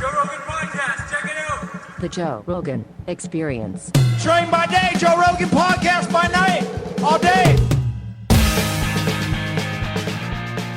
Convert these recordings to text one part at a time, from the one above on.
Joe Rogan Podcast. Check it out. The Joe Rogan Experience. Train by day, Joe Rogan Podcast by night, all day.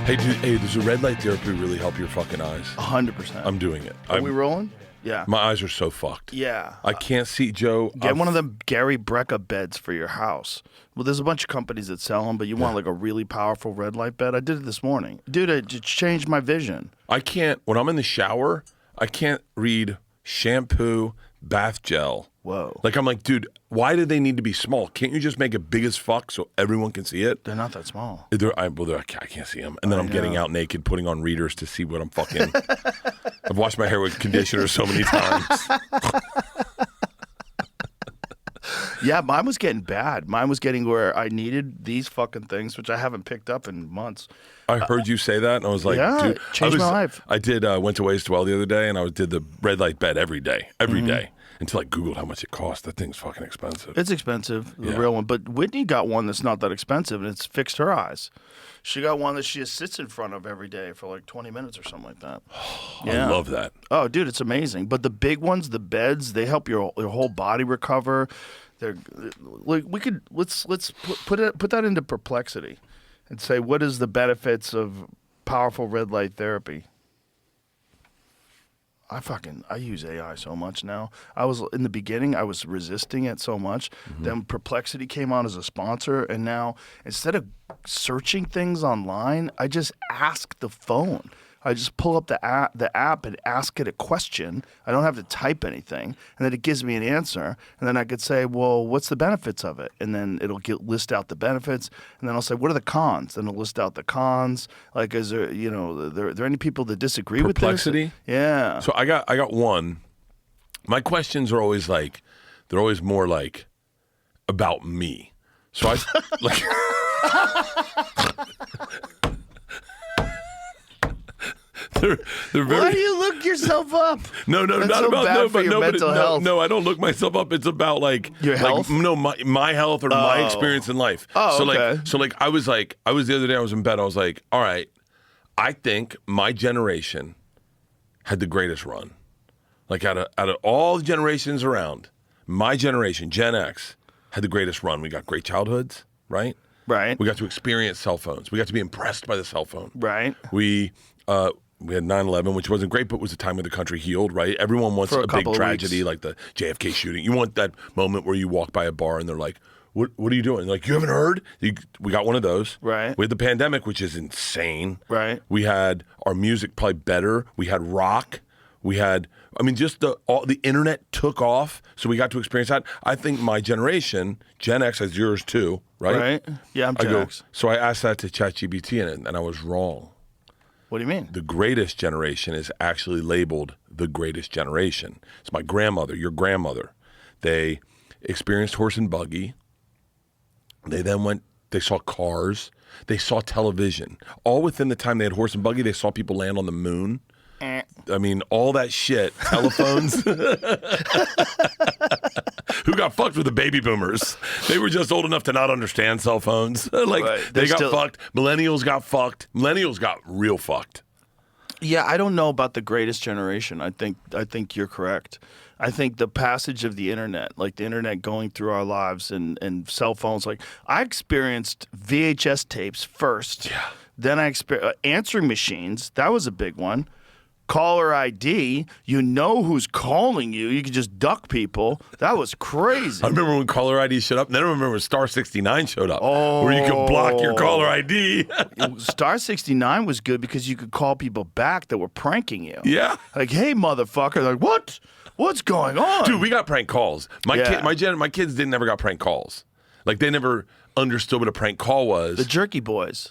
Hey, dude, does the red light therapy really help your fucking eyes? 100%. I'm doing it. Are we rolling? Yeah. My eyes are so fucked. Yeah. I can't see, Joe. Get one of them Gary Brecka beds for your house. Well, there's a bunch of companies that sell them, but you want like a really powerful red light bed. I did it this morning. Dude, it just changed my vision. I can't, when I'm in the shower, I can't read shampoo, bath gel. Whoa. Like, I'm like, dude, why do they need to be small? Can't you just make it big as fuck so everyone can see it? They're not that small. I can't see them. And then I'm getting out naked, putting on readers to see what I'm fucking... I've washed my hair with conditioner so many times. Yeah, mine was getting bad. Mine was getting where I needed these fucking things, which I haven't picked up in months. I heard you say that, and I was like, yeah, dude, changed my life. I did, went to Ways to Well the other day, and I did the red light bed every day, until I Googled how much it cost. That thing's fucking expensive. It's expensive, the real one. But Whitney got one that's not that expensive, and it's fixed her eyes. She got one that she just sits in front of every day for like 20 minutes or something like that. I love that. Oh, dude, it's amazing. But the big ones, the beds, they help your whole body recover. They're like let's put that into perplexity, and say what is the benefits of powerful red light therapy. I use AI so much now. I was in the beginning, I was resisting it so much. Then Perplexity came on as a sponsor, and now instead of searching things online, I just ask the phone. I just pull up the app and ask it a question. I don't have to type anything, and then it gives me an answer. And then I could say, well, what's the benefits of it? And then it'll list out the benefits. And then I'll say, what are the cons? Then it'll list out the cons. Like, is there, are there any people that disagree with this? Perplexity? Yeah. So I got one. My questions are always like, they're always more like about me. So I like. They're very... Why do you look yourself up? No, That's not so about bad for your mental health. No, I don't look myself up. It's about like your health. No, my health or my experience in life. Oh, so okay. I was the other day. I was in bed. I was like, all right, I think my generation had the greatest run. Like out of all the generations around, my generation, Gen X, had the greatest run. We got great childhoods, right? Right. We got to experience cell phones. We got to be impressed by the cell phone. Right. We had 9/11, which wasn't great, but was a time when the country healed, right? Everyone wants a big tragedy like the JFK shooting. You want that moment where you walk by a bar and they're like, what are you doing? Like, you haven't heard? We got one of those. Right. We had the pandemic, which is insane. Right. We had our music probably better. We had rock. We had, just the internet took off, so we got to experience that. I think my generation, Gen X, as yours too, right? Right. Yeah, I'm Gen X. So I asked that to ChatGPT, and I was wrong. What do you mean? The greatest generation is actually labeled the greatest generation. It's my grandmother, your grandmother. They experienced horse and buggy. They then they saw cars. They saw television. All within the time they had horse and buggy, they saw people land on the moon. All that shit. Telephones. Who got fucked with the baby boomers? They were just old enough to not understand cell phones. They got fucked. Millennials got fucked. Millennials got real fucked. Yeah, I don't know about the greatest generation. I think you're correct. I think the passage of the internet, like the internet going through our lives and cell phones, like I experienced VHS tapes first. Yeah. Then I experienced answering machines. That was a big one. Caller ID, you know who's calling you. You could just duck people. That was crazy. I remember when caller ID showed up. Then I remember when Star 69 showed up, where you could block your caller ID. Star 69 was good because you could call people back that were pranking you. Yeah. Like, hey, motherfucker. Like, what? What's going on? Dude, we got prank calls. My kids never got prank calls. Like, they never understood what a prank call was. The Jerky Boys.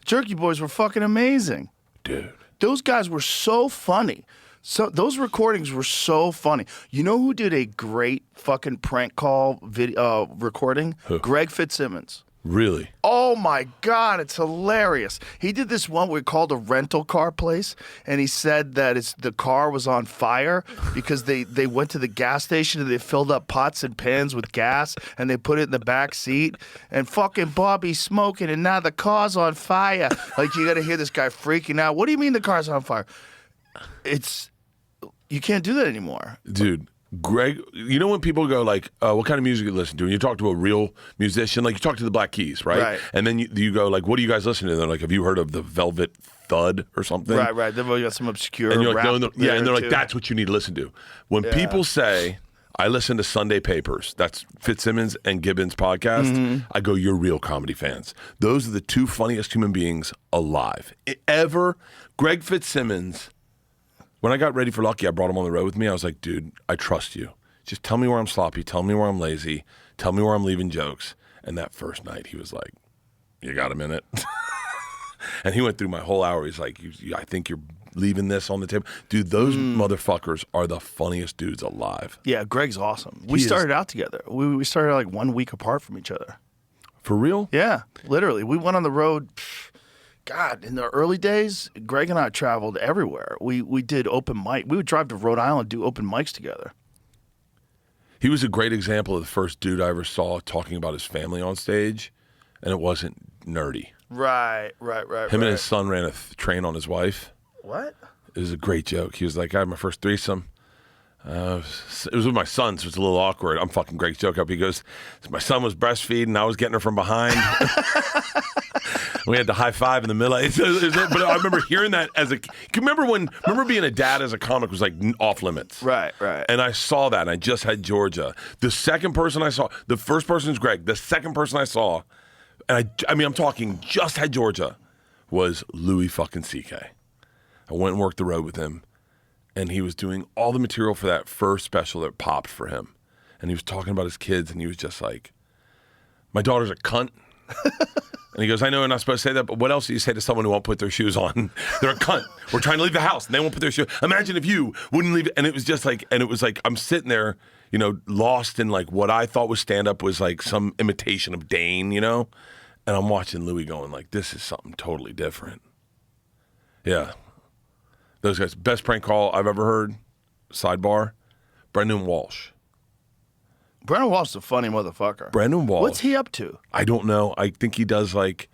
Jerky Boys were fucking amazing. Dude. Those guys were so funny. So those recordings were so funny. You know who did a great fucking prank call video recording? Who? Greg Fitzsimmons. Really? Oh my God, it's hilarious. He did this one we called a rental car place, and he said that the car was on fire because they went to the gas station and they filled up pots and pans with gas and they put it in the back seat, and fucking Bobby's smoking and now the car's on fire. Like, you got to hear this guy freaking out. What do you mean the car's on fire? It's You can't do that anymore. Dude, Greg, you know when people go like, what kind of music you listen to? And you talk to a real musician, like you talk to the Black Keys, right? Right. And then you go like, what do you guys listen to? And they're like, have you heard of the Velvet Thud or something? Right. They've got some obscure and you're like, rap no, there and they're like, too. that's what you need to listen to. When people say, I listen to Sunday Papers, that's Fitzsimmons and Gibbons' podcast, I go, you're real comedy fans. Those are the two funniest human beings alive. Ever. Greg Fitzsimmons, when I got ready for Lucky, I brought him on the road with me. I was like, dude, I trust you. Just tell me where I'm sloppy. Tell me where I'm lazy. Tell me where I'm leaving jokes. And that first night, he was like, you got a minute? And he went through my whole hour. He's like, I think you're leaving this on the table. Dude, those motherfuckers are the funniest dudes alive. Yeah, Greg's awesome. We started out together. We started like 1 week apart from each other. For real? Yeah, literally. We went on the road. God, in the early days, Greg and I traveled everywhere. We did open mic. We would drive to Rhode Island, do open mics together. He was a great example of the first dude I ever saw talking about his family on stage, and it wasn't nerdy. Right. Him and his son ran a train on his wife. What? It was a great joke. He was like, I had my first threesome. It was with my son, so it's a little awkward. I'm fucking Greg's joke up. He goes, my son was breastfeeding, I was getting her from behind. We had the high five in the middle. But I remember hearing that as a. Remember being a dad as a comic was like off limits. Right. And I saw that, and I just had Georgia. The second person I saw, the first person is Greg. The second person I saw, and I mean, I'm talking just had Georgia, was Louis fucking C.K. I went and worked the road with him, and he was doing all the material for that first special that popped for him. And he was talking about his kids, and he was just like, my daughter's a cunt. And he goes, I know you're not supposed to say that, but what else do you say to someone who won't put their shoes on? They're a cunt. We're trying to leave the house, and they won't put their shoes. Imagine if you wouldn't leave. And it was just like, I'm sitting there, lost in like what I thought was stand-up was like some imitation of Dane, And I'm watching Louis going like, this is something totally different. Yeah. Those guys, best prank call I've ever heard, sidebar, Brendan Walsh. Brendan Walsh is a funny motherfucker. Brendan Walsh. What's he up to? I don't know. I think he does like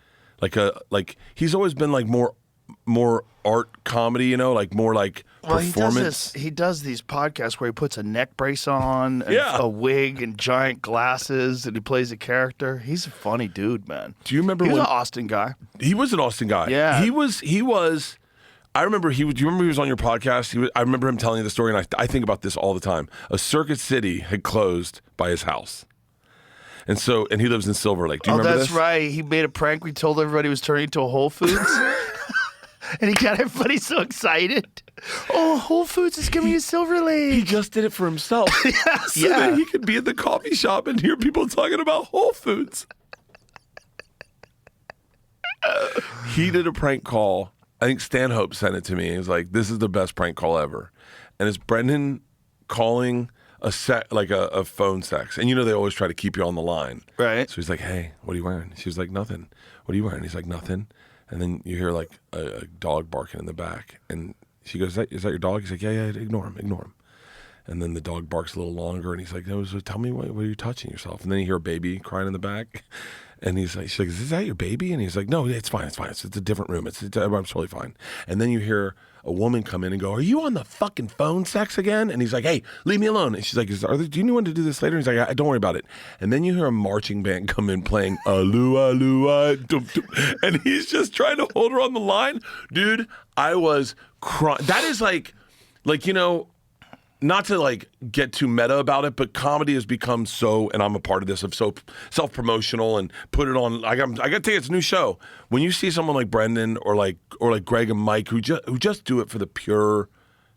he's always been like more art comedy, like more like performance. He does these podcasts where he puts a neck brace on, and a wig, and giant glasses, and he plays a character. He's a funny dude, man. Do you remember he was when an Austin guy? He was an Austin guy. Yeah, he was. I remember do you remember he was on your podcast? I remember him telling you the story, and I think about this all the time. A Circuit City had closed by his house. And he lives in Silver Lake. Do you remember this? Oh, that's right. He made a prank. We told everybody he was turning into a Whole Foods. And he got everybody so excited. Oh, Whole Foods is coming to Silver Lake. He just did it for himself. So that he could be in the coffee shop and hear people talking about Whole Foods. He did a prank call. I think Stanhope sent it to me. He was like, this is the best prank call ever. And it's Brendan calling a phone sex. And they always try to keep you on the line. Right. So he's like, hey, what are you wearing? She's like, nothing. What are you wearing? He's like, nothing. And then you hear like a dog barking in the back. And she goes, is that your dog? He's like, yeah, ignore him. And then the dog barks a little longer. And he's like, no, so tell me, what are you touching yourself? And then you hear a baby crying in the back. And she's like, is that your baby? And he's like, no, it's fine. It's a different room. I'm totally fine. And then you hear a woman come in and go, are you on the fucking phone sex again? And he's like, hey, leave me alone. And she's like, do you need one to do this later? And he's like, don't worry about it. And then you hear a marching band come in playing Alua, Alua, dum, dum, and he's just trying to hold her on the line. Dude, I was crying. That is not to like get too meta about it, but comedy has become so, and I'm a part of this, of so self-promotional and put it on. I got to tell you, it's a new show. When you see someone like Brendan or like Greg and Mike who just do it for the pure,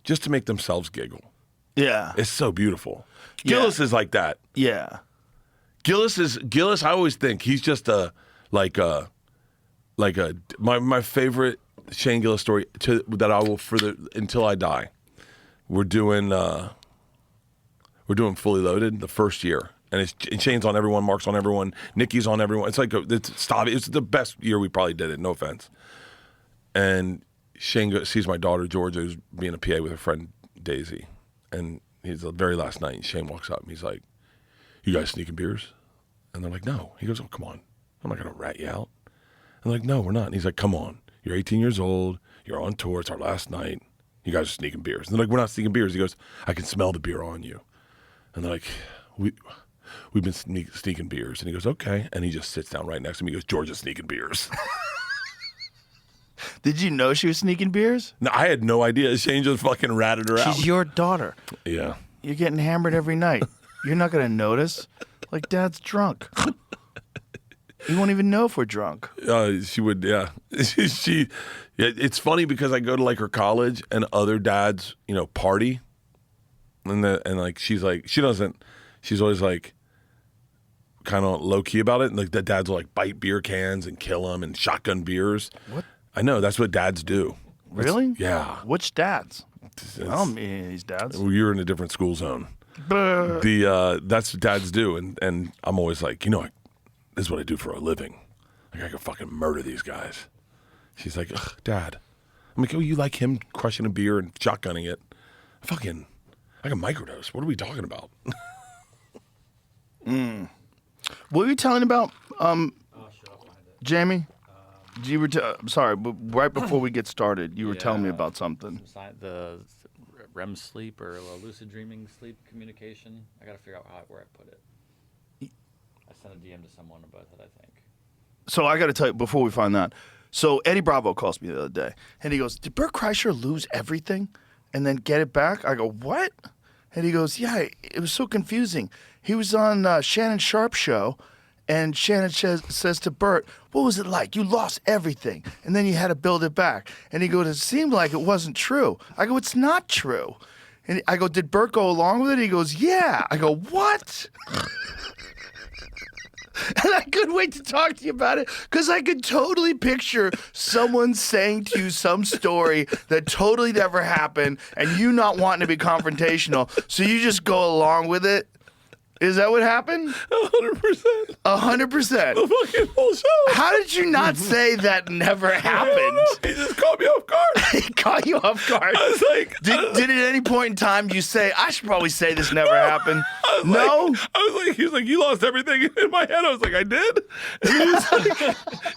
just to make themselves giggle. Yeah, it's so beautiful. Gillis is like that. Yeah, Gillis. I always think he's just my favorite Shane Gillis story that I will until I die. We're doing Fully Loaded the first year, and Shane's on everyone, Mark's on everyone, Nikki's on everyone. It's like it's the best year we probably did it. No offense. And Shane sees my daughter Georgia, who's being a PA with her friend Daisy, and he's the very last night. And Shane walks up and he's like, "You guys sneaking beers?" And they're like, "No." He goes, "Oh, come on, I'm not gonna rat you out." And they're like, "No, we're not." And he's like, "Come on, you're 18 years old, you're on tour, it's our last night. You guys are sneaking beers. And they're like, we're not sneaking beers. He goes, I can smell the beer on you. And they're like, we've been sneaking beers. And he goes, okay. And he just sits down right next to me. He goes, Georgia's sneaking beers. Did you know she was sneaking beers? No, I had no idea. Shane just fucking ratted her out. She's your daughter. Yeah. You're getting hammered every night. You're not going to notice. Like, Dad's drunk. You won't even know if we're drunk. She would, yeah. It's funny because I go to like her college and other dads, party, and like she's always like kind of low key about it, and like the dads will like bite beer cans and kill them and shotgun beers. What? I know that's what dads do. Really? Yeah. Which dads? I don't mean these dads. Well, you're in a different school zone. But That's what dads do, and I'm always like, this is what I do for a living. Like I could fucking murder these guys. She's like, ugh, Dad. I'm like, oh, you like him crushing a beer and shotgunning it? I can microdose. What are we talking about? What were you telling about, Jamie? You were I'm sorry, but right before we get started, you were telling me about something. The REM sleep or lucid dreaming sleep communication. I got to figure out where I put it. I sent a DM to someone about it, I think. So I got to tell you, before we find that, so Eddie Bravo calls me the other day, and he goes, did Bert Kreischer lose everything and then get it back? I go, what? And he goes, yeah, it was so confusing. He was on Shannon Sharp's show, and Shannon says to Bert, what was it like? You lost everything, and then you had to build it back. And he goes, it seemed like it wasn't true. I go, it's not true. And I go, did Bert go along with it? He goes, yeah. I go, what? And I couldn't wait to talk to you about it because I could totally picture someone saying to you some story that totally never happened and you not wanting to be confrontational. So you just go along with it. Is that what happened? 100%. 100%. The fucking whole show. How did you not say that never happened? I don't know. He just caught me off guard. He caught you off guard. I was like, did at any point in time you say, I should probably say this never happened? No? He was like, you lost everything. In my head, I was like, I did? And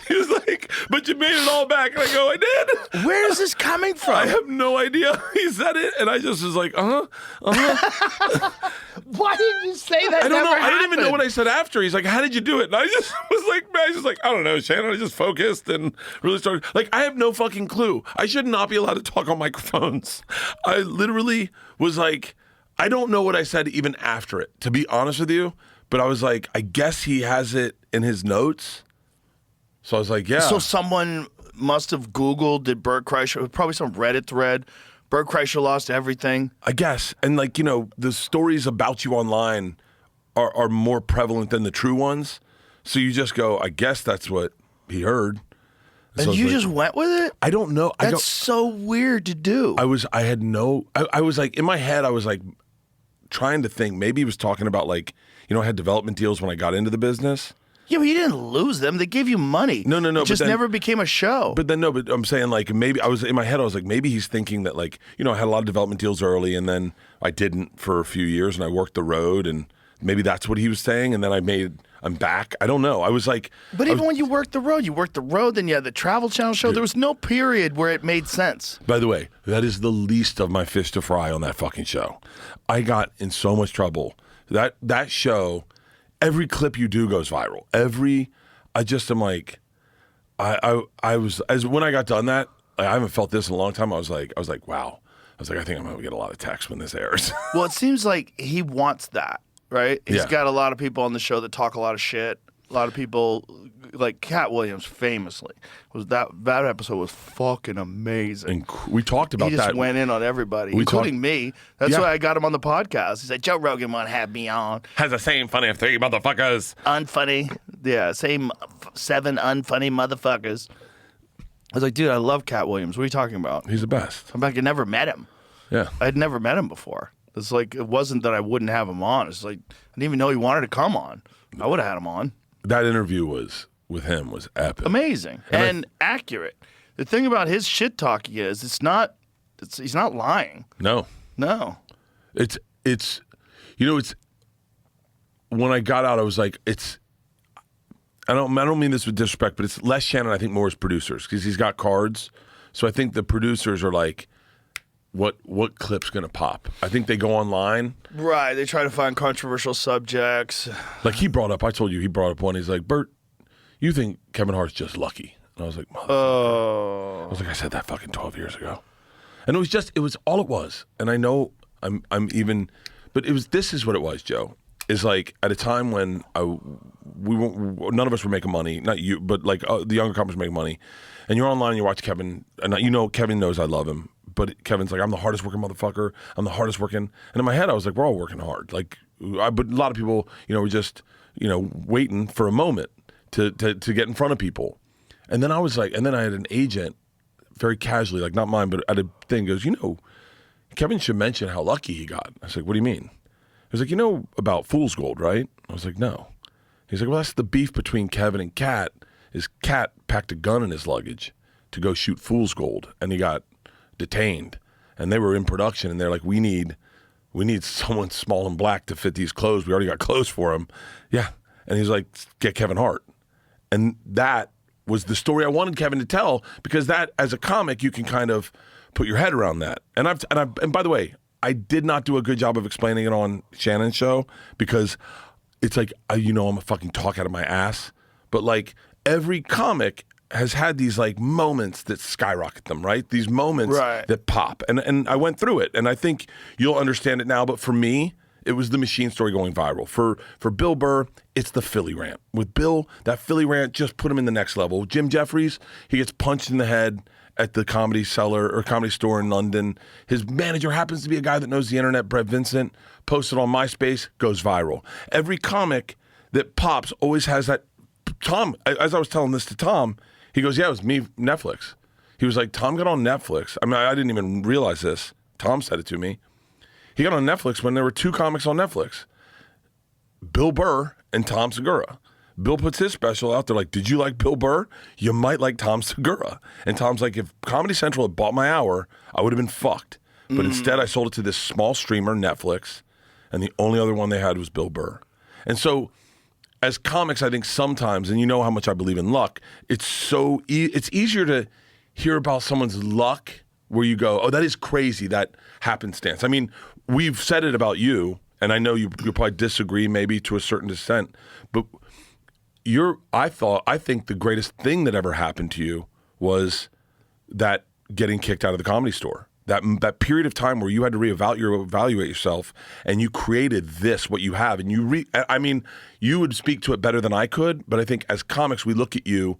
he was like, but you made it all back. And I go, I did? Where is this coming from? I have no idea. He said it, and I just was like, Why didn't you say that? I don't know. Never I didn't even know happened? what I said after. He's like, how did you do it? And I just was like, I don't know, Shannon. I just focused and really started. Like, I have no fucking clue. I should not be allowed to talk on microphones. I literally was like, I don't know what I said even after it, to be honest with you. But I was like, I guess he has it in his notes. So I was like, yeah. So someone must have Googled, did Bert Kreischer, probably some Reddit thread, Bert Kreischer lost everything. I guess. And like, the stories about you online are more prevalent than the true ones. So you just go, I guess that's what he heard. So And you like, just went with it? I don't know. That's so weird to do. I was like, in my head, I was like trying to think, maybe he was talking about like, I had development deals when I got into the business. Yeah, but you didn't lose them. They gave you money. No. It just never became a show. But I'm saying like maybe I was in my head. I was like maybe he's thinking that like I had a lot of development deals early, and then I didn't for a few years, and I worked the road, and maybe that's what he was saying. And then I'm back. I don't know. I was like, but even when you worked the road, then you had the Travel Channel show. There was no period where it made sense. By the way, that is the least of my fish to fry on that fucking show. I got in so much trouble. That show. Every clip you do goes viral. I'm like, I was, as when I got done that, I haven't felt this in a long time. I was like, wow. I was like, I think I'm going to get a lot of texts when this airs. Well, it seems like he wants that, right? He's Yeah. got a lot of people on the show that talk a lot of shit. A lot of people, like Cat Williams famously, that episode was fucking amazing. And we talked about He just that. went in on everybody, including me. That's why I got him on the podcast. He's like, Joe Rogan won't have me on. Has the same funny of three motherfuckers. Unfunny. Yeah, same 7 unfunny motherfuckers. I was like, dude, I love Cat Williams. What are you talking about? He's the best. I'm like, I never met him. Yeah. I'd never met him before. It's like, it wasn't that I wouldn't have him on. It's like, I didn't even know he wanted to come on. I would have had him on. That interview with him was epic. Amazing and accurate. The thing about his shit talking is he's not lying. No. It's when I got out, I was like, I don't mean this with disrespect, but it's less Shannon, I think more as producers, because he's got cards. So I think the producers are like, what clip's gonna pop. I think they go online. Right. They try to find controversial subjects. Like he brought up one. He's like, Bert, you think Kevin Hart's just lucky? And I was like, Oh. I was like, I said that fucking 12 years ago. And it was all it was. And I know but this is what it was, Joe. Is like at a time when none of us were making money, not you, but like the younger couples were making money. And you're online and you watch Kevin, and Kevin knows I love him, but Kevin's like, I'm the hardest working motherfucker. I'm the hardest working. And in my head, I was like, we're all working hard. Like, but a lot of people, were just, waiting for a moment to get in front of people. And then I was like, and then I had an agent very casually, like not mine, but at a thing goes, Kevin should mention how lucky he got. I was like, what do you mean? He was like, about fool's gold, right? I was like, no. He's like, well, that's the beef between Kevin and Kat. Is Kat packed a gun in his luggage to go shoot fool's gold, and he got detained. And they were in production, and they're like, we need someone small and black to fit these clothes. We already got clothes for him. Yeah. And he's like, get Kevin Hart. And that was the story I wanted Kevin to tell, because that, as a comic, you can kind of put your head around that. And by the way, I did not do a good job of explaining it on Shannon's show, because it's like, I'm a fucking talk out of my ass. But like every comic has had these like moments that skyrocket them, right? These moments that pop. And I went through it, and I think you'll understand it now. But for me, it was the machine story going viral. For Bill Burr, it's the Philly rant. With Bill, that Philly rant just put him in the next level. Jim Jeffries, he gets punched in the head at the Comedy Cellar or Comedy Store in London. His manager happens to be a guy that knows the internet, Brett Vincent, posted on MySpace, goes viral. Every comic that pops always has that. Tom, as I was telling this to Tom, he goes, yeah, it was me, Netflix. He was like, Tom got on Netflix. I mean, I didn't even realize this. Tom said it to me. He got on Netflix when there were two comics on Netflix, Bill Burr and Tom Segura. Bill puts his special out there like, did you like Bill Burr? You might like Tom Segura. And Tom's like, if Comedy Central had bought my hour, I would have been fucked. But instead, I sold it to this small streamer, Netflix, and the only other one they had was Bill Burr. And so, as comics, I think sometimes, and you know how much I believe in luck, it's it's easier to hear about someone's luck where you go, oh, that is crazy, that happenstance. I mean, we've said it about you, and I know you probably disagree maybe to a certain extent, but I think the greatest thing that ever happened to you was that getting kicked out of the Comedy Store. That period of time where you had to reevaluate yourself, and you created what you have, and you would speak to it better than I could, but I think as comics, we look at you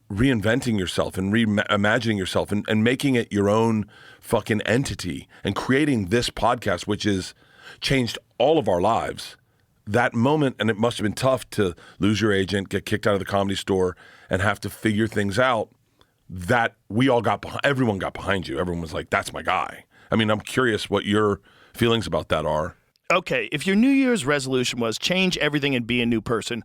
reinventing yourself and reimagining yourself and making it your own fucking entity and creating this podcast, which has changed all of our lives. That moment, and it must have been tough to lose your agent, get kicked out of the Comedy Store, and have to figure things out. That everyone got behind you. Everyone was like, that's my guy. I mean, I'm curious what your feelings about that are. Okay, if your New Year's resolution was change everything and be a new person,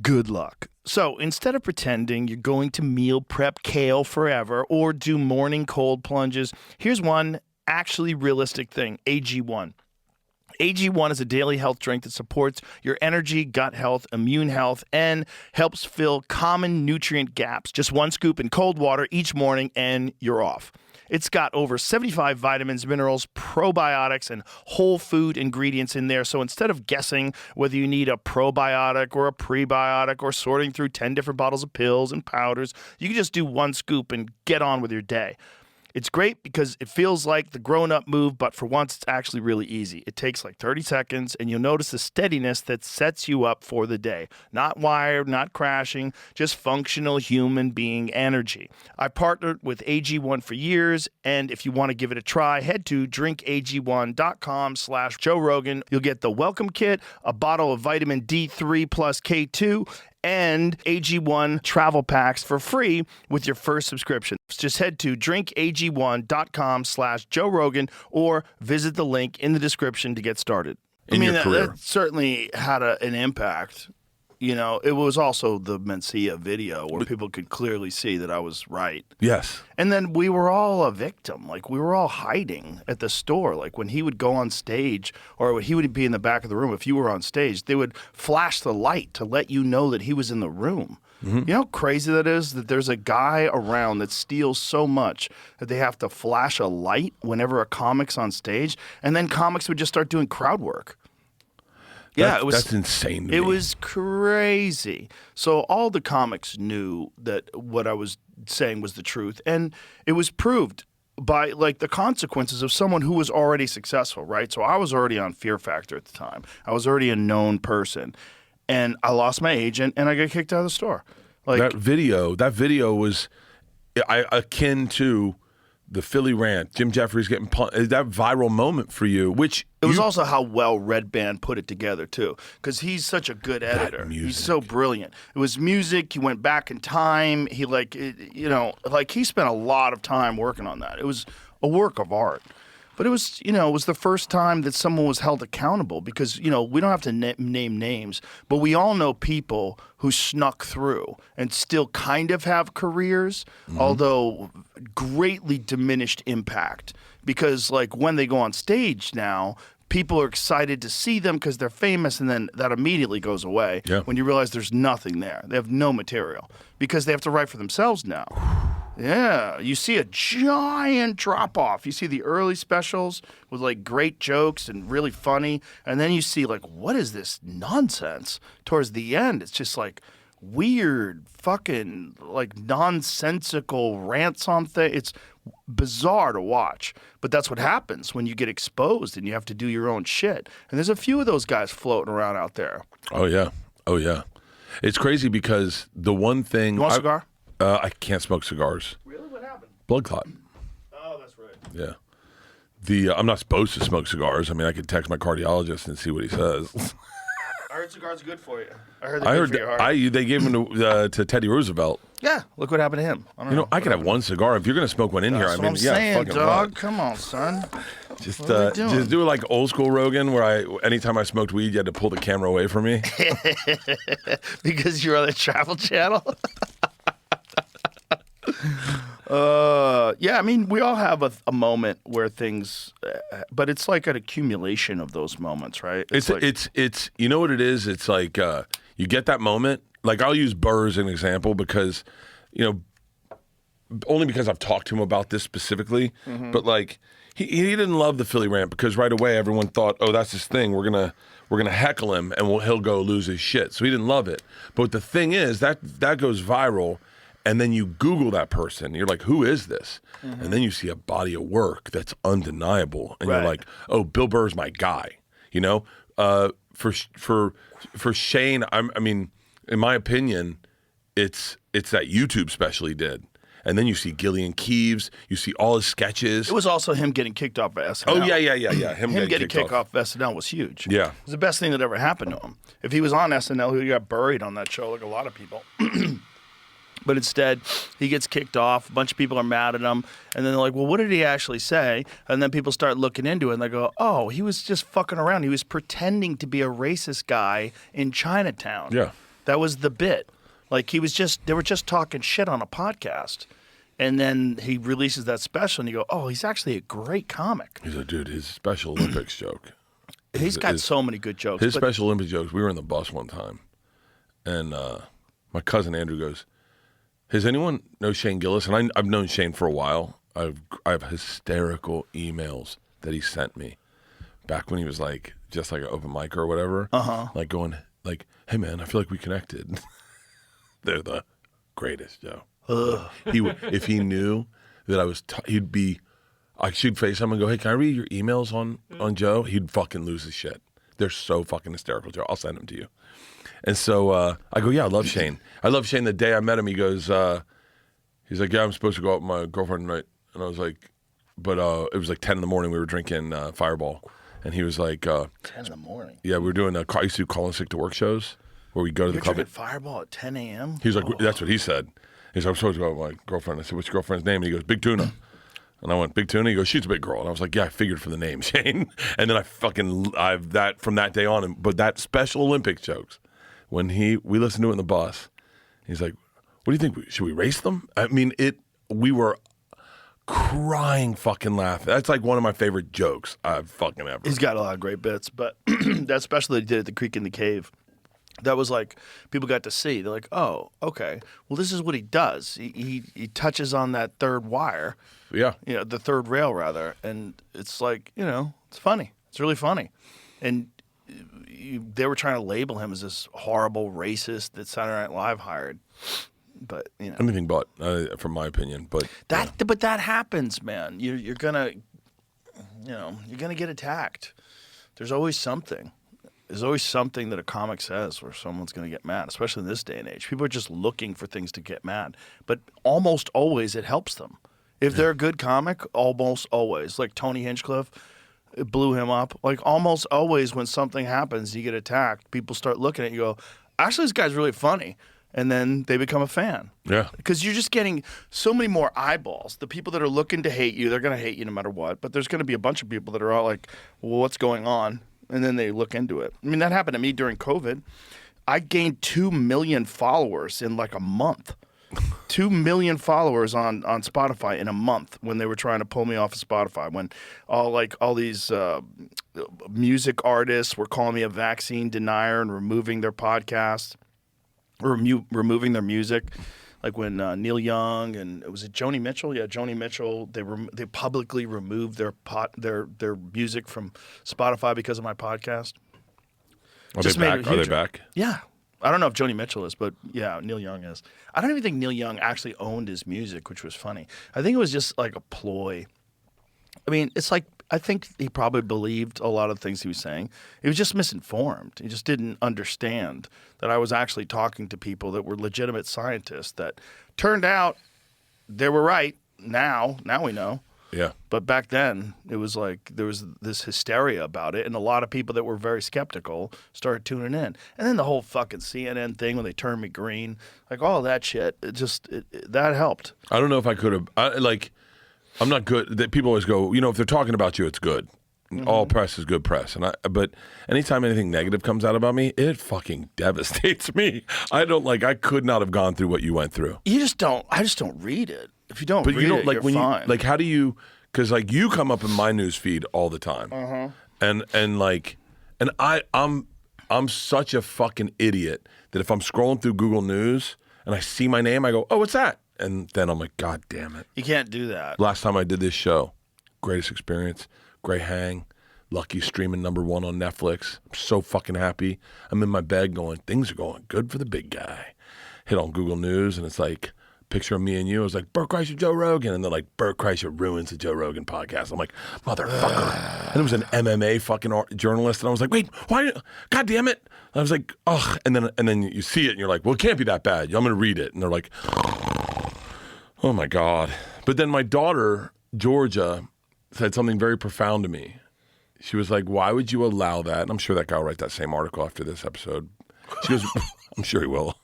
good luck. So instead of pretending you're going to meal prep kale forever or do morning cold plunges, here's one actually realistic thing, AG1. AG1 is a daily health drink that supports your energy, gut health, immune health, and helps fill common nutrient gaps. Just one scoop in cold water each morning, and you're off. It's got over 75 vitamins, minerals, probiotics, and whole food ingredients in there. So instead of guessing whether you need a probiotic or a prebiotic or sorting through 10 different bottles of pills and powders, you can just do one scoop and get on with your day. It's great because it feels like the grown-up move, but for once, it's actually really easy. It takes like 30 seconds, and you'll notice the steadiness that sets you up for the day. Not wired, not crashing, just functional human being energy. I partnered with AG1 for years, and if you want to give it a try, head to drinkag1.com/Joe Rogan. You'll get the welcome kit, a bottle of vitamin D3 plus K2, and AG1 travel packs for free with your first subscription. Just head to drinkag1.com/Joe Rogan or visit the link in the description to get started. In your career. That certainly had an impact. You know, it was also the Mencia video where people could clearly see that I was right. Yes. And then we were all a victim. Like, we were all hiding at the store. Like, when he would go on stage or when he would be in the back of the room, if you were on stage, they would flash the light to let you know that he was in the room. You know how crazy that is? That there's a guy around that steals so much that they have to flash a light whenever a comic's on stage, and then comics would just start doing crowd work. Yeah, That's insane to me. It was crazy. So all the comics knew that what I was saying was the truth, and it was proved by like the consequences of someone who was already successful, right? So I was already on Fear Factor at the time. I was already a known person. And I lost my agent, and I got kicked out of the store. Like that video was akin to the Philly rant, Jim Jeffries getting punched, that viral moment for you, which it was also how well Red Band put it together too, because he's such a good editor. He's so brilliant. It was music. He went back in time. He he spent a lot of time working on that. It was a work of art. But it was, it was the first time that someone was held accountable because, we don't have to name names, but we all know people who snuck through and still kind of have careers, although greatly diminished impact. Because, like, when they go on stage now, people are excited to see them because they're famous, and then that immediately goes away when you realize there's nothing there. They have no material because they have to write for themselves now. Yeah, you see a giant drop-off. You see the early specials with, like, great jokes and really funny, and then you see, like, what is this nonsense? Towards the end, it's just, like, weird, fucking, like, nonsensical rants on things. It's bizarre to watch, but that's what happens when you get exposed and you have to do your own shit. And there's a few of those guys floating around out there. Oh, yeah. It's crazy because the one thing... You want a cigar? I can't smoke cigars. Really? What happened? Blood clot. Oh, that's right. Yeah. I'm not supposed to smoke cigars. I mean, I could text my cardiologist and see what he says. I heard cigars are good for you. I heard they're good for your heart. They gave them to Teddy Roosevelt. Yeah, look what happened to him. I don't know. I could have one cigar. If you're going to smoke one in here, That's what I'm saying, fucking dog. what? Come on, son. Just do it like old school Rogan, where anytime I smoked weed, you had to pull the camera away from me. Because you're on the Travel Channel? Yeah, I mean, we all have a moment where things, but it's like an accumulation of those moments, right? It's you know what it is? It's like you get that moment. Like, I'll use Burr as an example because, only because I've talked to him about this specifically, but like he didn't love the Philly rant because right away everyone thought, oh, that's his thing. We're gonna heckle him and he'll go lose his shit. So he didn't love it. But the thing is that goes viral. And then you Google that person. You're like, who is this? And then you see a body of work that's undeniable. And you're like, oh, Bill Burr's my guy. For Shane, I mean, in my opinion, it's that YouTube special he did. And then you see Gillian Keeves. You see all his sketches. It was also him getting kicked off of SNL. Oh, yeah. Him getting kicked off of SNL was huge. Yeah. It was the best thing that ever happened to him. If he was on SNL, he got buried on that show like a lot of people. But instead, he gets kicked off. A bunch of people are mad at him. And then they're like, well, what did he actually say? And then people start looking into it, and they go, oh, he was just fucking around. He was pretending to be a racist guy in Chinatown. Yeah. That was the bit. Like, they were just talking shit on a podcast. And then he releases that special, and you go, oh, he's actually a great comic. He's a dude. His Special Olympics joke. He's got so many good jokes. His Special Olympics jokes, we were in the bus one time, and my cousin Andrew goes, does anyone know Shane Gillis? And I've known Shane for a while. I have hysterical emails that he sent me back when he was like just like an open mic or whatever. Like going like, hey man, I feel like we connected. They're the greatest, Joe. If he knew that I was, I should face him and go, hey, can I read your emails on Joe? He'd fucking lose his shit. They're so fucking hysterical, Joe. I'll send them to you. And so I go, yeah, I love Shane. I love Shane. The day I met him, he goes, he's like, yeah, I'm supposed to go out with my girlfriend tonight. And I was like, but it was like 10 in the morning. We were drinking Fireball. And he was like, 10 in the morning? Yeah, we were doing, I used to do Calling Sick to Work shows where we go to the club. You're drinking Fireball at 10 a.m.? He was like, that's what he said. He's like, I'm supposed to go out with my girlfriend. I said, what's your girlfriend's name? And he goes, Big Tuna. And I went, Big Tuna? He goes, she's a big girl. And I was like, yeah, I figured from the name, Shane. And then from that day on. But that Special Olympics jokes when we listened to it in the bus. He's like, "What do you think? Should we race them?" I mean, we were crying, fucking laughing. That's like one of my favorite jokes I've fucking ever. He's got a lot of great bits, but that special he did at the Creek in the Cave, that was like people got to see. They're like, "Oh, okay. Well, this is what he does. He touches on that third wire." Yeah. The third rail, rather. And it's like, it's funny. It's really funny. And they were trying to label him as this horrible racist that Saturday Night Live hired. But, Anything but, from my opinion. But but that happens, man. You're going to get attacked. There's always something. There's always something that a comic says where someone's going to get mad, especially in this day and age. People are just looking for things to get mad. But almost always it helps them. If they're a good comic, almost always. Like Tony Hinchcliffe, it blew him up. Like almost always when something happens, you get attacked, people start looking at you and go, actually, this guy's really funny. And then they become a fan. Yeah. Because you're just getting so many more eyeballs. The people that are looking to hate you, they're going to hate you no matter what. But there's going to be a bunch of people that are all like, well, what's going on? And then they look into it. I mean, that happened to me during COVID. I gained 2 million followers in like a month. 2 million followers on Spotify in a month when they were trying to pull me off of Spotify. When all these music artists were calling me a vaccine denier and removing their podcasts or removing their music. Like when Neil Young and was it Joni Mitchell? Yeah, Joni Mitchell. They publicly removed their music from Spotify because of my podcast. Are they back? Yeah. I don't know if Joni Mitchell is, but yeah, Neil Young is. I don't even think Neil Young actually owned his music, which was funny. I think it was just like a ploy. I mean, it's like I think he probably believed a lot of things he was saying. He was just misinformed. He just didn't understand that I was actually talking to people that were legitimate scientists that turned out they were right. Now we know. Yeah. But back then, it was like there was this hysteria about it, and a lot of people that were very skeptical started tuning in. And then the whole fucking CNN thing when they turned me green, like all of that shit, that helped. I don't know if I could have. I'm not good. That people always go, if they're talking about you, it's good. Mm-hmm. All press is good press. But anytime anything negative comes out about me, it fucking devastates me. I could not have gone through what you went through. You just don't. I just don't read it. If you don't read it, you're fine. How do you? Because you come up in my news feed all the time, and I'm such a fucking idiot that if I'm scrolling through Google News and I see my name, I go, oh, what's that? And then I'm like, God damn it! You can't do that. Last time I did this show, greatest experience, great hang, lucky streaming #1 on Netflix. I'm so fucking happy. I'm in my bed going, things are going good for the big guy. Hit on Google News and it's like. Picture of me and you. I was like, Bert Kreischer, Joe Rogan. And they're like, Bert Kreischer ruins the Joe Rogan podcast. I'm like, motherfucker. And it was an MMA fucking journalist. And I was like, wait, why? God damn it. And I was like, ugh. And then you see it and you're like, well, it can't be that bad. I'm going to read it. And they're like, oh my God. But then my daughter, Georgia, said something very profound to me. She was like, why would you allow that? And I'm sure that guy will write that same article after this episode. She goes, I'm sure he will.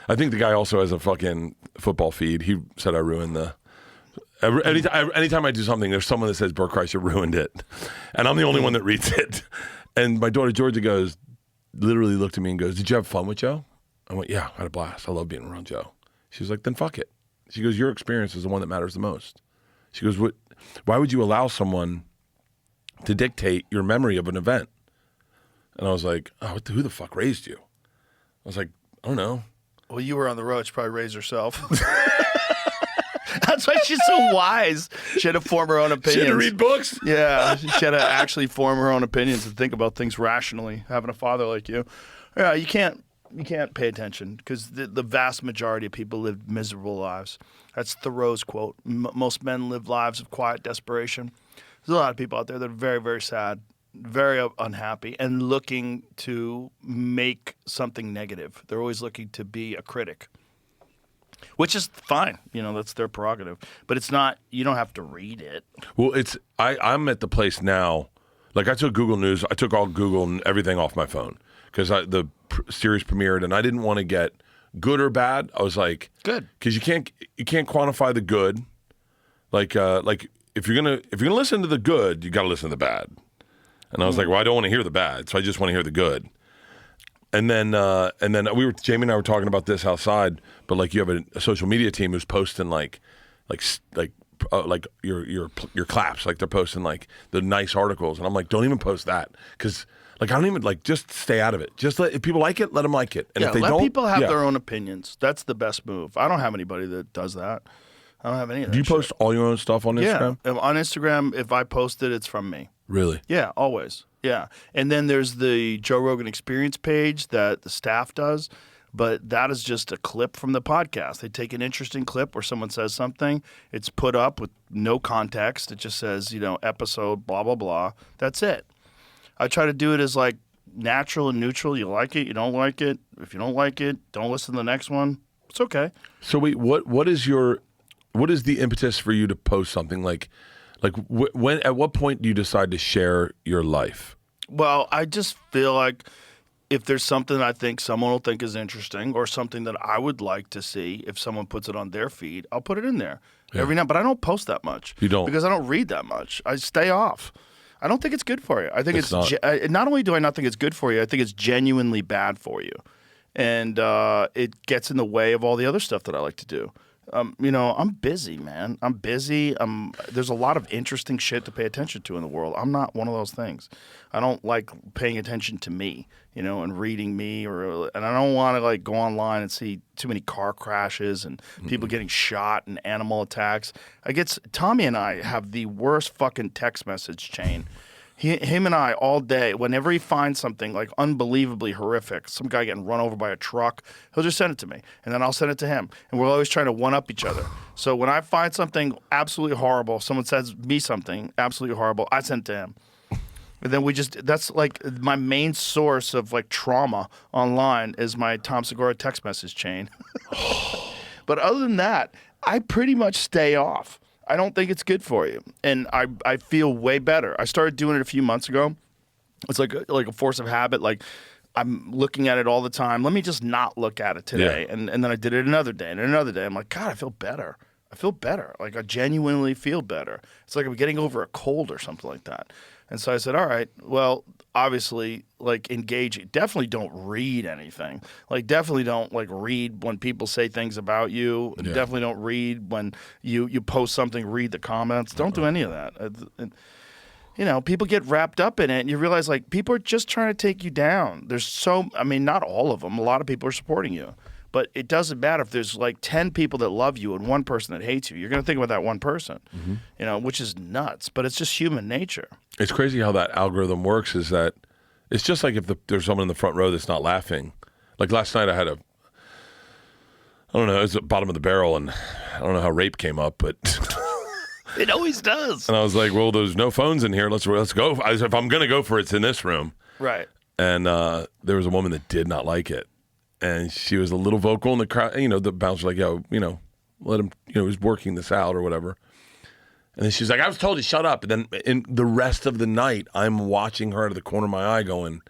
I think the guy also has a fucking football feed. He said I ruined the. Anytime I do something, there's someone that says Bert Kreischer ruined it, and I'm the only one that reads it. And my daughter Georgia literally looked at me and goes, "Did you have fun with Joe?" I went, "Yeah, I had a blast. I love being around Joe." She was like, "Then fuck it." She goes, "Your experience is the one that matters the most." She goes, "What? Why would you allow someone to dictate your memory of an event?" And I was like, "Oh, who the fuck raised you?" I was like, "I don't know." Well, you were on the road. She probably raised herself. That's why she's so wise. She had to form her own opinions. She had to read books? Yeah. She had to actually form her own opinions and think about things rationally, having a father like you. Yeah, you can't pay attention because the vast majority of people live miserable lives. That's Thoreau's quote. Most men live lives of quiet desperation. There's a lot of people out there that are very, very sad, very unhappy, and looking to make something negative. They're always looking to be a critic, which is fine. That's their prerogative. But it's not. You don't have to read it. Well, I'm at the place now. Like I took Google News. I took all Google and everything off my phone because the series premiered, and I didn't want to get good or bad. I was like, good, because you can't quantify the good. Like if you're gonna listen to the good, you got to listen to the bad. And I was like, well, I don't want to hear the bad, so I just want to hear the good. And then Jamie and I were talking about this outside, but like you have a social media team who's posting like your claps, like they're posting like the nice articles, and I'm like, don't even post that, because like I don't even like, just stay out of it. Just if people like it, let them like it, and if they let don't, people have their own opinions. That's the best move. I don't have anybody that does that. I don't have any of that. Do you post all your own stuff on Instagram? Yeah, on Instagram, if I post it, it's from me. Really? Yeah, always. Yeah. And then there's the Joe Rogan Experience page that the staff does, but that is just a clip from the podcast. They take an interesting clip where someone says something. It's put up with no context. It just says, episode, blah, blah, blah. That's it. I try to do it as like natural and neutral. You like it, you don't like it. If you don't like it, don't listen to the next one. It's okay. So wait, what is the impetus for you to post something like when at what point do you decide to share your life? Well, I just feel like if there's something I think someone will think is interesting, or something that I would like to see, if someone puts it on their feed, I'll put it in there every now. But I don't post that much. You don't? Because I don't read that much. I stay off. I don't think it's good for you. I think it's not only do I not think it's good for you, I think it's genuinely bad for you, and it gets in the way of all the other stuff that I like to do. I'm busy, man. I'm busy. There's a lot of interesting shit to pay attention to in the world. I'm not one of those things. I don't like paying attention to me, and reading me, and I don't want to like go online and see too many car crashes and people getting shot and animal attacks. Tommy and I have the worst fucking text message chain. Him and I all day, whenever he finds something like unbelievably horrific, some guy getting run over by a truck, he'll just send it to me, and then I'll send it to him. And we're always trying to one-up each other. So when I find something absolutely horrible, someone says me something absolutely horrible, I send it to him. And then that's like my main source of like trauma online is my Tom Segura text message chain. But other than that, I pretty much stay off. I don't think it's good for you, and I feel way better. I started doing it a few months ago. It's like a force of habit. Like I'm looking at it all the time. Let me just not look at it today, and then I did it another day and another day. I'm like, God, I feel better. I feel better. Like I genuinely feel better. It's like I'm getting over a cold or something like that. And so I said, all right, well, obviously, like engage. Definitely don't read anything. Like definitely don't like read when people say things about you. Yeah. Definitely don't read when you post something, read the comments. Don't do any of that. People get wrapped up in it, and you realize like people are just trying to take you down. Not all of them. A lot of people are supporting you. But it doesn't matter if there's like 10 people that love you and one person that hates you. You're going to think about that one person, which is nuts. But it's just human nature. It's crazy how that algorithm works, is that it's just like if there's someone in the front row that's not laughing. Like last night I had it was the bottom of the barrel, and I don't know how rape came up, but... It always does. And I was like, well, there's no phones in here. Let's go. If I'm going to go for it, it's in this room. Right. And there was a woman that did not like it. And she was a little vocal in the crowd. The bouncer was like, let him, he's working this out or whatever. And then she's like, I was told to shut up. And then in the rest of the night, I'm watching her out of the corner of my eye going,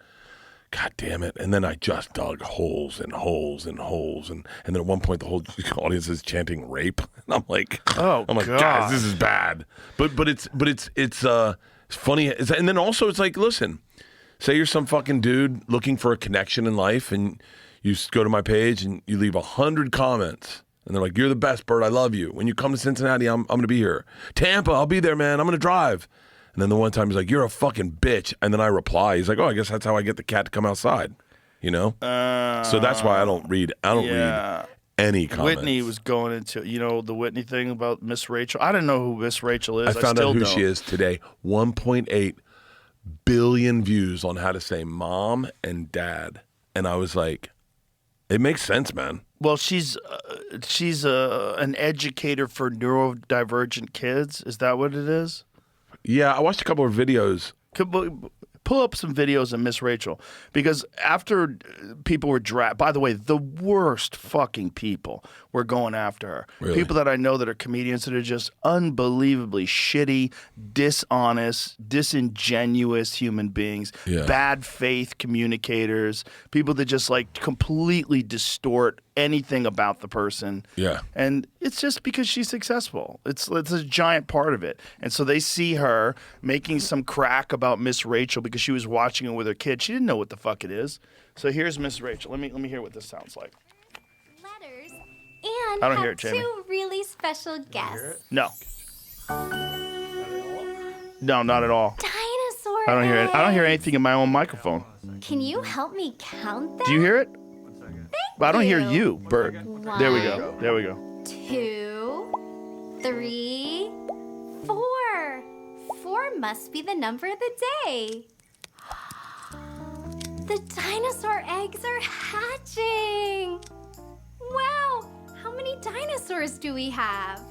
God damn it. And then I just dug holes and holes and holes. And then at one point, the whole audience is chanting rape. And I'm like, God. Guys, this is bad. But it's funny. And then also it's like, listen, say you're some fucking dude looking for a connection in life, and you go to my page and you leave 100 comments, and they're like, you're the best, Bert. I love you. When you come to Cincinnati, I'm going to be here. Tampa, I'll be there, man. I'm going to drive. And then the one time he's like, you're a fucking bitch. And then I reply, he's like, oh, I guess that's how I get the cat to come outside. So that's why I don't read any comments. Whitney was going into, the Whitney thing about Miss Rachel. I didn't know who Miss Rachel is. I found out who she is today. 1.8 billion views on how to say mom and dad. And I was like, it makes sense, man. Well, she's an educator for neurodivergent kids. Is that what it is? Yeah, I watched a couple of videos. Pull up some videos of Miss Rachel, because after people were dragged, by the way, the worst fucking people were going after her. Really? People that I know that are comedians that are just unbelievably shitty, dishonest, disingenuous human beings, bad faith communicators, people that just like completely distort anything about the person. Yeah. And it's just because she's successful. It's a giant part of it. And so they see her making some crack about Miss Rachel because she was watching it with her kid. She didn't know what the fuck it is. So here's Miss Rachel. Let me hear what this sounds like. Letters and I don't have hear it, Jamie. two really special guests. No. No, not at all. Dinosaur I don't hear it. I don't hear eggs. anything in my own microphone. Can you help me count them? Do you hear it? But I don't hear you. you, Bert. There we go. There we go. 2, 3, 4. 4 must be the number of the day. The dinosaur eggs are hatching. Wow, how many dinosaurs do we have?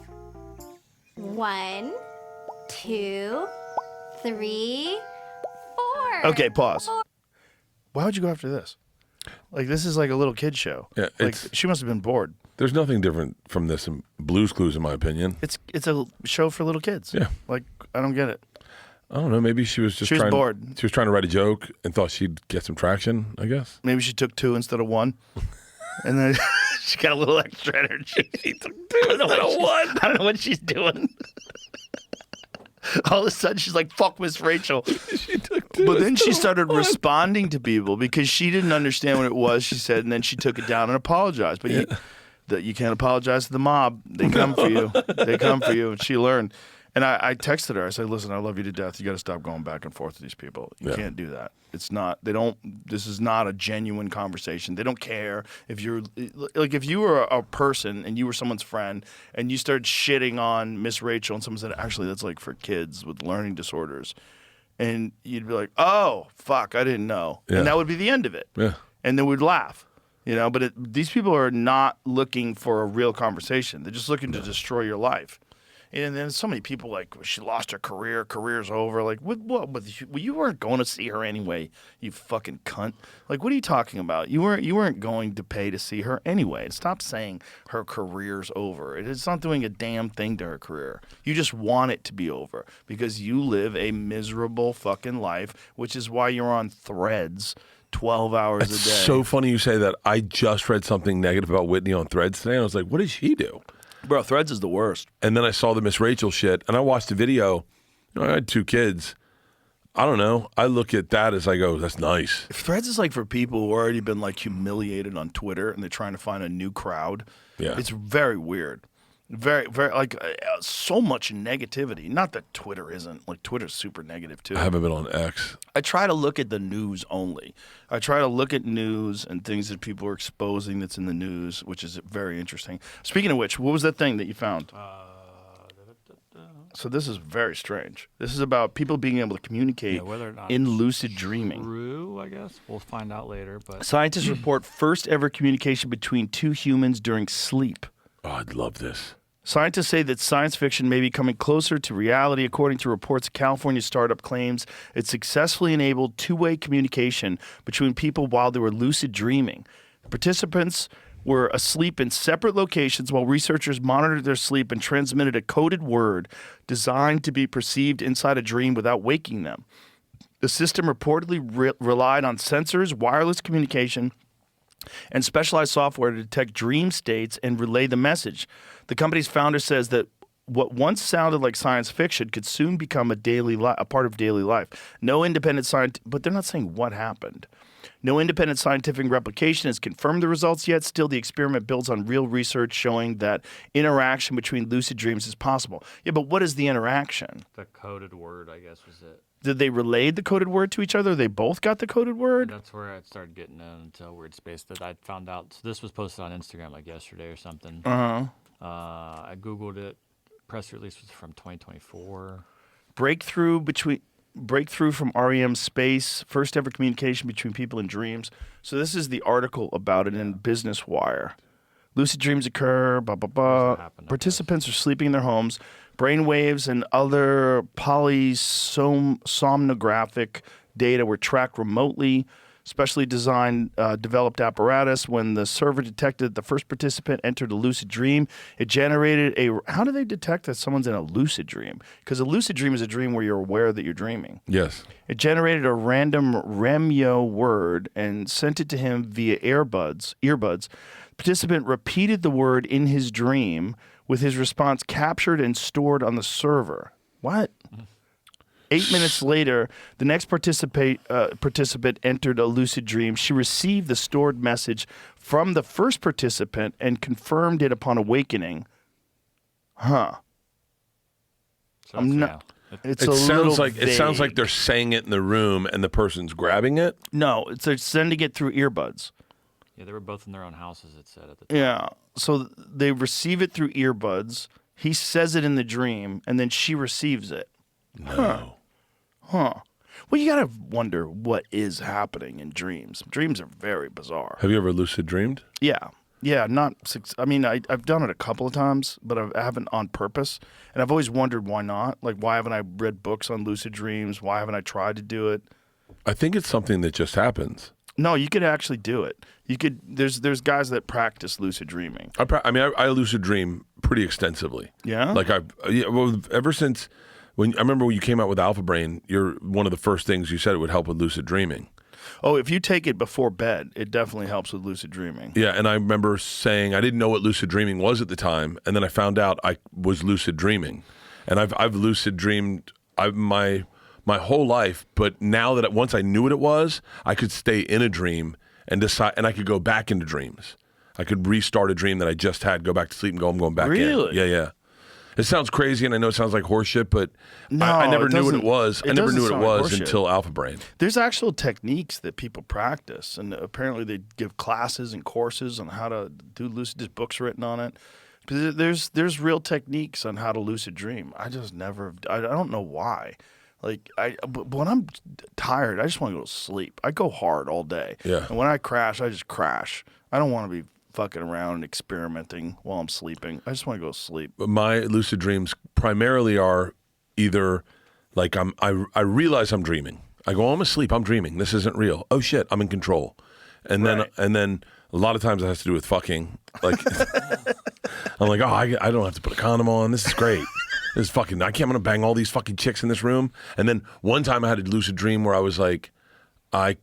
1, 2, 3, 4. Okay, pause. Why would you go after this? Like, this is like a little kid show. Yeah, like, it's- she must have been bored. There's nothing different from this in Blue's Clues, in my opinion. It's a show for little kids. Yeah. Like, I don't get it. I don't know. Maybe she was just She was trying. bored. She was trying to write a joke and thought she'd get some traction. I guess. Maybe she took 2 instead of 1. And then she got a little extra energy. I don't know what she's doing. All of a sudden, she's like, fuck Miss Rachel. But then she started responding to people because she didn't understand what it was, she said, and then she took it down and apologized. But you can't apologize to the mob. They come for you. They come for you. And she learned. And I texted her. I said, listen, I love you to death. You got to stop going back and forth with these people. You can't do that. It's not, this is not a genuine conversation. They don't care if you're, like if you were a person and you were someone's friend and you started shitting on Miss Rachel and someone said, actually, that's like for kids with learning disorders. And you'd be like, oh, fuck, I didn't know. Yeah. And that would be the end of it. Yeah. And then we'd laugh. But these people are not looking for a real conversation. They're just looking to destroy your life. And then so many people like, she lost her career, career's over. Like, what? You weren't going to see her anyway, you fucking cunt. Like, what are you talking about? You weren't going to pay to see her anyway. Stop saying her career's over. It's not doing a damn thing to her career. You just want it to be over because you live a miserable fucking life, which is why you're on Threads 12 hours a day. It's so funny you say that. I just read something negative about Whitney on Threads today, and I was like, what did she do? Bro, Threads is the worst. And then I saw the Miss Rachel shit, and I watched the video. I had 2 kids. I don't know. I look at that as I go, that's nice. If Threads is like for people who already been like humiliated on Twitter and they're trying to find a new crowd, it's very weird. Very, very, like so much negativity. Not that Twitter isn't. Like, Twitter's super negative too. I haven't been on X. I try to look at the news only. I try to look at news and things that people are exposing that's in the news, which is very interesting. Speaking of which, what was that thing that you found? So this is very strange. This is about people being able to communicate whether or not in lucid dreaming. True, I guess. We'll find out later. But Scientists report first ever communication between 2 humans during sleep. Oh, I'd love this. Scientists say that science fiction may be coming closer to reality. According to reports, a California startup claims it successfully enabled two-way communication between people while they were lucid dreaming. Participants were asleep in separate locations while researchers monitored their sleep and transmitted a coded word designed to be perceived inside a dream without waking them. The system reportedly relied on sensors, wireless communication, and specialized software to detect dream states and relay the message. The company's founder says that what once sounded like science fiction could soon become a part of daily life. But they're not saying what happened. No independent scientific replication has confirmed the results yet. Still, the experiment builds on real research showing that interaction between lucid dreams is possible. Yeah, but what is the interaction? the coded word, I guess, was it. Did they relay the coded word to each other? They both got the coded word? That's where I started getting into a weird space that I found out. So this was posted on Instagram like yesterday or something. Uh-huh. I Googled it. Press release was from 2024. Breakthrough from REM space, first ever communication between people in dreams. So this is the article about it in Business Wire. Lucid dreams occur, blah, blah, blah. Happened, I Participants are sleeping in their homes. Brain waves and other polysomnographic data were tracked remotely. specially designed, developed apparatus. When the server detected the first participant entered a lucid dream, it generated a. How do they detect that someone's in a lucid dream? Because a lucid dream is a dream where you're aware that you're dreaming. Yes. It generated a random Remyo word and sent it to him via earbuds. Participant repeated the word in his dream with his response captured and stored on the server. What? 8 minutes later, the next participant entered a lucid dream. She received the stored message from the first participant and confirmed it upon awakening. Huh. So I'm yeah. not. It's It a little sounds like vague. they're saying it in the room and the person's grabbing it. No, they're sending it through earbuds. Yeah, they were both in their own houses, it said at the time. Yeah. So they receive it through earbuds. He says it in the dream, and then she receives it. No. Huh. Well, you gotta wonder what is happening in dreams. Dreams are very bizarre. Have you ever lucid dreamed? Yeah. Yeah, I mean, I've done it a couple of times, but I haven't on purpose. And I've always wondered why not. Like, why haven't I read books on lucid dreams? Why haven't I tried to do it? I think it's something that just happens. No, you could actually do it. You could. There's guys that practice lucid dreaming. I lucid dream pretty extensively. Yeah? Like ever since I remember when you came out with Alpha Brain, one of the first things you said it would help with lucid dreaming. Oh, if you take it before bed, it definitely helps with lucid dreaming. Yeah, and I remember saying I didn't know what lucid dreaming was at the time, and then I found out I was lucid dreaming, and I've lucid dreamed my whole life. But now that once I knew what it was, I could stay in a dream and decide, and I could go back into dreams. I could restart a dream that I just had, go back to sleep, and go, I'm going back in. Really? Yeah. It sounds crazy, and I know it sounds like horseshit, but No, I never it knew what it doesn't- was. it I never doesn't knew what it sound like was horseshit. until Alpha Brain. There's actual techniques that people practice, and apparently they give classes and courses on how to do lucid. There's books written on it. But there's real techniques on how to lucid dream. I just never. I don't know why. Like but when I'm tired, I just want to go to sleep. I go hard all day. Yeah. And when I crash, I just crash. I don't want to be fucking around and experimenting while I'm sleeping. I just want to go to sleep. But my lucid dreams primarily are either like I realize I'm dreaming. I go, oh, I'm asleep. I'm dreaming. This isn't real. Oh shit, I'm in control. And Right. then a lot of times it has to do with fucking. Like I'm like, oh, I don't have to put a condom on. This is great. This is fucking. I'm gonna bang all these fucking chicks in this room. And then one time I had a lucid dream where I was like, I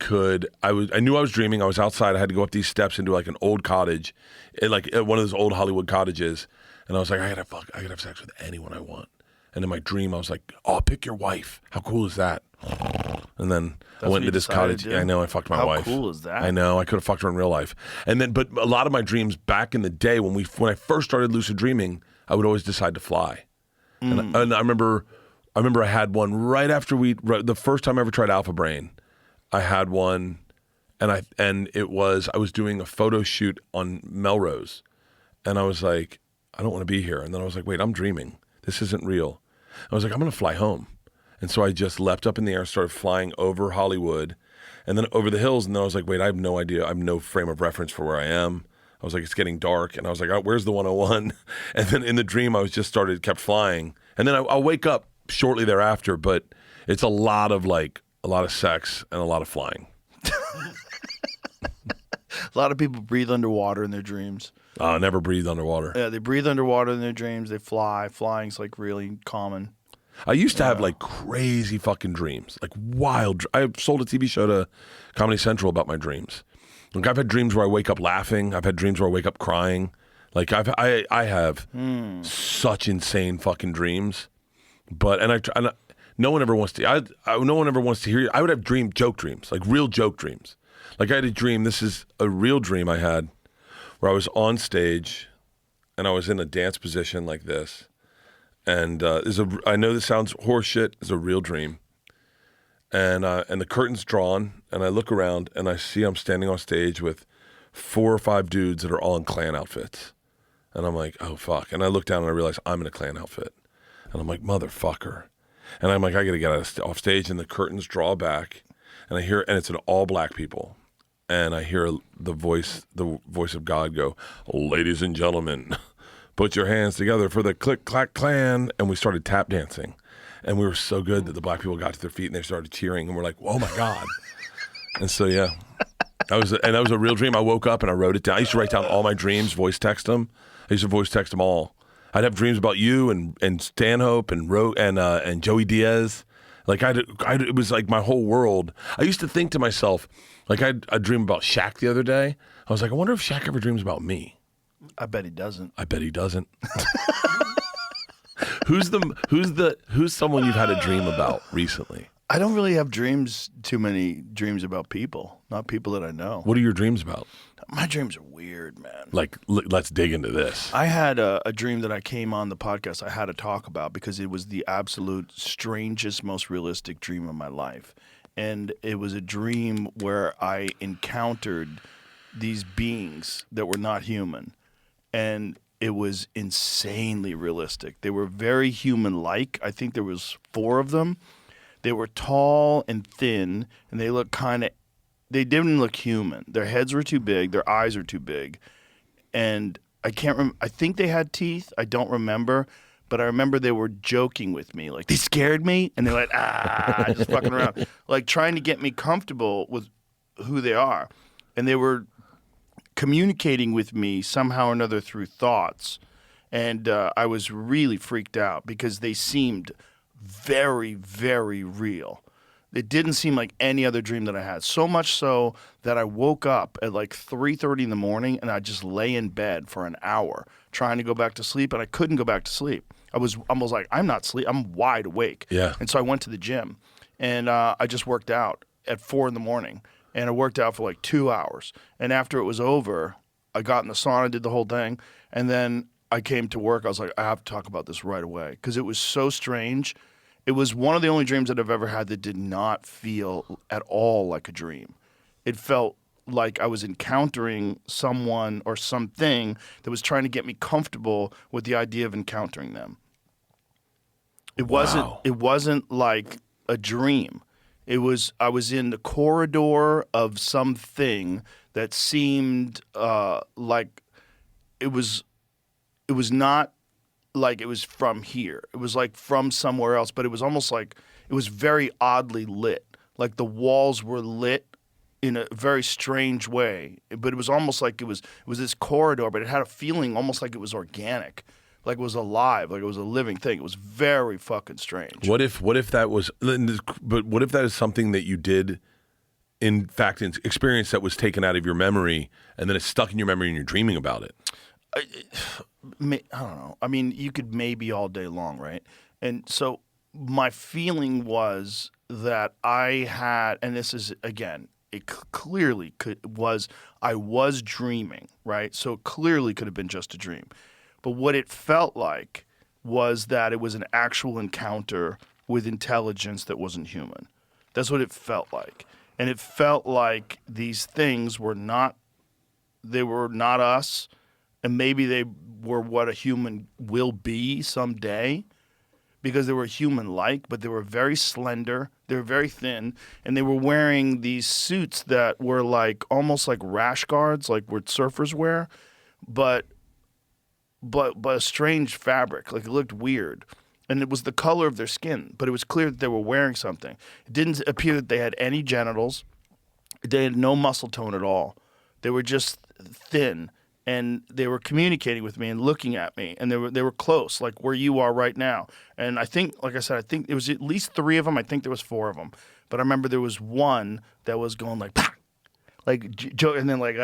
knew I was dreaming. I was outside. I had to go up these steps into like an old cottage, at one of those old Hollywood cottages. And I was like, I could have sex with anyone I want. And in my dream, I was like, oh, pick your wife. How cool is that? And then I what went you into this decided cottage. to do? Yeah, I know. I fucked my How wife. cool is that? I know. I could have fucked her in real life. And then, but a lot of my dreams back in the day when I first started lucid dreaming, I would always decide to fly. And I remember I had one right after the first time I ever tried Alpha Brain. I had one, and I was doing a photo shoot on Melrose, and I was like, I don't want to be here. And then I was like, wait, I'm dreaming. This isn't real. I was like, I'm going to fly home. And so I just leapt up in the air, started flying over Hollywood, and then over the hills. And then I was like, wait, I have no idea. I have no frame of reference for where I am. I was like, it's getting dark. And I was like, oh, where's the 101? And then in the dream, I kept flying. And then I'll wake up shortly thereafter, but it's a lot of sex and a lot of flying. A lot of people breathe underwater in their dreams. Never breathed underwater. Yeah, they breathe underwater in their dreams. They fly. Flying's like really common. I used to have like crazy fucking dreams, like wild. I sold a TV show to Comedy Central about my dreams. Like I've had dreams where I wake up laughing. I've had dreams where I wake up crying. Like I have such insane fucking dreams. But no one ever wants to. No one ever wants to hear. I would have joke dreams, like real joke dreams. Like I had a dream. This is a real dream I had, where I was on stage, and I was in a dance position like this, and I know this sounds horseshit. It's a real dream, and the curtain's drawn, and I look around, and I see I'm standing on stage with 4 or 5 dudes that are all in Klan outfits, and I'm like, oh fuck, and I look down and I realize I'm in a Klan outfit, and I'm like, motherfucker. And I'm like, I gotta get off stage, and the curtains draw back, and I hear, and it's an all black people, and I hear the voice of God go, ladies and gentlemen, put your hands together for the Click Clack Klan, and we started tap dancing, and we were so good that the black people got to their feet and they started cheering, and we're like, oh my God. And so, yeah, that was a real dream. I woke up and I wrote it down. I used to write down all my dreams, voice text them. I used to voice text them all. I'd have dreams about you and Stanhope and Joey Diaz. Like it was like my whole world. I used to think to myself, like I'd dream about Shaq the other day. I was like, I wonder if Shaq ever dreams about me. I bet he doesn't. I bet he doesn't. Who's someone you've had a dream about recently? I don't really have too many dreams about people, not people that I know. What are your dreams about? My dreams are weird, man. Like, let's dig into this. I had a dream that I came on the podcast I had to talk about because it was the absolute strangest, most realistic dream of my life. And it was a dream where I encountered these beings that were not human. And it was insanely realistic. They were very human-like. I think there was 4 of them. They were tall and thin, and they looked they didn't look human. Their heads were too big. Their eyes were too big. And I can't remember. I think they had teeth. I don't remember. But I remember they were joking with me. Like, they scared me, and they're like, just fucking around. Like, trying to get me comfortable with who they are. And they were communicating with me somehow or another through thoughts. And I was really freaked out because they seemed very, very real. It didn't seem like any other dream that I had. So much so that I woke up at like 3:30 in the morning and I just lay in bed for an hour trying to go back to sleep, and I couldn't go back to sleep. I was almost like, I'm not sleep. I'm wide awake. Yeah. And so I went to the gym, and I just worked out at 4 in the morning, and I worked out for like 2 hours. And after it was over, I got in the sauna, did the whole thing, and then I came to work. I was like, I have to talk about this right away because it was so strange. It was one of the only dreams that I've ever had that did not feel at all like a dream. It felt like I was encountering someone or something that was trying to get me comfortable with the idea of encountering them. It wasn't like a dream. I was in the corridor of something that seemed like it was not like it was from here. It was like from somewhere else, but it was almost like it was very oddly lit. Like the walls were lit in a very strange way, but it was almost like it was this corridor, but it had a feeling almost like it was organic, like it was alive, like it was a living thing. It was very fucking strange. What if that was? But what if that is something that you did, in fact, an experience that was taken out of your memory, and then it's stuck in your memory, and you're dreaming about it? I don't know. I mean, you could maybe all day long, right? And so my feeling was that I had, and this is, again, it clearly I was dreaming, right? So it clearly could have been just a dream. But what it felt like was that it was an actual encounter with intelligence that wasn't human. That's what it felt like. And it felt like these things were not us. And maybe they were what a human will be someday because they were human-like, but they were very slender, they were very thin, and they were wearing these suits that were like almost like rash guards, like what surfers wear, but a strange fabric. Like it looked weird. And it was the color of their skin, but it was clear that they were wearing something. It didn't appear that they had any genitals. They had no muscle tone at all. They were just thin. And they were communicating with me and looking at me, and they were close, like where you are right now. And I think, like I said, I think it was at least 3 of them. I think there was 4 of them, but I remember there was one that was going like, bah! And then like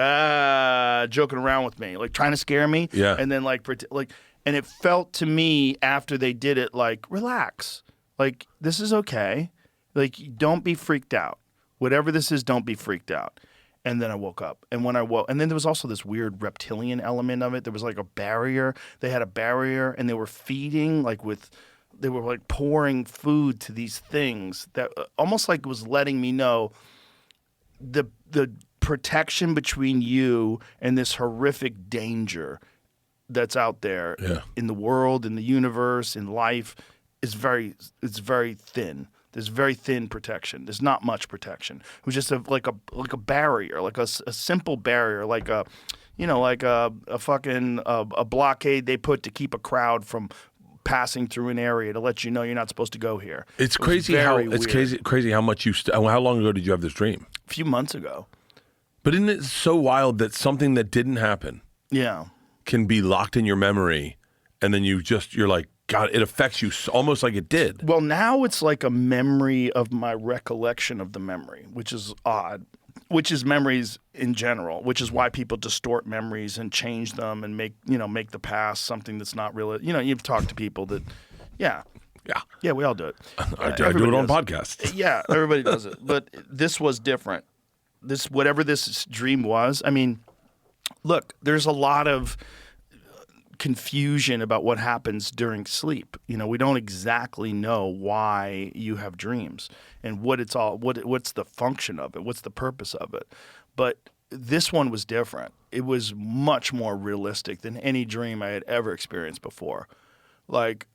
joking around with me, like trying to scare me. Yeah. And then and it felt to me after they did it like, relax, like this is okay, like don't be freaked out. Whatever this is, don't be freaked out. And then I woke up. And when I woke, and then there was also this weird reptilian element of it. There was like a barrier. They had a barrier, and they were feeding, they were pouring food to these things that almost like was letting me know the protection between you and this horrific danger that's out there in the world, in the universe, in life it's very thin. There's very thin protection. There's not much protection. It was just like a barrier, like a simple barrier, like a fucking blockade they put to keep a crowd from passing through an area to let you know you're not supposed to go here. It's It was crazy how very weird. crazy how much how long ago did you have this dream? A few months ago. But isn't it so wild that something that didn't happen Yeah. can be locked in your memory, and then you're like, God, it affects you almost like it did. Well, now it's like a memory of my recollection of the memory, which is odd, which is memories in general, which is why people distort memories and change them and make the past something that's not real. You've talked to people that, yeah, we all do it. I do it on podcasts. Yeah, everybody does it. But this was different. Whatever this dream was, I mean, look, there's a lot of confusion about what happens during sleep. We don't exactly know why you have dreams and what's the function of it, what's the purpose of it. But this one was different. It was much more realistic than any dream I had ever experienced before. Like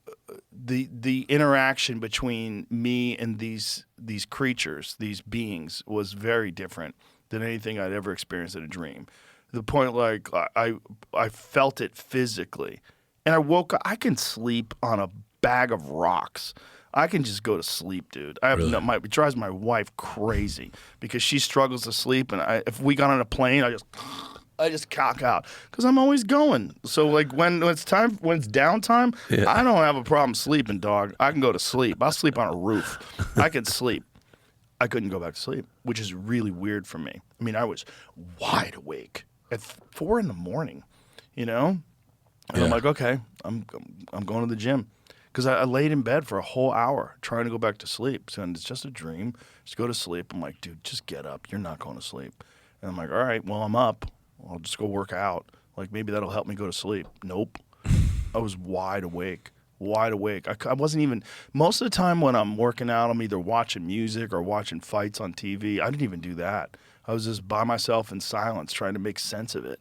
the interaction between me and these creatures, these beings, was very different than anything I'd ever experienced in a dream. The point, like, I felt it physically. And I woke up. I can sleep on a bag of rocks. I can just go to sleep, dude. It drives my wife crazy because she struggles to sleep. And if we got on a plane, I just cock out because I'm always going. So, like, when it's downtime, I don't have a problem sleeping, dog. I can go to sleep. I'll sleep on a roof. I can sleep. I couldn't go back to sleep, which is really weird for me. I mean, I was wide awake at 4 a.m, And I'm like, okay, I'm going to the gym. Because I laid in bed for a whole hour trying to go back to sleep. So it's just a dream. Just go to sleep. I'm like, dude, just get up. You're not going to sleep. And I'm like, all right, well, I'm up. I'll just go work out. Like, maybe that'll help me go to sleep. Nope. I was wide awake. I wasn't even, most of the time when I'm working out, I'm either watching music or watching fights on TV. I didn't even do that. I was just by myself in silence trying to make sense of it.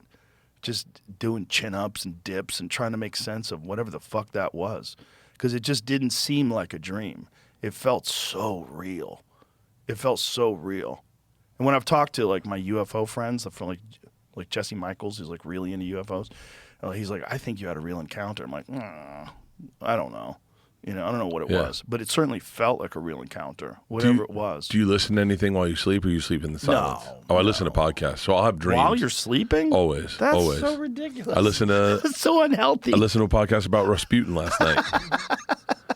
Just doing chin-ups and dips and trying to make sense of whatever the fuck that was. Because it just didn't seem like a dream. It felt so real. And when I've talked to, like, my UFO friends, from like Jesse Michaels, who's, like, really into UFOs, he's like, I think you had a real encounter. I'm like, I don't know. I don't know what it was, but it certainly felt like a real encounter, whatever it was. Do you listen to anything while you sleep, or you sleep in the silence? No. I listen to podcasts, so I'll have dreams. While you're sleeping? Always. That's so ridiculous. I listen to... That's so unhealthy. I listened to a podcast about Rasputin last night.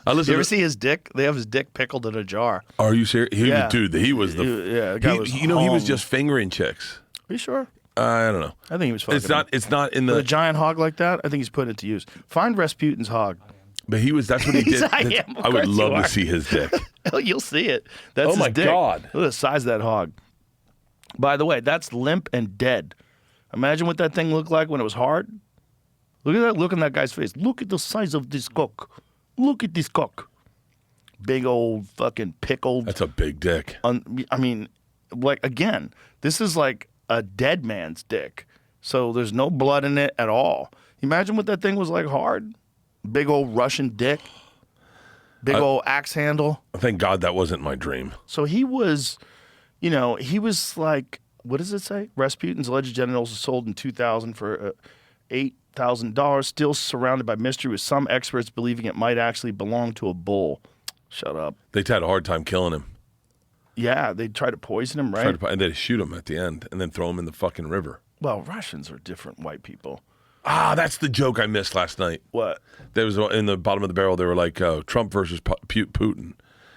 You ever see his dick? They have his dick pickled in a jar. Are you serious? Dude, he was the... the guy was he was just fingering chicks. Are you sure? I don't know. I think he was fucking... It's not in the... With a giant hog like that, I think he's putting it to use. Find Rasputin's hog. But that's what he did. I would love to see his dick. You'll see it. That's his dick. God. Look at the size of that hog. By the way, that's limp and dead. Imagine what that thing looked like when it was hard. Look at that look on that guy's face. Look at the size of this cock. Look at this cock. Big old fucking pickled. That's a big dick. I mean, like, again, this is like a dead man's dick. So there's no blood in it at all. Imagine what that thing was like hard. Big old Russian dick. Big old axe handle. Thank God that wasn't my dream. So he was, he was like, what does it say? Rasputin's alleged genitals were sold in 2000 for $8,000, still surrounded by mystery, with some experts believing it might actually belong to a bull. Shut up. They had a hard time killing him. Yeah, they tried to poison him, right? And they'd shoot him at the end and then throw him in the fucking river. Well, Russians are different white people. That's the joke I missed last night. What? There was in the bottom of the barrel. They were like Trump versus Putin,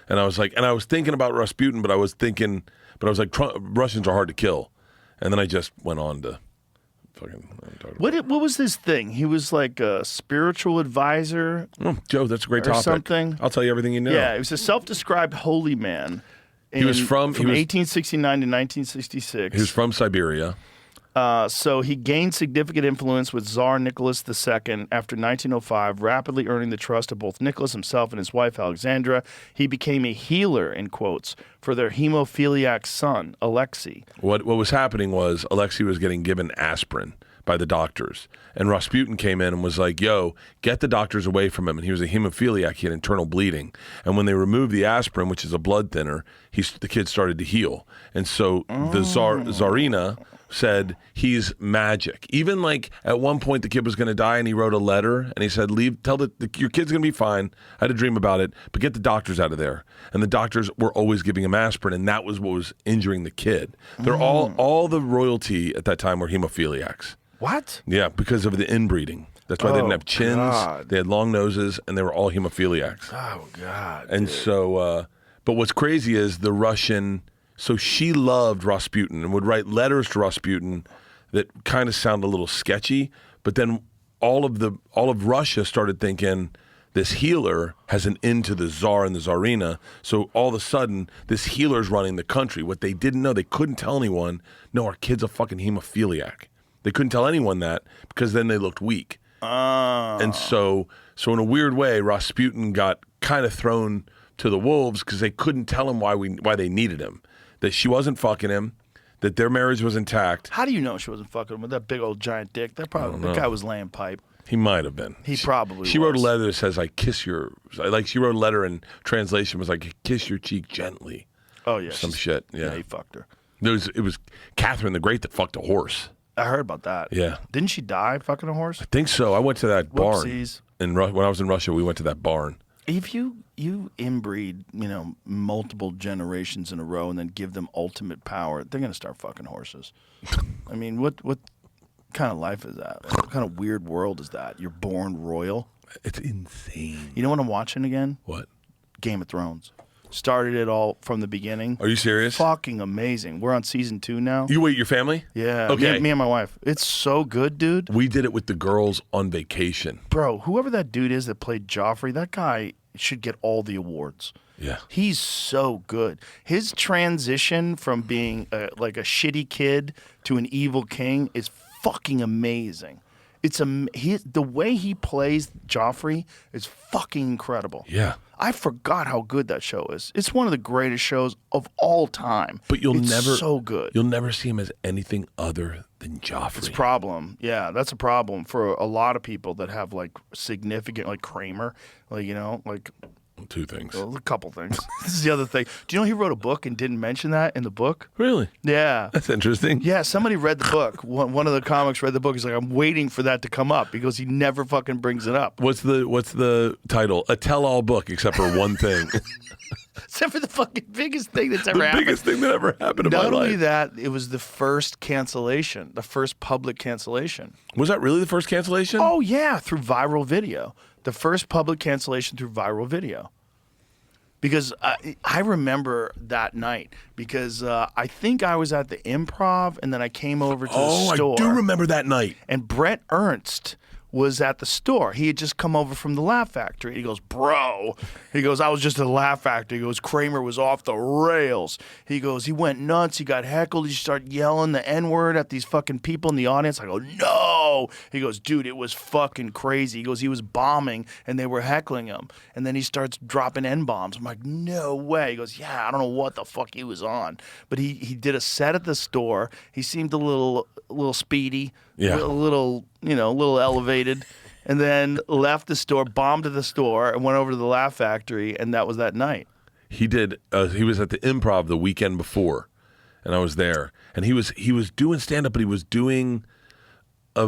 and I was like, and I was thinking about Rasputin, but I was like, Russians are hard to kill, and then I just went on to fucking. What was his thing? He was like a spiritual advisor. Oh, Joe, that's a great or topic. Something. I'll tell you everything you know. Yeah, he was a self-described holy man. He was from 1869 to 1966. He was from Siberia. So he gained significant influence with Tsar Nicholas II after 1905, rapidly earning the trust of both Nicholas himself and his wife, Alexandra. He became a healer, in quotes, for their hemophiliac son, Alexei. What was happening was Alexei was getting given aspirin by the doctors. And Rasputin came in and was like, yo, get the doctors away from him. And he was a hemophiliac. He had internal bleeding. And when they removed the aspirin, which is a blood thinner, the kid started to heal. And so the Tsarina said he's magic. Even like at one point the kid was going to die and he wrote a letter and he said, tell your kid's going to be fine. I had a dream about it, but get the doctors out of there. And the doctors were always giving him aspirin, and that was what was injuring the kid. They're all the royalty at that time were hemophiliacs. What? Yeah, because of the inbreeding. That's why they didn't have chins. God. They had long noses, and they were all hemophiliacs. Oh, God. And so, but what's crazy is the Russian, so she loved Rasputin and would write letters to Rasputin that kind of sound a little sketchy, but then all of Russia started thinking this healer has an into the Tsar and the Tsarina, so all of a sudden this healer's running the country. What they didn't know, they couldn't tell anyone, no, our kid's a fucking hemophiliac. They couldn't tell anyone that because then they looked weak. And so in a weird way, Rasputin got kind of thrown to the wolves because they couldn't tell him why they needed him. That she wasn't fucking him, that their marriage was intact. How do you know she wasn't fucking him with that big old giant dick? That guy was laying pipe. He might have been. He probably She was. wrote a letter that says, she wrote a letter in translation was like, kiss your cheek gently. Oh, yeah. Some shit. Yeah. He fucked her. It was Catherine the Great that fucked a horse. I heard about that. Yeah. Didn't she die fucking a horse? I think so. I went to that Whoopsies. barn. When I was in Russia, we went to that barn. If you inbreed, multiple generations in a row and then give them ultimate power, they're going to start fucking horses. I mean, what kind of life is that? Like, what kind of weird world is that? You're born royal? It's insane. You know what I'm watching again? What? Game of Thrones. Started it all from the beginning. Are you serious? Fucking amazing. We're on season 2 now. You wait, your family? Yeah. Okay. Me and my wife. It's so good, dude. We did it with the girls on vacation. Bro, whoever that dude is that played Joffrey, that guy should get all the awards. Yeah. He's so good. His transition from being like a shitty kid to an evil king is fucking amazing. The way he plays Joffrey is fucking incredible. Yeah. I forgot how good that show is. It's one of the greatest shows of all time. But it's so good. You'll never see him as anything other than Joffrey. It's a problem. Yeah, that's a problem for a lot of people that have like significant, like Kramer, like Two things. a couple things. This is the other thing. Do you know he wrote a book and didn't mention that in the book? Really? Yeah. That's interesting. Yeah, somebody read the book. One of the comics read the book. He's like, I'm waiting for that to come up because he never fucking brings it up. What's the title? A tell-all book, except for one thing. Except for the fucking biggest thing that's ever The happened. biggest thing that ever happened in my Not only life. that, it was the first cancellation, the first public cancellation. Was that really the first cancellation? Oh, yeah, through viral video. The first public cancellation through viral video. Because I remember that night because I think I was at the Improv and then I came over to the store. I do remember that night. And Brett Ernst was at the store. He had just come over from the Laugh Factory. He goes, bro. He goes, I was just at the Laugh Factory. He goes, Kramer was off the rails. He goes, he went nuts. He got heckled. He started yelling the N-word at these fucking people in the audience. I go, no. He goes, dude, it was fucking crazy. He goes, he was bombing and they were heckling him. And then he starts dropping N-bombs. I'm like, no way. He goes, yeah, I don't know what the fuck he was on. But he did a set at the store. He seemed a little speedy. Yeah. A little elevated, and then left the store, bombed at the store, and went over to the Laugh Factory, and that was that night. He did. He was at the Improv the weekend before, and I was there. And he was doing stand up, but he was doing a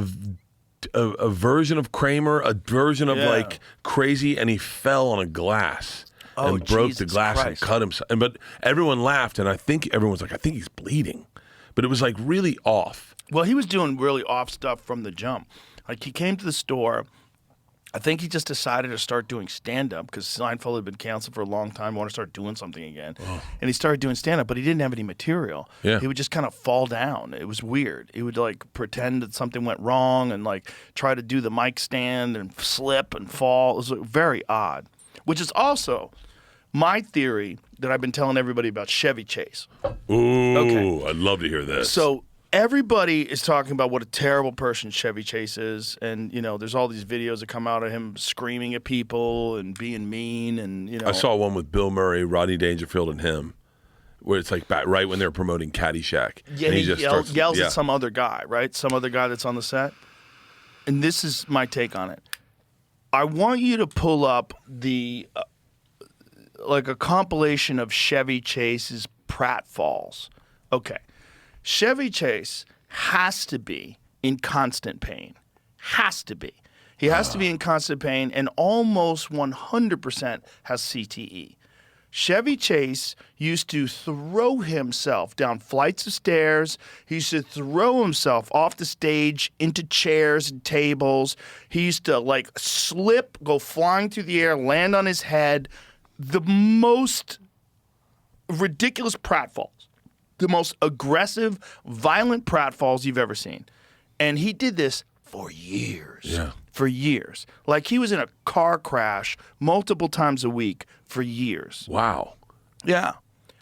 version of Kramer, a version of like Crazy, and he fell on a glass and broke the Jesus glass Christ. and cut himself. But everyone laughed, and I think everyone was like, I think he's bleeding, but it was like really off. Well, he was doing really off stuff from the jump. Like, he came to the store. I think he just decided to start doing stand-up because Seinfeld had been canceled for a long time. Want to start doing something again. And he started doing stand-up, but he didn't have any material. Yeah. He would just kind of fall down. It was weird. He would, like, pretend that something went wrong and, like, try to do the mic stand and slip and fall. It was very odd, which is also my theory that I've been telling everybody about Chevy Chase. Ooh, Okay. I'd love to hear this. So everybody is talking about what a terrible person Chevy Chase is, and there's all these videos that come out of him screaming at people and being mean, and I saw one with Bill Murray, Rodney Dangerfield, and him, where it's like right when they're promoting Caddyshack. Yeah, and he just yells at some other guy, right? Some other guy that's on the set. And this is my take on it. I want you to pull up the like a compilation of Chevy Chase's pratfalls. Okay. Chevy Chase has to be in constant pain. Has to be. He has to be in constant pain and almost 100% has CTE. Chevy Chase used to throw himself down flights of stairs. He used to throw himself off the stage into chairs and tables. He used to like slip, go flying through the air, land on his head. The most ridiculous pratfalls, the most aggressive, violent pratfalls you've ever seen. And he did this for years. Yeah. For years. Like he was in a car crash multiple times a week for years. Wow. Yeah.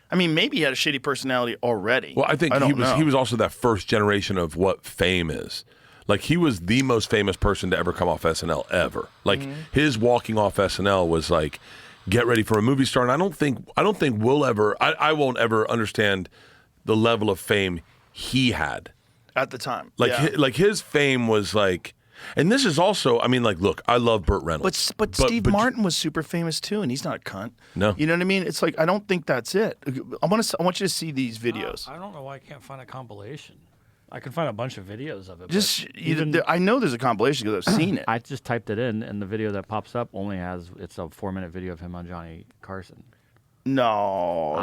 I mean, maybe he had a shitty personality already. Well, I think he was also that first generation of what fame is. Like he was the most famous person to ever come off SNL ever. Like his walking off SNL was like, get ready for a movie star. And I don't think we'll ever. I won't ever understand the level of fame he had at the time. Like his fame was like. And this is also, I mean, like, look, I love Burt Reynolds. But Steve Martin was super famous too, and he's not a cunt. No. You know what I mean? It's like, I don't think that's it. I want you to see these videos. I don't know why I can't find a compilation. I can find a bunch of videos of it. Just, I know there's a compilation because I've seen it. I just typed it in, and the video that pops up only it's a 4-minute video of him on Johnny Carson. No,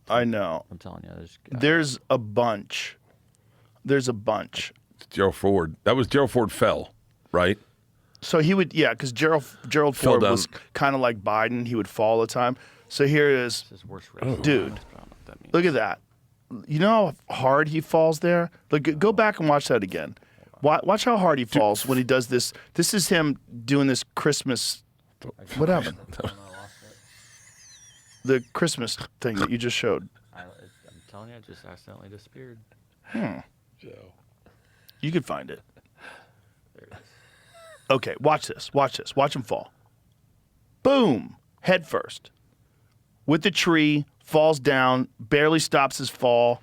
I know. I'm telling you. There's a bunch. There's a bunch. Gerald Ford. That was Gerald Ford fell, right? So he would, because Gerald Ford was kind of like Biden. He would fall all the time. So here it is. His worst Dude, look at that. You know how hard he falls there? Look, go back and watch that again. Watch how hard he falls when he does this. This is him doing this Christmas. What happened? The Christmas thing that you just showed. I'm telling you, it just accidentally disappeared. Joe. You could find it. There it is. Okay, watch this. Watch this. Watch him fall. Boom. Head first. With the tree, falls down, barely stops his fall.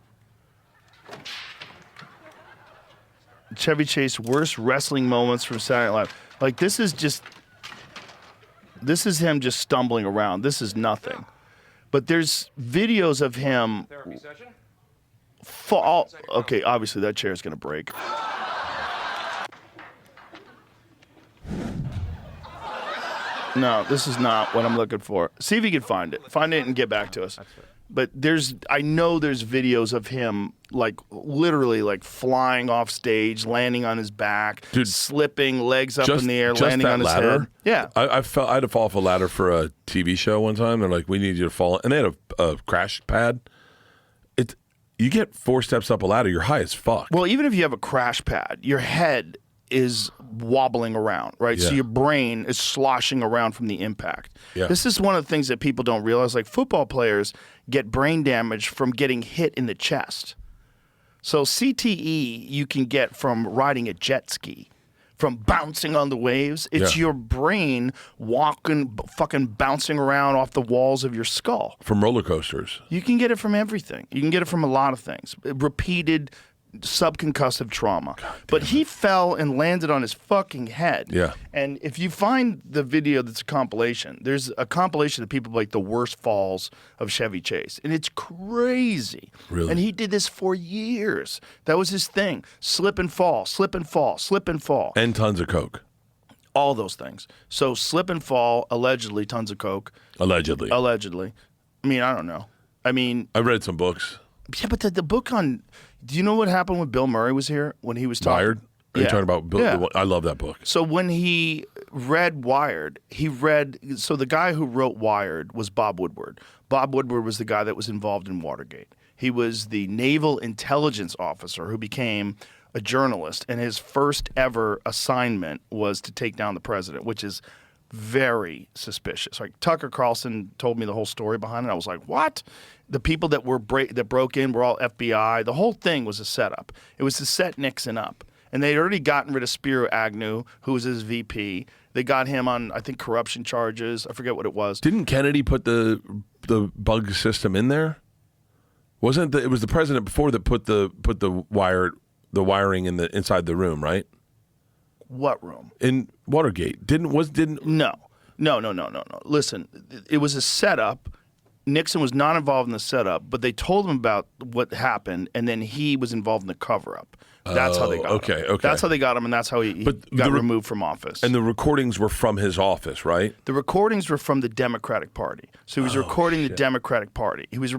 Chevy Chase, worst wrestling moments from Saturday Night Live. Like, this is him just stumbling around. This is nothing. But there's videos of him fall. Okay, obviously that chair is going to break. No, this is not what I'm looking for. See if you can find it. Find it and get back to us. But I know there's videos of him like literally like flying off stage, landing on his back, slipping, legs up in the air, landing on his head. Yeah. I had to fall off a ladder for a TV show one time. They're like, we need you to fall. And they had a crash pad. You get 4 steps up a ladder, you're high as fuck. Well, even if you have a crash pad, your head is wobbling around, right? Yeah. So your brain is sloshing around from the impact. Yeah. This is one of the things that people don't realize. Like football players get brain damage from getting hit in the chest. So CTE you can get from riding a jet ski, from bouncing on the waves. It's your brain fucking bouncing around off the walls of your skull. From roller coasters. You can get it from everything. You can get it from a lot of things. Repeated subconcussive trauma. But he fell and landed on his fucking head. Yeah. And if you find the video that's a compilation, there's a compilation of people like the worst falls of Chevy Chase. And it's crazy. Really? And he did this for years. That was his thing. Slip and fall, slip and fall, slip and fall. And tons of coke. All those things. So slip and fall, allegedly tons of coke. Allegedly. I mean, I don't know. I mean, I read some books. Yeah, but the book on... Do you know what happened when Bill Murray was here? When he was talking... Wired? Are you talking about Bill? Yeah. I love that book. So when he read Wired, so the guy who wrote Wired was Bob Woodward. Bob Woodward was the guy that was involved in Watergate. He was the naval intelligence officer who became a journalist, and his first ever assignment was to take down the president, which is very suspicious. Like Tucker Carlson told me the whole story behind it. I was like, what? The people that broke in were all FBI. The whole thing was a setup. It was to set Nixon up. And they'd already gotten rid of Spiro Agnew, who was his VP. They got him on, I think, corruption charges. I forget what it was. Didn't Kennedy put the bug system in there? It was the president before that put the wiring in inside the room, right? What room? In Watergate. No. Listen, it was a setup. Nixon was not involved in the setup, but they told him about what happened, and then he was involved in the cover-up. That's how they got him. Okay. That's how they got him, and that's how he got removed from office. And the recordings were from his office, right? The recordings were from the Democratic Party. So he was recording the Democratic Party. He was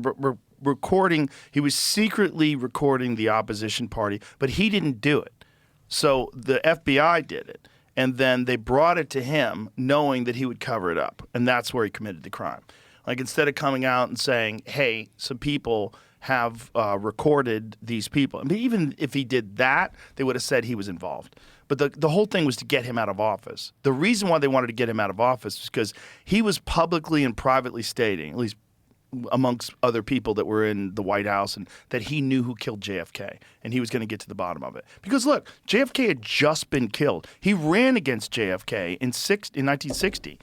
recording. He was secretly recording the opposition party, but he didn't do it. So the FBI did it, and then they brought it to him, knowing that he would cover it up, and that's where he committed the crime. Like, instead of coming out and saying, "Hey, some people have recorded these people," I mean, even if he did that, they would have said he was involved. But the whole thing was to get him out of office. The reason why they wanted to get him out of office was because he was publicly and privately stating, at least amongst other people that were in the White House, and that he knew who killed JFK, and he was going to get to the bottom of it. Because look, JFK had just been killed. He ran against JFK in 1960.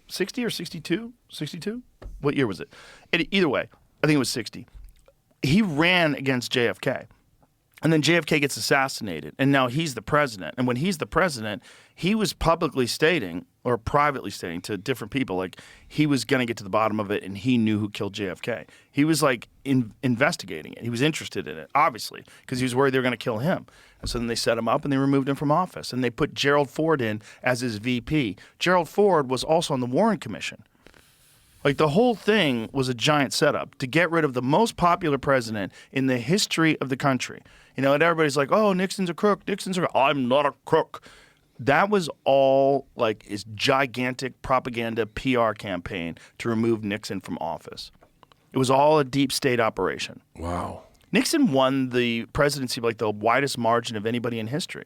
60 or 62? 62? What year was it? Either way, I think it was 60. He ran against JFK. And then JFK gets assassinated, and now he's the president. And when he's the president, he was publicly stating, or privately stating to different people, like he was going to get to the bottom of it, and he knew who killed JFK. He was like investigating it. He was interested in it, obviously, because he was worried they were going to kill him. And so then they set him up, and they removed him from office. And they put Gerald Ford in as his VP. Gerald Ford was also on the Warren Commission. Like, the whole thing was a giant setup to get rid of the most popular president in the history of the country. You know, and everybody's like, "Oh, Nixon's a crook. Nixon's a crook." I'm not a crook. That was all like his gigantic propaganda PR campaign to remove Nixon from office. It was all a deep state operation. Wow. Nixon won the presidency by like the widest margin of anybody in history.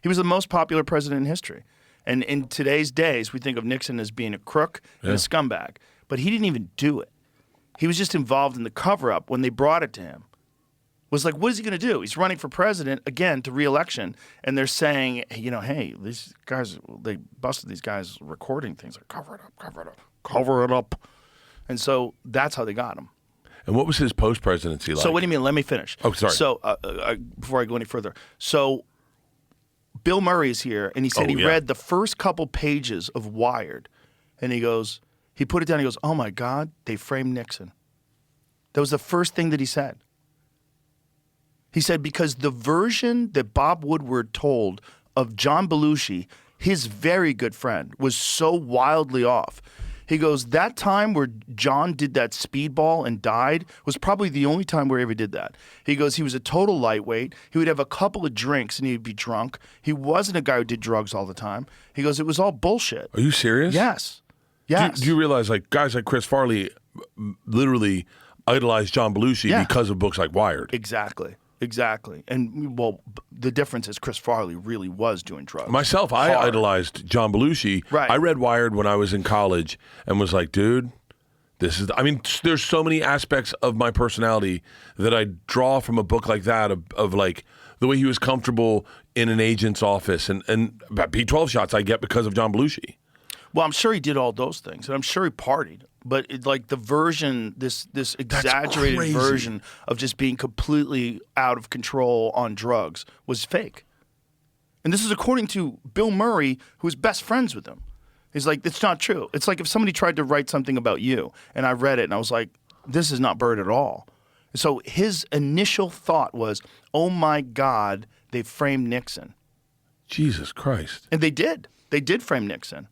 He was the most popular president in history. And in today's days, we think of Nixon as being a crook and a scumbag. But he didn't even do it. He was just involved in the cover-up when they brought it to him. It was like, what is he going to do? He's running for president, again, to re-election, and they're saying, hey, these guys, they busted these guys recording things. Like, cover it up, cover it up, cover it up. And so that's how they got him. And what was his post-presidency like? So what do you mean? Let me finish. Oh, sorry. So before I go any further. So Bill Murray is here, and he said he read the first couple pages of Wired, and he goes, he put it down, he goes, "Oh my God, they framed Nixon." That was the first thing that he said. He said because the version that Bob Woodward told of John Belushi, his very good friend, was so wildly off. He goes, that time where John did that speedball and died was probably the only time where he ever did that. He goes, he was a total lightweight. He would have a couple of drinks and he'd be drunk. He wasn't a guy who did drugs all the time. He goes, it was all bullshit. Are you serious? Yes. Yes. Do you realize, like, guys like Chris Farley literally idolized John Belushi because of books like Wired? Exactly. And, well, the difference is Chris Farley really was doing drugs. Myself, I idolized John Belushi. Right. I read Wired when I was in college and was like, dude, this is... I mean, there's so many aspects of my personality that I draw from a book like that of like, the way he was comfortable in an agent's office. And B12 shots I get because of John Belushi. Well, I'm sure he did all those things, and I'm sure he partied. But like the version, this exaggerated version of just being completely out of control on drugs was fake. And this is according to Bill Murray, who was best friends with him. He's like, it's not true. It's like if somebody tried to write something about you, and I read it, and I was like, this is not Bert at all. So his initial thought was, oh my God, they framed Nixon. Jesus Christ. And they did. They did frame Nixon.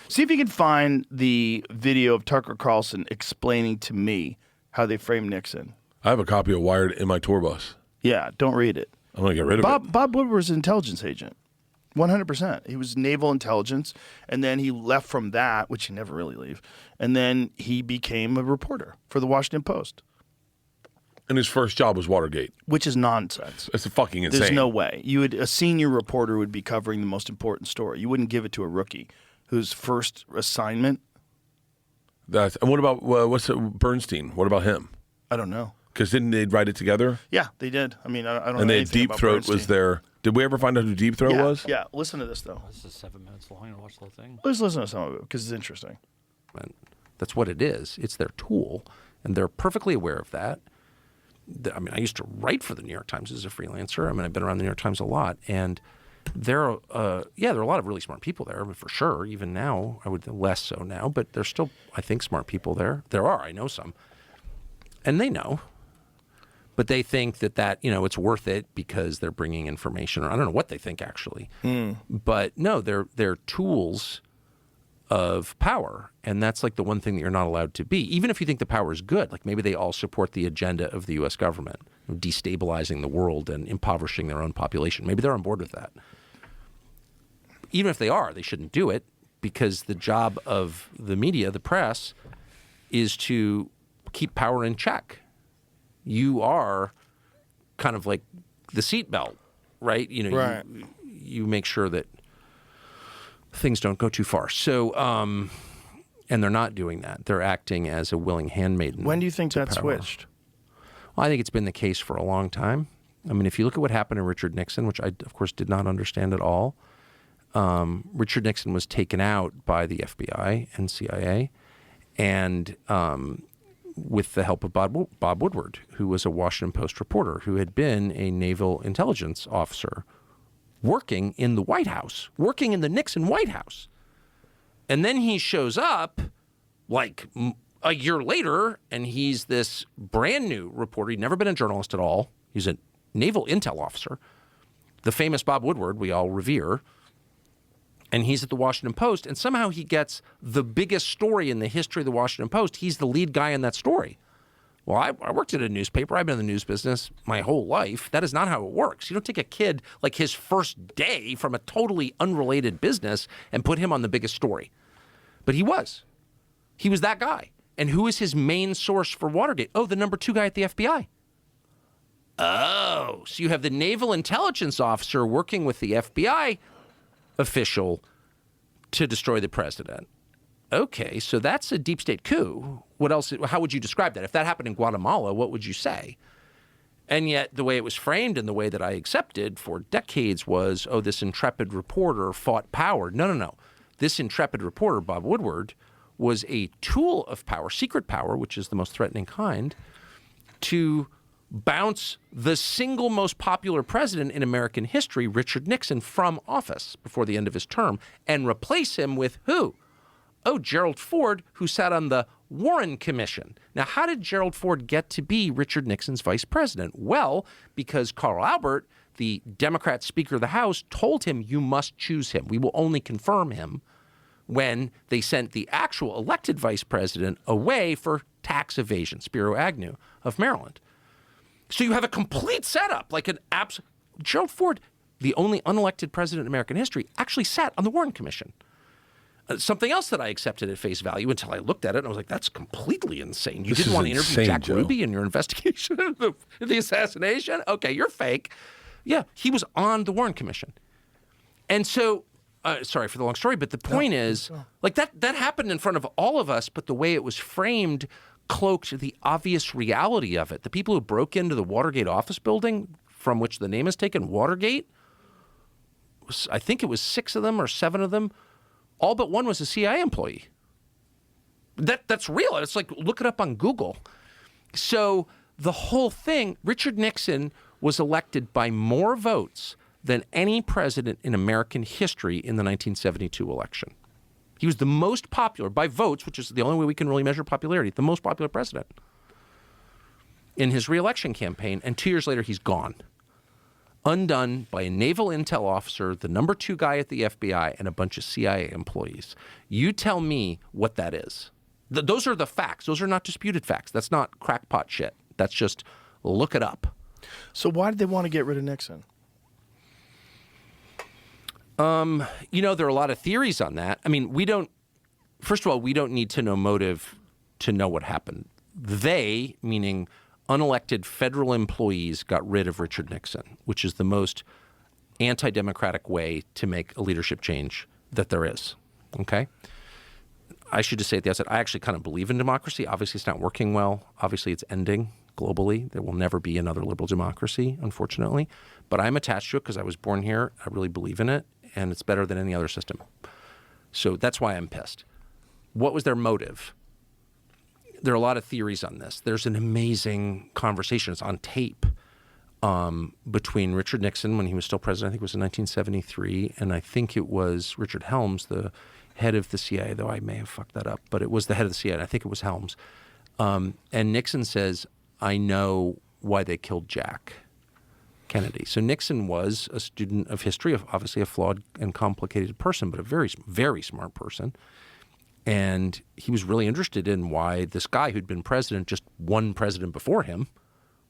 See if you can find the video of Tucker Carlson explaining to me how they framed Nixon. I have a copy of Wired in my tour bus. Yeah, don't read it. I'm going to get rid of it. Bob Woodward was an intelligence agent. 100%. He was naval intelligence, and then he left from that, which he never really leave, and then he became a reporter for the Washington Post. And his first job was Watergate. Which is nonsense. It's fucking insane. There's no way. A senior reporter would be covering the most important story. You wouldn't give it to a rookie whose first assignment. And what about Bernstein? What about him? I don't know. Because didn't they write it together? Yeah, they did. I mean, I don't know. And anything Deep about Throat Bernstein. was there. Did we ever find out who Deep Throat was? Yeah, listen to this, though. This is 7 minutes long. I watch the whole thing. Let's listen to some of it because it's interesting. That's what it is. It's their tool, and they're perfectly aware of that. I mean, I used to write for the New York Times as a freelancer. I mean, I've been around the New York Times a lot, and there are a lot of really smart people there, I mean, for sure. Even now, I would less so now, but there's still, I think, smart people there. There are. I know some, and they know. But they think that it's worth it because they're bringing information, or I don't know what they think actually. But no, they're tools of power, and that's like the one thing that you're not allowed to be, even if you think the power is good. Like maybe they all support the agenda of the U.S. government, destabilizing the world and impoverishing their own population. Maybe they're on board with that. Even if they are, they shouldn't do it, because the job of the media, the press, is to keep power in check. You are kind of like the seatbelt, right? Right. You make sure that things don't go too far. So, and they're not doing that. They're acting as a willing handmaiden. When do you think that power. switched? Well, I think it's been the case for a long time. I mean, if you look at what happened to Richard Nixon, which I, of course, did not understand at all, Richard Nixon was taken out by the FBI and CIA, and with the help of Bob Woodward, who was a Washington Post reporter who had been a naval intelligence officer working in the White House, working in the Nixon White House. And then he shows up like a year later, and he's this brand new reporter. He'd never been a journalist at all. He's a naval intel officer, the famous Bob Woodward we all revere. And he's at the Washington Post, and somehow he gets the biggest story in the history of the Washington Post. He's the lead guy in that story. Well, I worked at a newspaper. I've been in the news business my whole life. That is not how it works. You don't take a kid like his first day from a totally unrelated business and put him on the biggest story. But he was. He was that guy. And who is his main source for Watergate? Oh, the number 2 guy at the FBI. Oh, so you have the naval intelligence officer working with the FBI official to destroy the president. Okay, so that's a deep state coup. What else? How would you describe that? If that happened in Guatemala, what would you say? And yet the way it was framed and the way that I accepted for decades was, oh, this intrepid reporter fought power. No. This intrepid reporter, Bob Woodward, was a tool of power, secret power, which is the most threatening kind, to bounce the single most popular president in American history, Richard Nixon, from office before the end of his term, and replace him with who? Oh, Gerald Ford, who sat on the Warren Commission. Now, how did Gerald Ford get to be Richard Nixon's vice president? Well, because Carl Albert, the Democrat Speaker of the House, told him, you must choose him. We will only confirm him when they sent the actual elected vice president away for tax evasion, Spiro Agnew of Maryland. So you have a complete setup, like Gerald Ford, the only unelected president in American history, actually sat on the Warren Commission. Something else that I accepted at face value until I looked at it and I was like, that's completely insane. You didn't want to interview Jack Ruby in your investigation of the assassination? Okay, you're fake. Yeah, he was on the Warren Commission. And so, sorry for the long story, but the point is, like that happened in front of all of us, but the way it was framed cloaked the obvious reality of it. The people who broke into the Watergate office building, from which the name is taken, Watergate, I think it was 6 of them or 7 of them, all but one was a CIA employee. That's real. It's like, look it up on Google. So the whole thing, Richard Nixon was elected by more votes than any president in American history in the 1972 election. He was the most popular by votes, which is the only way we can really measure popularity, the most popular president in his reelection campaign. And 2 years later, he's gone. Undone by a naval intel officer, the number 2 guy at the FBI, and a bunch of CIA employees. You tell me what that is. Those are the facts. Those are not disputed facts. That's not crackpot shit. That's just look it up. So why did they want to get rid of Nixon? There are a lot of theories on that. I mean, first of all, we don't need to know motive to know what happened. They, meaning unelected federal employees, got rid of Richard Nixon, which is the most anti-democratic way to make a leadership change that there is. Okay? I should just say at the outset, I actually kind of believe in democracy. Obviously, it's not working well. Obviously, it's ending globally. There will never be another liberal democracy, unfortunately. But I'm attached to it because I was born here. I really believe in it, and it's better than any other system. So that's why I'm pissed. What was their motive? There are a lot of theories on this. There's an amazing conversation. It's on tape between Richard Nixon when he was still president. I think it was in 1973. And I think it was Richard Helms, the head of the CIA, though I may have fucked that up. But it was the head of the CIA. And I think it was Helms. And Nixon says, I know why they killed Jack Kennedy. So Nixon was a student of history, obviously a flawed and complicated person, but a very, very smart person. And he was really interested in why this guy who'd been president, just one president before him,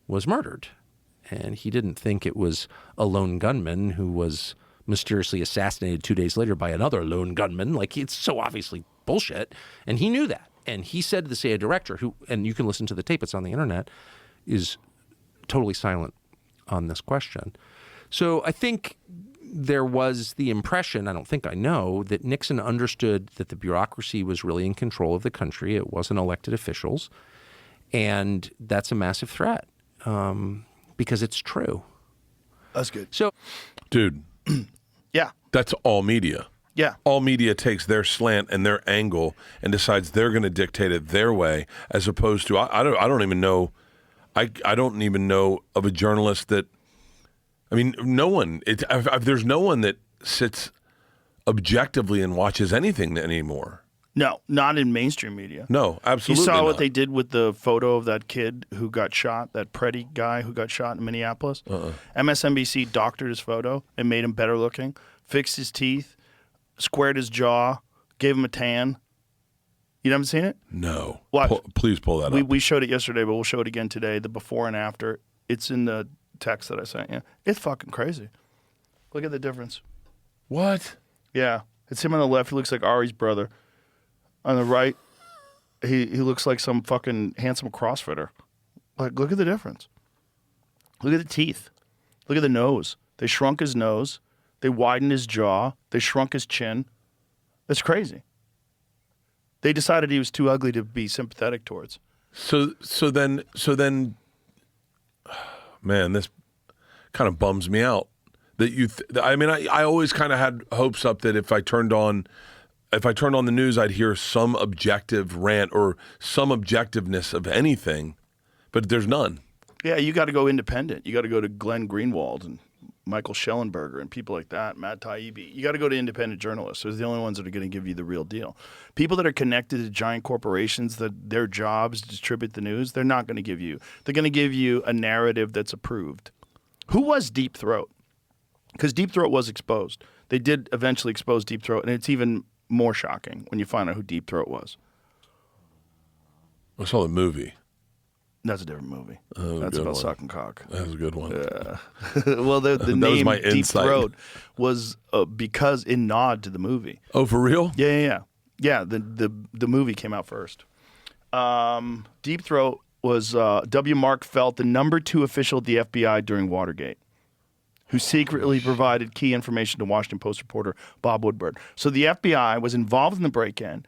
was murdered. And he didn't think it was a lone gunman who was mysteriously assassinated 2 days later by another lone gunman. Like, it's so obviously bullshit. And he knew that. And he said to the CIA director, who, and you can listen to the tape, it's on the internet, is totally silent on this question. So I think there was the impression, I don't think I know, that Nixon understood that the bureaucracy was really in control of the country. It wasn't elected officials. And that's a massive threat because it's true. That's good. So, Dude, Yeah. that's all media. Yeah. All media takes their slant and their angle and decides they're going to dictate it their way, as opposed to I don't even know. I don't even know of a journalist that. I mean, no one. There's no one that sits objectively and watches anything anymore. No, not in mainstream media. No, absolutely You saw not. what they did with the photo of that kid who got shot, that Preddy guy who got shot in Minneapolis? MSNBC doctored his photo and made him better looking, fixed his teeth, squared his jaw, gave him a tan. You haven't seen it? No. Watch. Please pull that up. We showed it yesterday, but we'll show it again today, the before and after. It's in the text that I sent you. It's fucking crazy. Look at the difference. What? Yeah. It's him on the left. He looks like Ari's brother. On the right, he looks like some fucking handsome CrossFitter. Like, look at the difference. Look at the teeth. Look at the nose. They shrunk his nose. They widened his jaw. They shrunk his chin. That's crazy. They decided he was too ugly to be sympathetic towards. So then, man, this kind of bums me out. That I always kind of had hopes up that if I turned on the news, I'd hear some objective rant or some objectiveness of anything, but there's none. Yeah, you got to go independent. You got to go to Glenn Greenwald and Michael Schellenberger and people like that, Matt Taibbi. You got to go to independent journalists. They're the only ones that are going to give you the real deal. People that are connected to giant corporations, that their jobs distribute the news, they're not going to give you. They're going to give you a narrative that's approved. Who was Deep Throat? Because Deep Throat was exposed. They did eventually expose Deep Throat, and it's even more shocking when you find out who Deep Throat was. I saw the movie. That's a different movie. Oh, That's good about one. sucking cock. That was a good one. Well, the That name was my Deep insight. Throat was because in nod to the movie. Oh, for real? Yeah. The movie came out first. Deep Throat was W. Mark Felt, the number 2 official at the FBI during Watergate, who secretly provided key information to Washington Post reporter Bob Woodward. So the FBI was involved in the break-in.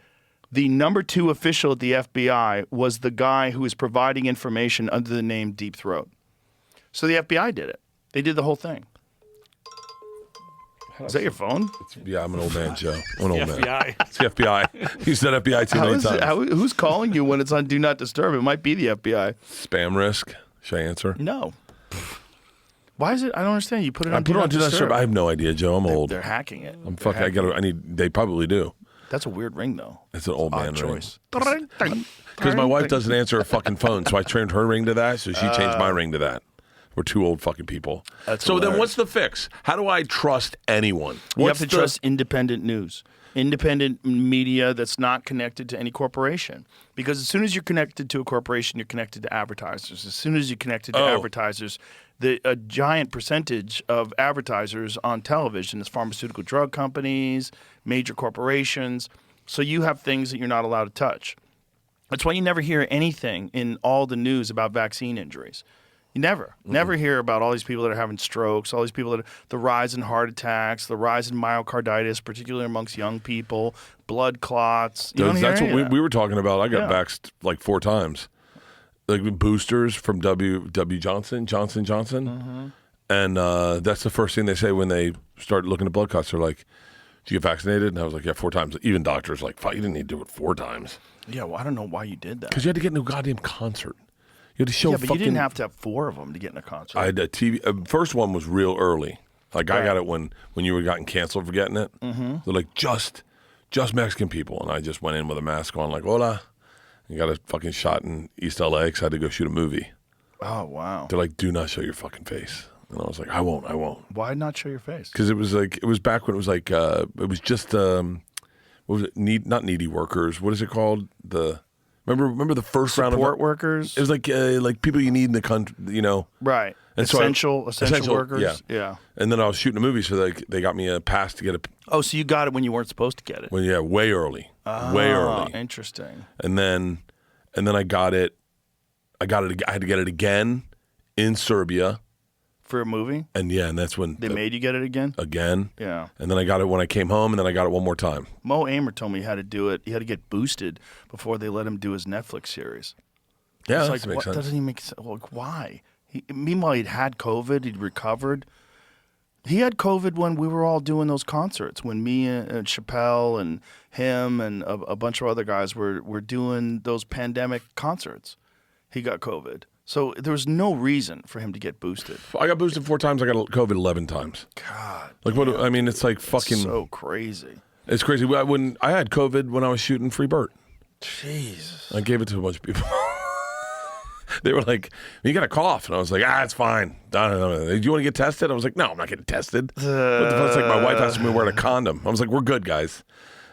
The number 2 official at the FBI was the guy who was providing information under the name Deep Throat. So the FBI did it. They did the whole thing. Is that your phone? Yeah, I'm an old man, Joe. I'm an old man. FBI. It's the FBI. You said FBI too many times. Who's calling you when it's on Do Not Disturb? It might be the FBI. Spam risk. Should I answer? No. Why is it? I don't understand. You put it on I put it on Do Not Disturb. I have no idea, Joe. I'm old. They're hacking it. I'm fucking. They probably do. That's a weird ring, though. It's an old man Odd ring. choice. Because my wife doesn't answer her fucking phone, so I turned her ring to that, so she changed my ring to that. We're two old fucking people. That's so then hilarious. what's the fix? How do I trust anyone? You have to trust independent news, independent media that's not connected to any corporation. Because as soon as you're connected to a corporation, you're connected to advertisers. As soon as you're connected to advertisers, a giant percentage of advertisers on television is pharmaceutical drug companies, major corporations. So you have things that you're not allowed to touch. That's why you never hear anything in all the news about vaccine injuries. You never hear about all these people that are having strokes, all these people that the rise in heart attacks, the rise in myocarditis, particularly amongst young people, blood clots. You don't hear That's any what of that. we were talking about. I got Yeah. vaxxed like 4 times. Like boosters from W. Johnson. And that's the first thing they say when they start looking at blood clots. They're like, "Did you get vaccinated?" And I was like, "Yeah, 4 times." Even doctors like, "Fuck, you didn't need to do it 4 times." Yeah, well, I don't know why you did that. Because you had to get into a goddamn concert. You had to show Yeah, but fucking... you didn't have to have 4 of them to get in a concert. I had a TV... first one was real early. Like, I got it when you were gotten canceled for getting it. Mm-hmm. They're like, just Mexican people. And I just went in with a mask on, like, hola. And got a fucking shot in East L.A. because I had to go shoot a movie. Oh, wow. They're like, do not show your fucking face. And I was like, I won't. Why not show your face? Because it was back when it was like, it was just, what was it? Not needy workers. What is it called? Remember the first round of support workers? It was like people you need in the country, you know. Right. And essential workers? Yeah. And then I was shooting a movie, so they got me a pass to get a. Oh, so you got it when you weren't supposed to get it? Well, yeah, way early. Way early. Interesting. And then I got it. I had to get it again in Serbia. For a movie? And that's when they made you get it again? Again. Yeah. And then I got it when I came home, and then I got it one more time. Mo Amer told me he had to do it. He had to get boosted before they let him do his Netflix series. Yeah, that makes sense. Doesn't even make sense. Like, why? Meanwhile, he'd had COVID. He'd recovered. He had COVID when we were all doing those concerts, when me and Chappelle and him and a bunch of other guys were doing those pandemic concerts. He got COVID. So there was no reason for him to get boosted. I got boosted 4 times. I got COVID 11 times. God. Like what? I mean, it's like fucking. It's so crazy. It's crazy. I had COVID when I was shooting Free Bert. Jesus. I gave it to a bunch of people. They were like, "You got a cough," and I was like, "It's fine." Do you want to get tested? I was like, "No, I'm not getting tested." What the fuck? It's like my wife asked me to wear a condom. I was like, "We're good, guys."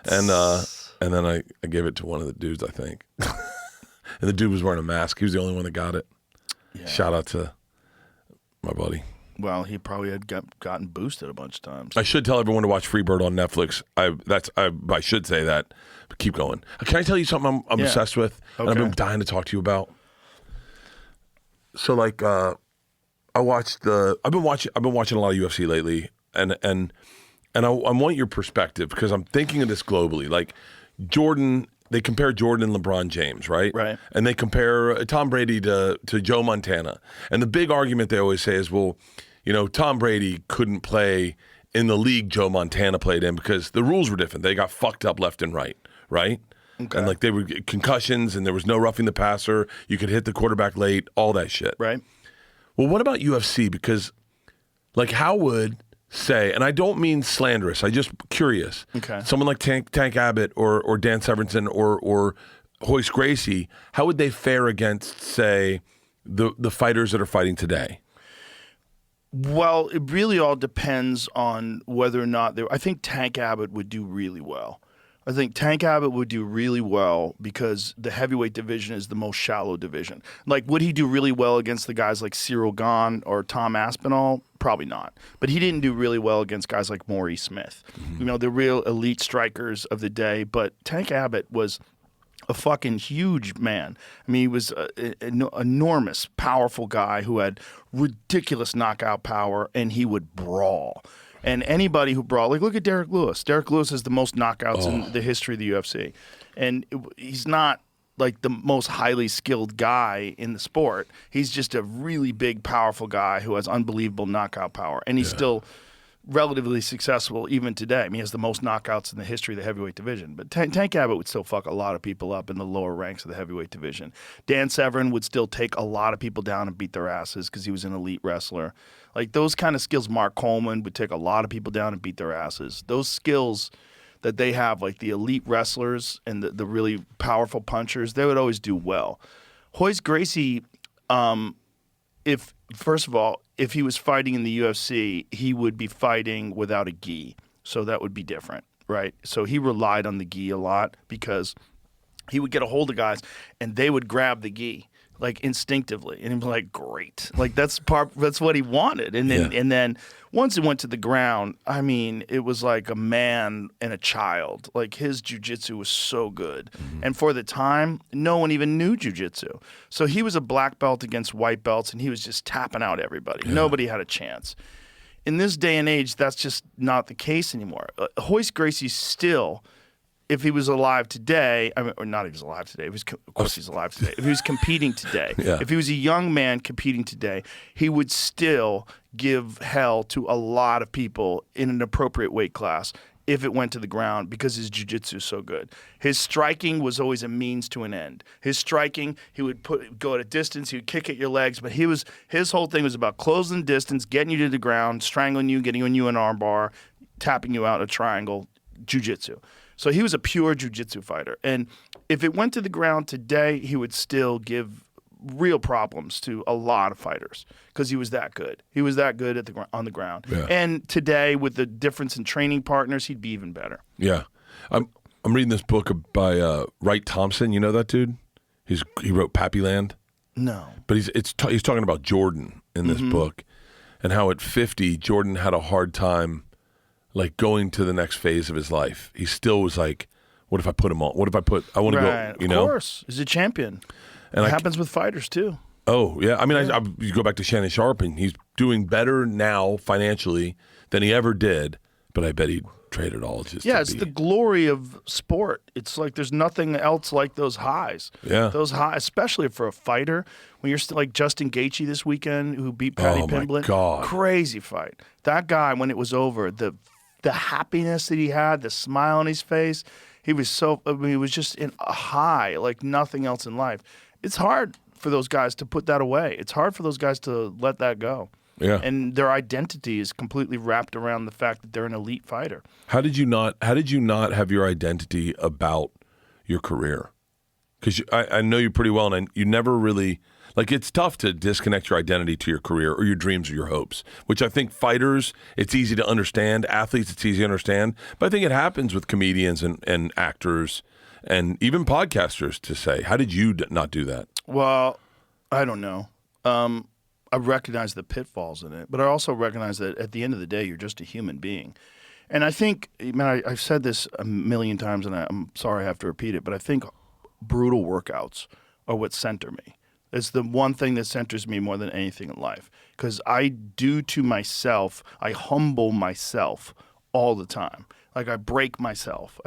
And then I gave it to one of the dudes, I think. And the dude was wearing a mask. He was the only one that got it. Yeah. Shout out to my buddy. Well, he probably had gotten boosted a bunch of times. I should tell everyone to watch Freebird on Netflix. I should say that, but keep going. Can I tell you something I'm obsessed with, and I've been dying to talk to you about? So like, I've been watching a lot of UFC lately, and I want your perspective because I'm thinking of this globally. Like Jordan. They compare Jordan and LeBron James, right? Right. And they compare Tom Brady to Joe Montana. And the big argument they always say is, well, you know, Tom Brady couldn't play in the league Joe Montana played in because the rules were different. They got fucked up left and right? Okay. And like they were concussions and there was no roughing the passer. You could hit the quarterback late, all that shit. Right. Well, what about UFC? Because like how would... say, and I don't mean slanderous, I just curious. Okay. Someone like Tank Abbott or Dan Severinsen or Hoist Gracie, how would they fare against, say, the fighters that are fighting today? Well, it really all depends on whether or not I think Tank Abbott would do really well. I think Tank Abbott would do really well because the heavyweight division is the most shallow division. Like, would he do really well against the guys like Cyril Gane or Tom Aspinall? Probably not. But he didn't do really well against guys like Maurice Smith. You know, the real elite strikers of the day. But Tank Abbott was a fucking huge man. I mean, he was an enormous, powerful guy who had ridiculous knockout power, and he would brawl. And anybody who brawled, like look at Derek Lewis. Derek Lewis has the most knockouts in the history of the UFC. And he's not like the most highly skilled guy in the sport. He's just a really big, powerful guy who has unbelievable knockout power. And he's still relatively successful even today. I mean, he has the most knockouts in the history of the heavyweight division. But Tank Abbott would still fuck a lot of people up in the lower ranks of the heavyweight division. Dan Severn would still take a lot of people down and beat their asses because he was an elite wrestler. Like those kind of skills, Mark Coleman would take a lot of people down and beat their asses. Those skills that they have, like the elite wrestlers and the really powerful punchers, they would always do well. Hoist Gracie, if he was fighting in the UFC, he would be fighting without a gi. So that would be different, right? So he relied on the gi a lot because he would get a hold of guys and they would grab the gi like instinctively, and he'd be like, "Great!" Like that's what he wanted. And then once it went to the ground, I mean, it was like a man and a child. Like his jiu-jitsu was so good, and for the time, no one even knew jiu-jitsu. So he was a black belt against white belts, and he was just tapping out everybody. Yeah. Nobody had a chance. In this day and age, that's just not the case anymore. Hoist Gracie still. If he was alive today, or not if he was alive today, of course he's alive today. If he was competing today, if he was a young man competing today, he would still give hell to a lot of people in an appropriate weight class if it went to the ground because his jiu-jitsu is so good. His striking was always a means to an end. His striking, he would go at a distance, he would kick at your legs, but his whole thing was about closing the distance, getting you to the ground, strangling you, getting you an arm bar, tapping you out a triangle, jiu-jitsu. So he was a pure jiu-jitsu fighter. And if it went to the ground today, he would still give real problems to a lot of fighters because he was that good. He was that good on the ground. Yeah. And today, with the difference in training partners, he'd be even better. Yeah. I'm reading this book by Wright Thompson. You know that dude? He wrote Pappyland. No. But he's talking about Jordan in this book and how at 50, Jordan had a hard time like going to the next phase of his life. He still was like, what if I put him on? What if I want to go, you know? Of course. He's a champion. And it happens with fighters too. Oh, yeah. I mean, you go back to Shannon Sharp, and he's doing better now financially than he ever did, but I bet he'd trade it all just it's the glory of sport. It's like there's nothing else like those highs. Yeah. Those highs, especially for a fighter, when you're still like Justin Gaethje this weekend, who beat Paddy Pimblett. My God. Crazy fight. That guy, when it was over, the happiness that he had, the smile on his face, he was he was just in a high like nothing else in life. It's hard for those guys to put that away. It's hard for those guys to let that go. Yeah. And their identity is completely wrapped around the fact that they're an elite fighter. How did you not have your identity about your career? Because I know you pretty well, and you never really like. It's tough to disconnect your identity to your career or your dreams or your hopes. Which I think fighters, it's easy to understand. Athletes, it's easy to understand. But I think it happens with comedians and actors and even podcasters to say, how did you not do that? Well, I don't know. I recognize the pitfalls in it, but I also recognize that at the end of the day, you're just a human being. And I think, man, I've said this a million times, and I'm sorry I have to repeat it, but I think brutal workouts are what center me. It's the one thing that centers me more than anything in life, because I do to myself, I humble myself all the time. Like I break myself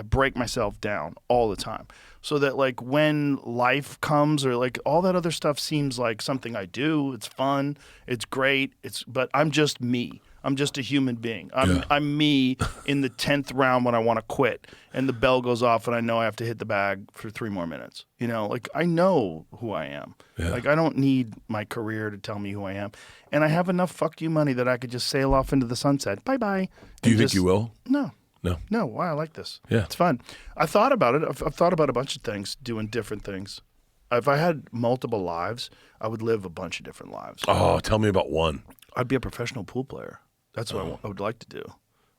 down all the time. So that like when life comes or like all that other stuff seems like something I do, it's fun, it's great, but I'm just me. I'm just a human being. I'm me in the 10th round when I want to quit and the bell goes off and I know I have to hit the bag for 3 more minutes. You know, like I know who I am. Yeah. Like I don't need my career to tell me who I am. And I have enough fuck you money that I could just sail off into the sunset. Bye-bye. Do you think you will? No. No. Why? I like this. Yeah. It's fun. I thought about it. I've thought about a bunch of things, doing different things. If I had multiple lives, I would live a bunch of different lives. Oh, tell me about one. I'd be a professional pool player. That's what I would like to do.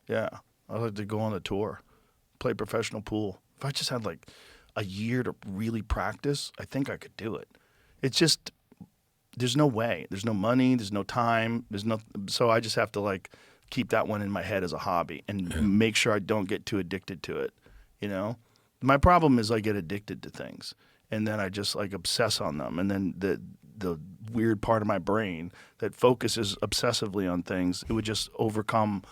Yeah. I'd like to go on a tour, play professional pool. If I just had like a year to really practice, I think I could do it. It's just, there's no way. There's no money. There's no time. So I just have to like keep that one in my head as a hobby and make sure I don't get too addicted to it. You know, my problem is I get addicted to things and then I just like obsess on them. And then the weird part of my brain that focuses obsessively on things, it would just overcome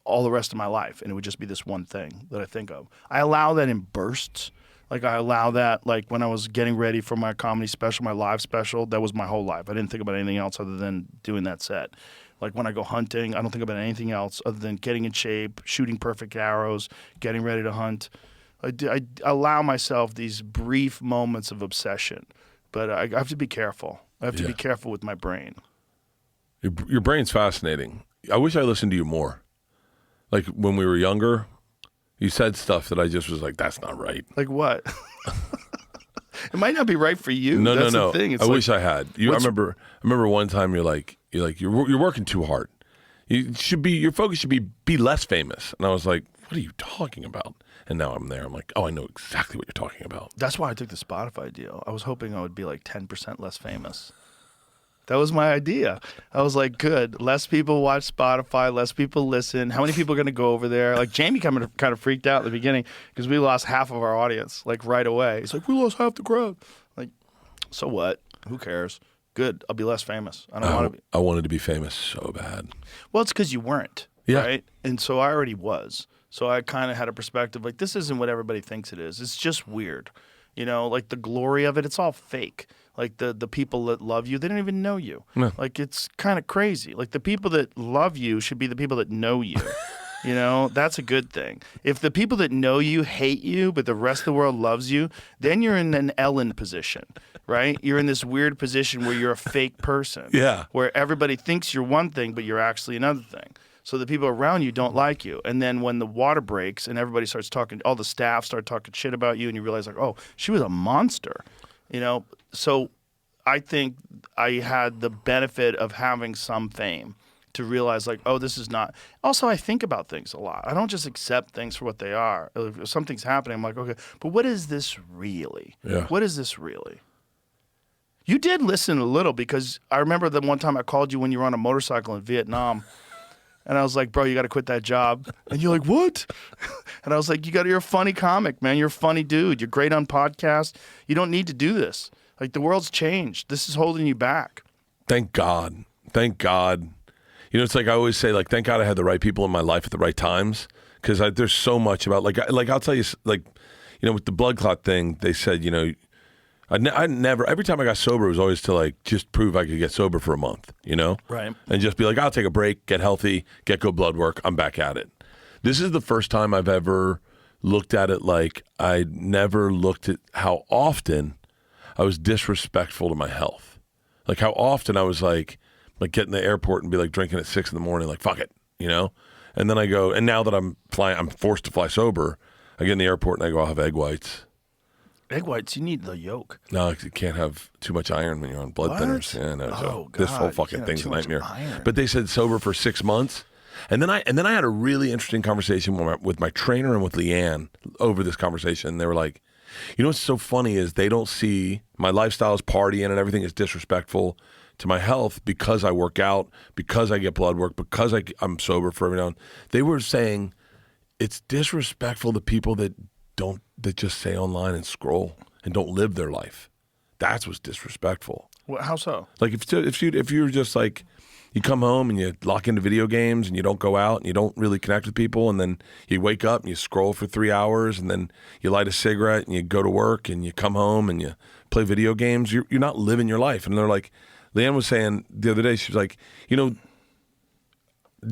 all the rest of my life. And it would just be this one thing that I think of. I allow that in bursts. Like I allow that, like when I was getting ready for my comedy special, my live special, that was my whole life. I didn't think about anything else other than doing that set. Like when I go hunting, I don't think about anything else other than getting in shape, shooting perfect arrows, getting ready to hunt. I allow myself these brief moments of obsession, but I have to be careful. I have to be careful with my brain. Your brain's fascinating. I wish I listened to you more. Like when we were younger, you said stuff that I just was like, that's not right. Like what? It might not be right for you. No, That's no. The thing. It's I like, wish I had. I remember one time you're working too hard. Your focus should be less famous. And I was like, what are you talking about? And now I'm there. I'm like, oh, I know exactly what you're talking about. That's why I took the Spotify deal. I was hoping I would be like 10% less famous. That was my idea. I was like, good. Less people watch Spotify. Less people listen. How many people are going to go over there? Like Jamie kind of freaked out at the beginning because we lost half of our audience like right away. He's like, we lost half the crowd. Like, so what? Who cares? Good. I'll be less famous. I don't want to be. I wanted to be famous so bad. Well, it's because you weren't. Yeah. Right? And so I already was. So I kind of had a perspective like, this isn't what everybody thinks it is. It's just weird. You know, like the glory of it, it's all fake. Like the people that love you, they don't even know you. No. Like it's kind of crazy. Like the people that love you should be the people that know you. You know, that's a good thing. If the people that know you hate you, but the rest of the world loves you, then you're in an Ellen position, right? You're in this weird position where you're a fake person. Yeah. Where everybody thinks you're one thing, but you're actually another thing. So the people around you don't like you. And then when the water breaks and everybody starts talking, all the staff start talking shit about you and you realize like, oh, she was a monster, you know? So I think I had the benefit of having some fame to realize, like, oh, this is not. Also, I think about things a lot. I don't just accept things for what they are. If something's happening, I'm like, okay, but what is this really? Yeah. What is this really? You did listen a little, because I remember the one time I called you when you were on a motorcycle in Vietnam. And I was like, bro, you got to quit that job. And you're like, what? And I was like, you're a funny comic, man. You're a funny dude. You're great on podcasts. You don't need to do this. Like, the world's changed. This is holding you back. Thank God. Thank God. You know, it's like I always say, like, thank God I had the right people in my life at the right times. Because there's so much about, like I'll tell you, like, you know, with the blood clot thing, they said, you know, I never, every time I got sober, it was always to, like, just prove I could get sober for a month, you know? Right. And just be like, I'll take a break, get healthy, get good blood work, I'm back at it. This is the first time I've ever looked at it like I never looked at how often I was disrespectful to my health. Like, how often I was like get in the airport and be like drinking at 6 a.m, like, fuck it, you know? And then I go, and now that I'm forced to fly sober, I get in the airport and I go, I'll have egg whites. Egg whites, you need the yolk. No, you can't have too much iron when you're on blood What? thinners. Yeah, no, Oh, so God, this whole you fucking can't have thing's a too much nightmare. iron. But they said sober for 6 months, and then I had a really interesting conversation with my trainer and with Leanne over this conversation. They were like, you know what's so funny is they don't see my lifestyle is partying and everything is disrespectful to my health because I work out, because I get blood work, because I'm sober for every now and then. They were saying it's disrespectful to people that just say online and scroll and don't live their life. That's what's disrespectful. Well, how so? Like if you're just like, you come home and you lock into video games and you don't go out and you don't really connect with people, and then you wake up and you scroll for 3 hours and then you light a cigarette and you go to work and you come home and you play video games, you're not living your life. And they're like, Leanne was saying the other day, she was like, you know,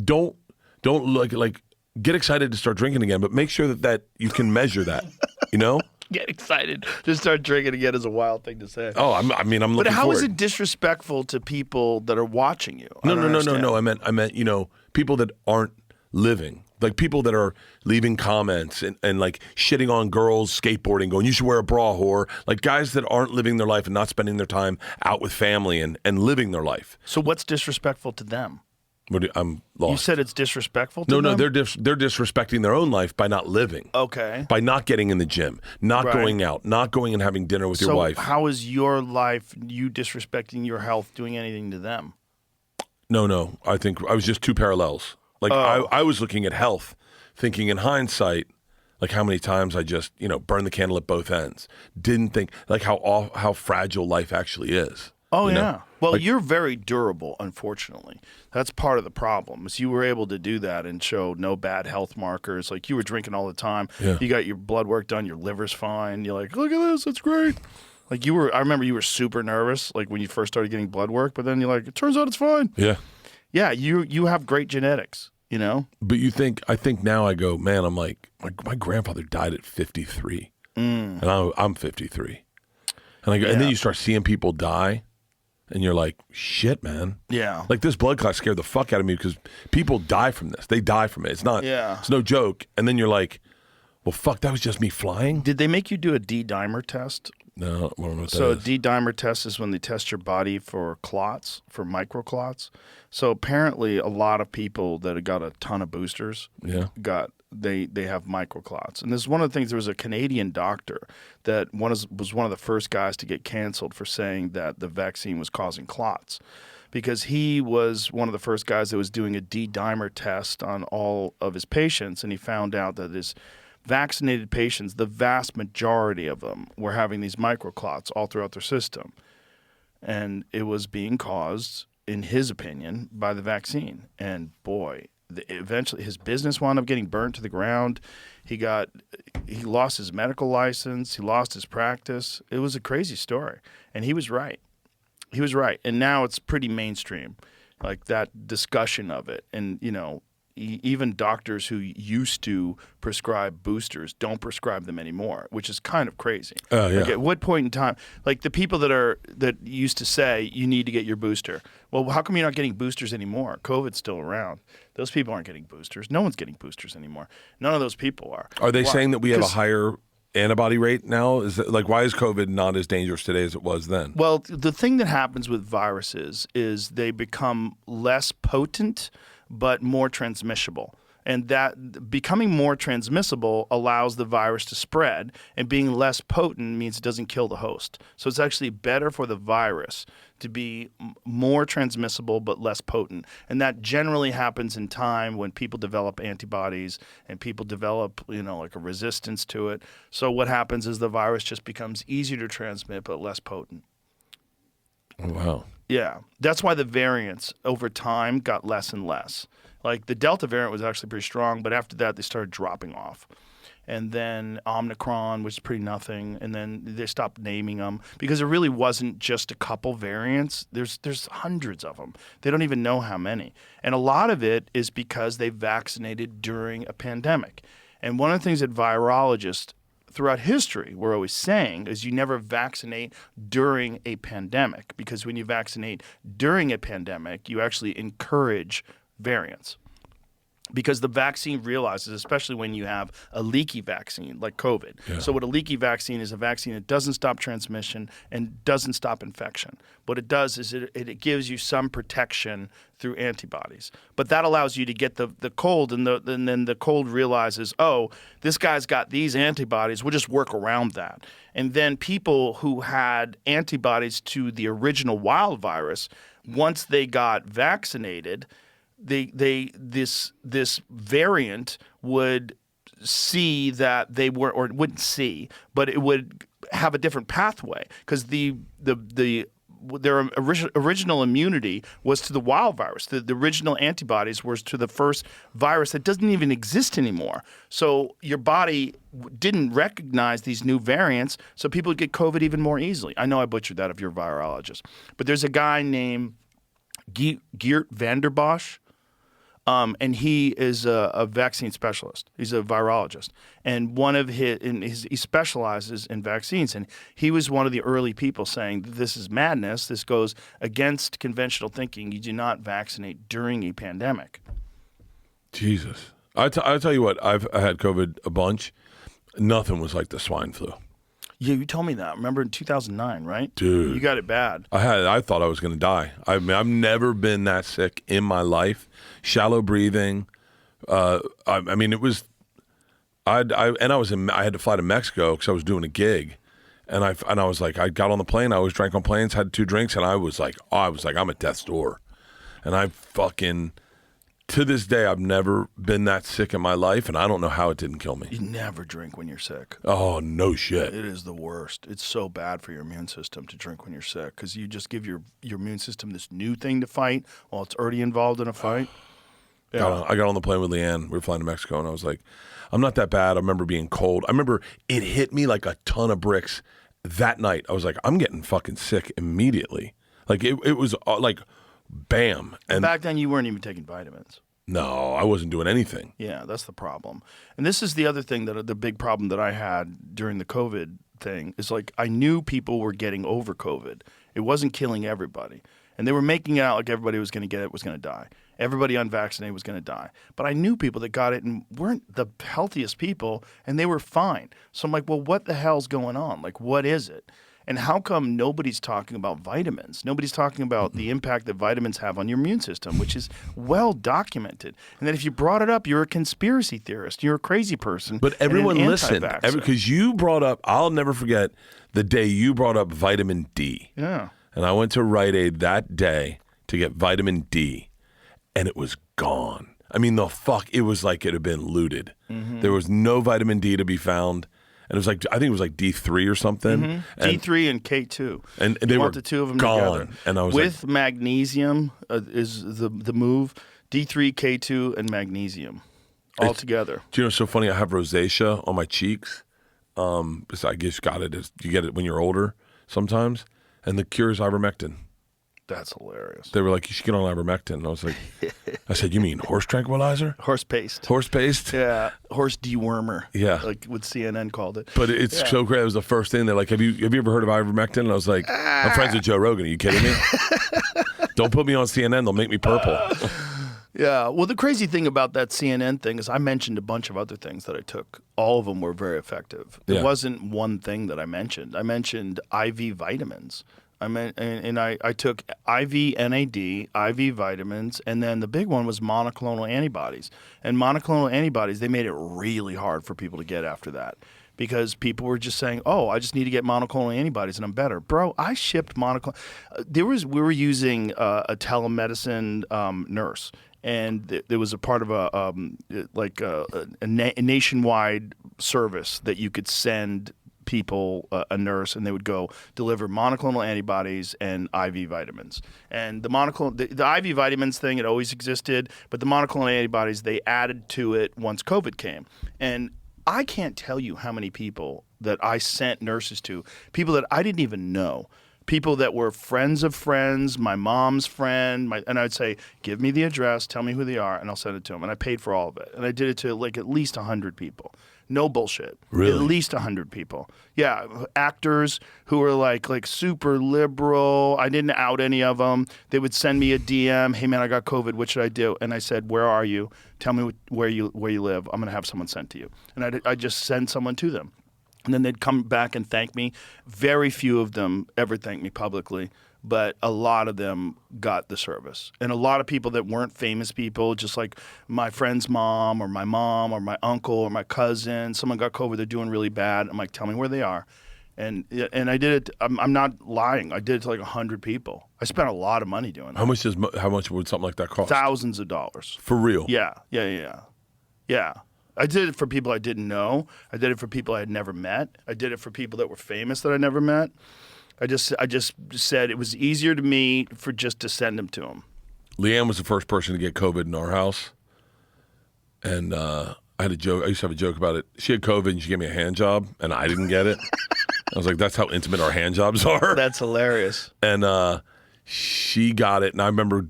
don't like get excited to start drinking again, but make sure that you can measure that, you know? Get excited to start drinking again is a wild thing to say. Oh, I'm looking But how forward. is it disrespectful to people that are watching you? No. I I meant, you know, people that aren't living. Like people that are leaving comments and like shitting on girls skateboarding, going, you should wear a bra, whore. Like guys that aren't living their life and not spending their time out with family and living their life. So what's disrespectful to them? I'm lost. You said it's disrespectful to them? No, they're disrespecting their own life by not living. Okay. By not getting in the gym, not Right. going out, not going and having dinner with your wife. So how is your life, you disrespecting your health, doing anything to them? No. I think I was just two parallels. Like I was looking at health, thinking in hindsight, like how many times I just, you know, burned the candle at both ends. Didn't think like how fragile life actually is. Oh, you yeah. know? Well, Like- you're very durable, unfortunately. That's part of the problem, is you were able to do that and show no bad health markers. Like, you were drinking all the time. Yeah. You got your blood work done. Your liver's fine. You're like, look at this. It's great. Like, I remember you were super nervous, like, when you first started getting blood work. But then you're like, it turns out it's fine. Yeah. Yeah, you have great genetics, you know? But I think now I go, man, I'm like, my grandfather died at 53. And I'm 53. And I go, and then you start seeing people die. And you're like, shit, man. Yeah. Like this blood clot scared the fuck out of me because people die from this. They die from it. It's not. Yeah. It's no joke. And then you're like, well, fuck, that was just me flying. Did they make you do a D-dimer test? No, I don't know what So a that is. D-dimer test is when they test your body for clots, for microclots. So apparently a lot of people that have got a ton of boosters Yeah. they have microclots. And this is one of the things, there was a Canadian doctor that was one of the first guys to get canceled for saying that the vaccine was causing clots, because he was one of the first guys that was doing a D-dimer test on all of his patients, and he found out that his vaccinated patients, the vast majority of them were having these microclots all throughout their system. And it was being caused, in his opinion, by the vaccine. And boy, eventually his business wound up getting burnt to the ground. He lost his medical license. He lost his practice. It was a crazy story. And he was right. He was right. And now it's pretty mainstream, like that discussion of it. And, you know, even doctors who used to prescribe boosters don't prescribe them anymore, which is kind of crazy. Yeah. Like at what point in time, like the people that used to say you need to get your booster. Well, how come you're not getting boosters anymore? COVID's still around. Those people aren't getting boosters. No one's getting boosters anymore. None of those people are. Are they Why? saying that we have a 'Cause- higher antibody rate now? Is it, like, why is COVID not as dangerous today as it was then? Well, the thing that happens with viruses is they become less potent but more transmissible. And that becoming more transmissible allows the virus to spread, and being less potent means it doesn't kill the host. So it's actually better for the virus to be more transmissible but less potent. And that generally happens in time when people develop antibodies and people develop, like a resistance to it. So what happens is the virus just becomes easier to transmit but less potent. Oh, wow. Yeah. That's why the variants over time got less and less. Like the Delta variant was actually pretty strong, but after that they started dropping off. And then Omicron was pretty nothing, and then they stopped naming them because it really wasn't just a couple variants. There's hundreds of them. They don't even know how many. And a lot of it is because they vaccinated during a pandemic. And one of the things that virologists throughout history were always saying is you never vaccinate during a pandemic, because when you vaccinate during a pandemic, you actually encourage variants. Because the vaccine realizes, especially when you have a leaky vaccine like COVID. Yeah. So what a leaky vaccine is, a vaccine that doesn't stop transmission and doesn't stop infection. What it does is it gives you some protection through antibodies. But that allows you to get the cold, and then the cold realizes, oh, this guy's got these antibodies, we'll just work around that. And then people who had antibodies to the original wild virus, once they got vaccinated, this variant would see that they were, or wouldn't see, but it would have a different pathway, because their original immunity was to the wild virus. The original antibodies was to the first virus that doesn't even exist anymore. So your body didn't recognize these new variants, so people would get COVID even more easily. I know I butchered that if you're a virologist, but there's a guy named Geert Vander Bosch. And he is a vaccine specialist. He's a virologist, and he specializes in vaccines. And he was one of the early people saying, "This is madness. This goes against conventional thinking. You do not vaccinate during a pandemic." Jesus, I tell you what, I had COVID a bunch. Nothing was like the swine flu. Yeah, you told me that. Remember in 2009, right? Dude. You got it bad. I thought I was going to die. I mean, I've never been that sick in my life. Shallow breathing. I mean, it was. I had to fly to Mexico because I was doing a gig, and I was like, I got on the plane. I always drank on planes, had 2 drinks, and I was like, I'm at death's door, and I fucking. To this day, I've never been that sick in my life, and I don't know how it didn't kill me. You never drink when you're sick. Oh, no shit. It is the worst. It's so bad for your immune system to drink when you're sick, because you just give your immune system this new thing to fight while it's already involved in a fight. Yeah. I got on the plane with Leanne. We were flying to Mexico, and I was like, I'm not that bad. I remember being cold. I remember it hit me like a ton of bricks that night. I was like, I'm getting fucking sick immediately. Like, it was like... Bam. And back then you weren't even taking vitamins. No, I wasn't doing anything. Yeah, that's the problem. And this is the other thing, that the big problem that I had during the COVID thing is, like, I knew people were getting over COVID. It wasn't killing everybody. And they were making it out like everybody was going to get it was going to die. Everybody unvaccinated was going to die. But I knew people that got it and weren't the healthiest people, and they were fine. So I'm like, well, what the hell's going on? Like, what is it? And how come nobody's talking about vitamins? Nobody's talking about the impact that vitamins have on your immune system, which is well documented. And that if you brought it up, you're a conspiracy theorist. You're a crazy person. But everyone listened. Because you brought up, I'll never forget the day you brought up vitamin D. Yeah. And I went to Rite Aid that day to get vitamin D, and it was gone. I mean, it was like it had been looted. Mm-hmm. There was no vitamin D to be found. And it was like, I think it was like D3 or something. Mm-hmm. D3 and K2. And they were the two of them gone. together. And I was with magnesium is the move. D3, K2, and magnesium all together. Do you know, it's so funny? I have rosacea on my cheeks. I guess you get it when you're older sometimes. And the cure is ivermectin. That's hilarious. They were like, you should get on ivermectin. And I was like, I said, you mean horse tranquilizer? Horse paste. Horse paste? Yeah. Horse dewormer. Yeah. Like what CNN called it. But it's so great. It was the first thing. They're like, have you ever heard of ivermectin? And I was like, I'm friends with Joe Rogan. Are you kidding me? Don't put me on CNN. They'll make me purple. Yeah. Well, the crazy thing about that CNN thing is I mentioned a bunch of other things that I took. All of them were very effective. There wasn't one thing that I mentioned. I mentioned IV vitamins. I took IV NAD, IV vitamins, and then the big one was monoclonal antibodies. And monoclonal antibodies, they made it really hard for people to get after that. Because people were just saying, "Oh, I just need to get monoclonal antibodies and I'm better." Bro, I shipped monoclonal. We were using a telemedicine nurse, and there was a part of a nationwide service that you could send people a nurse, and they would go deliver monoclonal antibodies and IV vitamins. And the IV vitamins thing, it always existed, but the monoclonal antibodies, they added to it once COVID came. And I can't tell you how many people that I sent nurses to, people that I didn't even know, people that were friends of friends, my mom's friend, and I'd say, give me the address, tell me who they are, and I'll send it to them. And I paid for all of it. And I did it to like at least 100 people. No bullshit. Really? At least 100 people. Yeah, actors who were like super liberal. I didn't out any of them. They would send me a DM. Hey man, I got COVID. What should I do? And I said, where are you? Tell me where you live. I'm gonna have someone sent to you. And I just send someone to them, and then they'd come back and thank me. Very few of them ever thanked me publicly, but a lot of them got the service. And a lot of people that weren't famous people, just like my friend's mom or my uncle or my cousin, someone got COVID, they're doing really bad. I'm like, tell me where they are. And I did it, I'm not lying, I did it to like 100 people. I spent a lot of money doing that. How much would something like that cost? Thousands of dollars. For real? Yeah. I did it for people I didn't know. I did it for people I had never met. I did it for people that were famous that I never met. I just said it was easier to me for just to send them to them. Leanne was the first person to get COVID in our house, and I had a joke. I used to have a joke about it. She had COVID and she gave me a hand job, and I didn't get it. I was like, "That's how intimate our hand jobs are." That's hilarious. And she got it, and I remember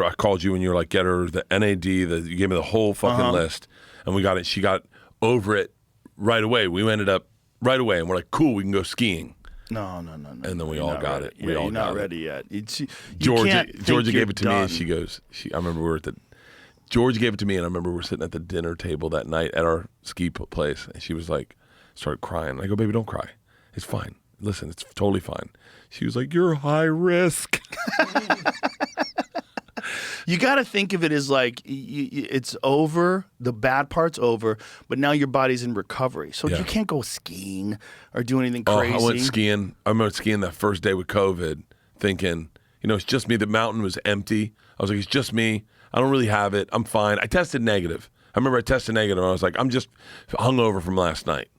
I called you and you were like, "Get her the NAD." You gave me the whole fucking list, and we got it. She got over it right away. We ended up right away, and we're like, "Cool, we can go skiing." No. And then we all got it. You're not ready yet. Georgia gave it to me, and she goes. I remember Georgia gave it to me, and I remember we're sitting at the dinner table that night at our ski place, and she was like, started crying. I go, "Baby, don't cry. It's fine. Listen, it's totally fine." She was like, "You're high risk." You got to think of it as like it's over, the bad part's over, but now your body's in recovery. So you can't go skiing or do anything crazy. I went skiing. I remember skiing that first day with COVID, thinking, it's just me. The mountain was empty. I was like, it's just me. I don't really have it. I'm fine. I tested negative. I remember I tested negative. And I was like, I'm just hungover from last night.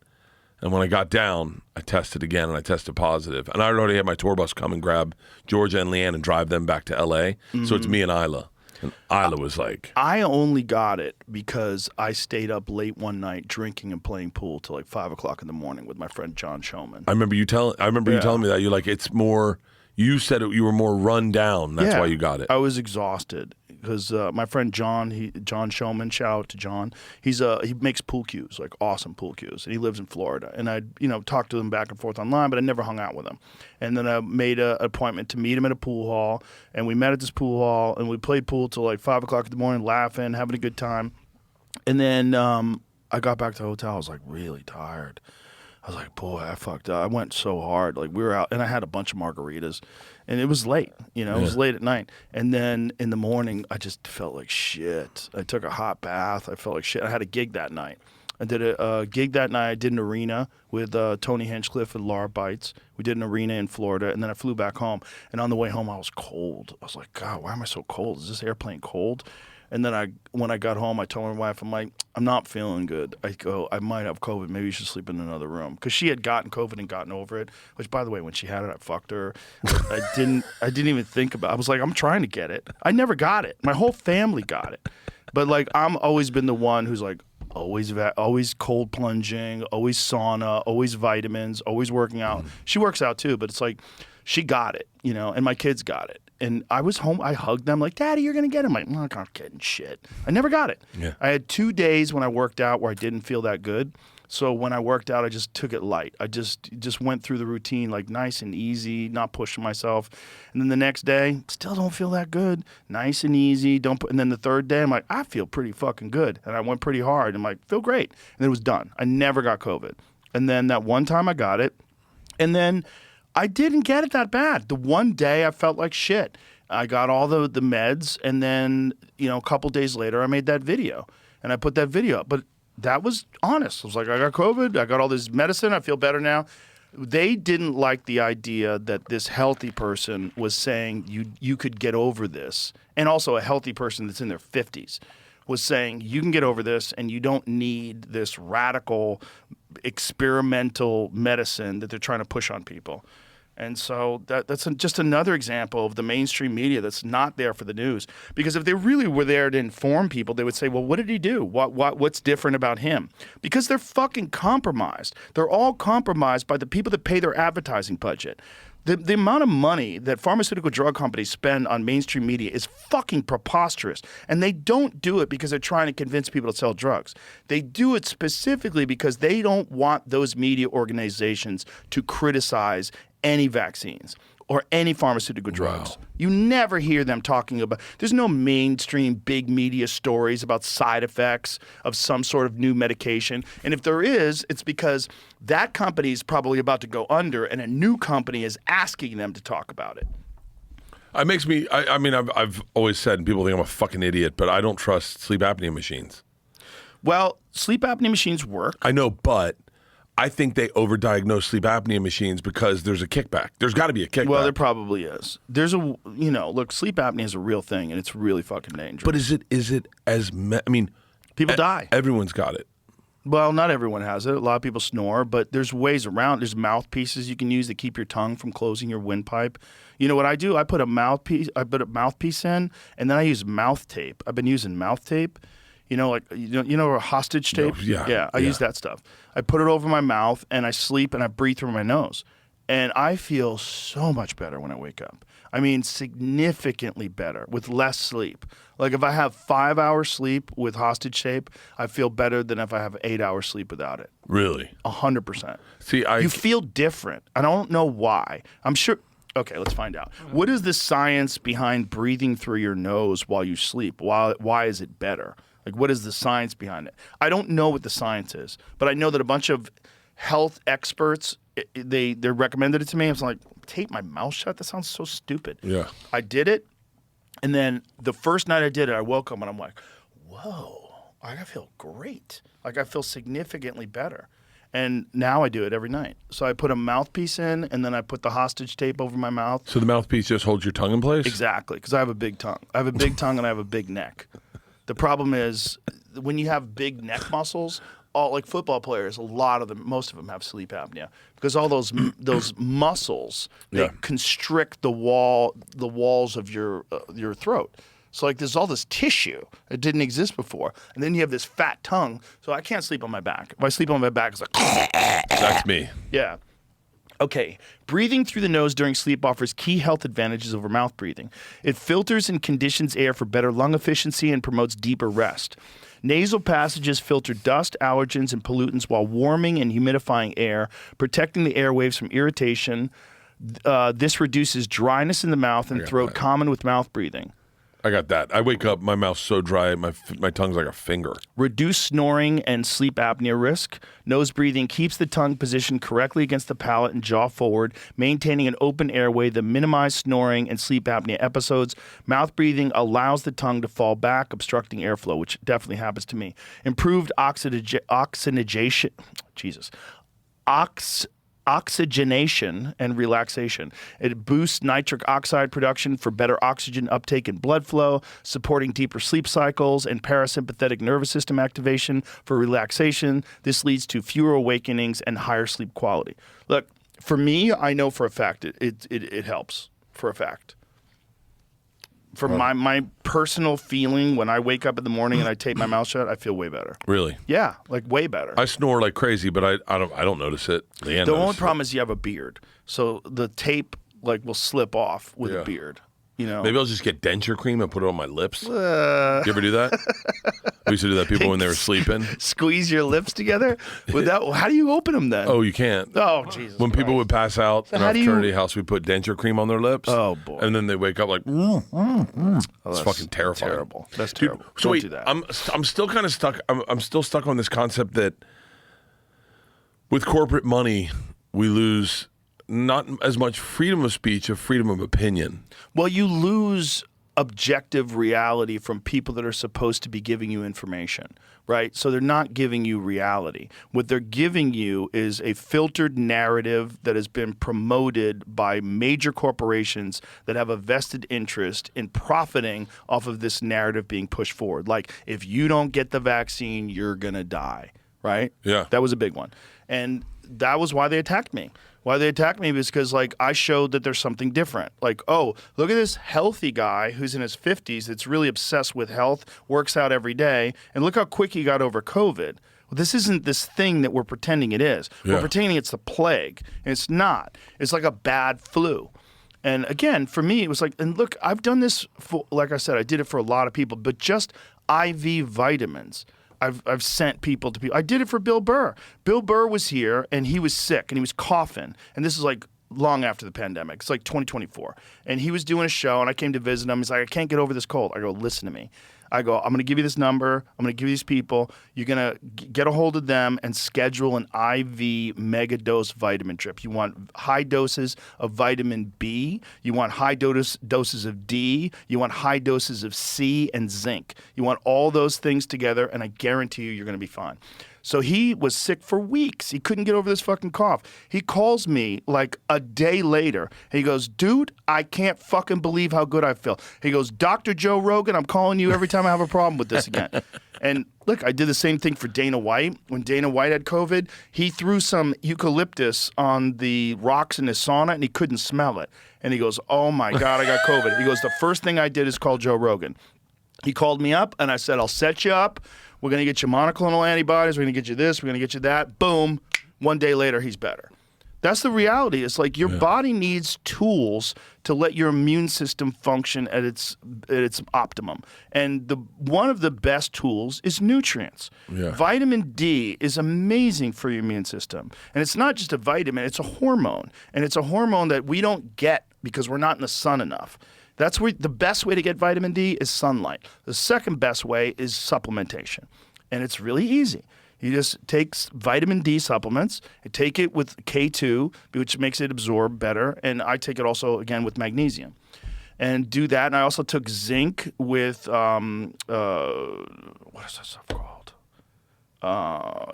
And when I got down, I tested again, and I tested positive. And I already had my tour bus come and grab Georgia and Leanne and drive them back to L.A. So it's me and Isla. And Isla was like... I only got it because I stayed up late one night drinking and playing pool till like 5 o'clock in the morning with my friend John Showman. I remember you telling me that. You're like, it's more... You said you were more run down. That's why you got it. I was exhausted because my friend John, John Showman, shout out to John. He makes pool cues, like awesome pool cues, and he lives in Florida. And I, talked to him back and forth online, but I never hung out with him. And then I made an appointment to meet him at a pool hall, and we met at this pool hall, and we played pool till like 5 o'clock in the morning, laughing, having a good time. And then I got back to the hotel. I was like really tired. I was like, boy, I fucked up. I went so hard. Like, we were out, and I had a bunch of margaritas, and it was late. It was late at night. And then in the morning, I just felt like shit. I took a hot bath. I felt like shit. I had a gig that night. I did a gig that night. I did an arena with Tony Hinchcliffe and Laura Bites. We did an arena in Florida, and then I flew back home. And on the way home, I was cold. I was like, God, why am I so cold? Is this airplane cold? And then when I got home, I told my wife, I'm like, I'm not feeling good. I go, I might have COVID. Maybe you should sleep in another room. Because she had gotten COVID and gotten over it. Which, by the way, when she had it, I fucked her. I didn't even think about it. I was like, I'm trying to get it. I never got it. My whole family got it. But like, I'm always been the one who's like, always cold plunging, always sauna, always vitamins, always working out. She works out too, but it's like, she got it, and my kids got it. And I was home. I hugged them like, Daddy, you're going to get it. I'm like, I'm not getting shit. I never got it. Yeah. I had 2 days when I worked out where I didn't feel that good. So when I worked out, I just took it light. I just went through the routine like nice and easy, not pushing myself. And then the next day, still don't feel that good. Nice and easy. And then the third day, I'm like, I feel pretty fucking good. And I went pretty hard. I'm like, feel great. And then it was done. I never got COVID. And then that one time I got it. And then I didn't get it that bad. The one day I felt like shit. I got all the meds. And then, a couple days later, I made that video. And I put that video up. But that was honest. I was like, I got COVID. I got all this medicine. I feel better now. They didn't like the idea that this healthy person was saying you could get over this. And also a healthy person that's in their 50s was saying you can get over this and you don't need this radical experimental medicine that they're trying to push on people. And so that's just another example of the mainstream media that's not there for the news. Because if they really were there to inform people, they would say, well, what did he do? What's different about him? Because they're fucking compromised. They're all compromised by the people that pay their advertising budget. The amount of money that pharmaceutical drug companies spend on mainstream media is fucking preposterous. And they don't do it because they're trying to convince people to sell drugs. They do it specifically because they don't want those media organizations to criticize any vaccines or any pharmaceutical drugs. Wow. You never hear them talking about, there's no mainstream big media stories about side effects of some sort of new medication. And if there is, it's because that company is probably about to go under and a new company is asking them to talk about it. It makes me, I've always said, and people think I'm a fucking idiot, but I don't trust sleep apnea machines. Well, sleep apnea machines work. I know, but I think they overdiagnose sleep apnea machines because there's a kickback. There's got to be a kickback. Well, there probably is. There's look, sleep apnea is a real thing, and it's really fucking dangerous. But is it people die. Everyone's got it. Well, not everyone has it. A lot of people snore, but there's ways around. There's mouthpieces you can use to keep your tongue from closing your windpipe. You know what I do? I put a mouthpiece in, and then I use mouth tape. I've been using mouth tape. A hostage tape? I use that stuff. I put it over my mouth and I sleep and I breathe through my nose. And I feel so much better when I wake up. I mean, significantly better with less sleep. Like if I have 5 hours sleep with hostage tape, I feel better than if I have 8 hours sleep without it. Really? 100%. See, you feel different. I don't know why. I'm sure. Okay, let's find out. What is the science behind breathing through your nose while you sleep? Why is it better? Like, what is the science behind it? I don't know what the science is, but I know that a bunch of health experts, they recommended it to me. I was like, tape my mouth shut? That sounds so stupid. Yeah. I did it, and then the first night I did it, I woke up and I'm like, whoa, I feel great. Like, I feel significantly better. And now I do it every night. So I put a mouthpiece in, and then I put the hostage tape over my mouth. So the mouthpiece just holds your tongue in place? Exactly, because I have a big tongue. I have a big tongue and I have a big neck. The problem is when you have big neck muscles, like football players, most of them have sleep apnea because all those muscles, they constrict the walls of your throat. So like there's all this tissue that didn't exist before, and then you have this fat tongue. So I can't sleep on my back. If I sleep on my back, it's like that's me. Yeah. Okay, breathing through the nose during sleep offers key health advantages over mouth breathing. It filters and conditions air for better lung efficiency and promotes deeper rest. Nasal passages filter dust, allergens, and pollutants while warming and humidifying air, protecting the airwaves from irritation. This reduces dryness in the mouth and throat common with mouth breathing. I got that. I wake up, my mouth's so dry, my tongue's like a finger. Reduce snoring and sleep apnea risk. Nose breathing keeps the tongue positioned correctly against the palate and jaw forward, maintaining an open airway that minimizes snoring and sleep apnea episodes. Mouth breathing allows the tongue to fall back, obstructing airflow, which definitely happens to me. Improved oxygenation. Oxygenation and relaxation. It boosts nitric oxide production for better oxygen uptake and blood flow, supporting deeper sleep cycles and parasympathetic nervous system activation for relaxation. This leads to fewer awakenings and higher sleep quality. Look, for me, I know for a fact it helps for a fact. For my personal feeling, when I wake up in the morning and I tape my mouth shut, I feel way better. Really? Yeah, like way better. I snore like crazy, but I don't notice it. The only problem is you have a beard, so the tape will slip off with a beard. Maybe I'll just get denture cream and put it on my lips. You ever do that? We used to do that. People when they were sleeping. Squeeze your lips together without. How do you open them then? Oh, you can't. Oh, Jesus. When people Christ. would pass out in how our do you- fraternity house, we put denture cream on their lips. Oh, boy. And then they wake up like, Oh, it's that's fucking terrifying. Terrible. That's Dude, terrible. so Don't wait, do that. I'm still kind of stuck. I'm still stuck on this concept that with corporate money, we lose not as much freedom of speech as freedom of opinion. Well, you lose objective reality from people that are supposed to be giving you information, right? So they're not giving you reality. What they're giving you is a filtered narrative that has been promoted by major corporations that have a vested interest in profiting off of this narrative being pushed forward. Like, if you don't get the vaccine, you're going to die, right? Yeah. That was a big one. And that was why they attacked me. Why they attacked me was because, like, I showed that there's something different. Like, oh, look at this healthy guy who's in his 50s that's really obsessed with health, works out every day, and look how quick he got over COVID. Well, this isn't this thing that we're pretending it is. Yeah. We're pretending it's the plague, and it's not. It's like a bad flu. And again, for me, it was like, and look, I've done this for, like I said, I did it for a lot of people, but just IV vitamins. I've sent people to people. I did it for Bill Burr. Bill Burr was here, and he was sick, and he was coughing. And this is like long after the pandemic. It's like 2024. And he was doing a show, and I came to visit him. He's like, I can't get over this cold. I go, listen to me. I go, I'm going to give you this number. I'm going to give you these people. You're going to get a hold of them and schedule an IV mega dose vitamin trip. You want high doses of vitamin B. You want high doses of D. You want high doses of C and zinc. You want all those things together, and I guarantee you're going to be fine. So he was sick for weeks. He couldn't get over this fucking cough. He calls me like a day later. He goes, dude, I can't fucking believe how good I feel. He goes, Dr. Joe Rogan, I'm calling you every time I have a problem with this again. And look, I did the same thing for Dana White. When Dana White had COVID, he threw some eucalyptus on the rocks in his sauna and he couldn't smell it. And he goes, oh my God, I got COVID. He goes, the first thing I did is call Joe Rogan. He called me up and I said, I'll set you up. We're going to get you monoclonal antibodies. We're going to get you this. We're going to get you that. Boom. 1 day later, he's better. That's the reality. It's like your body needs tools to let your immune system function at its optimum. And one of the best tools is nutrients. Yeah. Vitamin D is amazing for your immune system. And it's not just a vitamin, it's a hormone. And it's a hormone that we don't get because we're not in the sun enough. That's where the best way to get vitamin D is sunlight. The second best way is supplementation. And it's really easy. You just take vitamin D supplements, and take it with K2, which makes it absorb better. And I take it also, again, with magnesium. And do that. And I also took zinc with, what is that stuff called?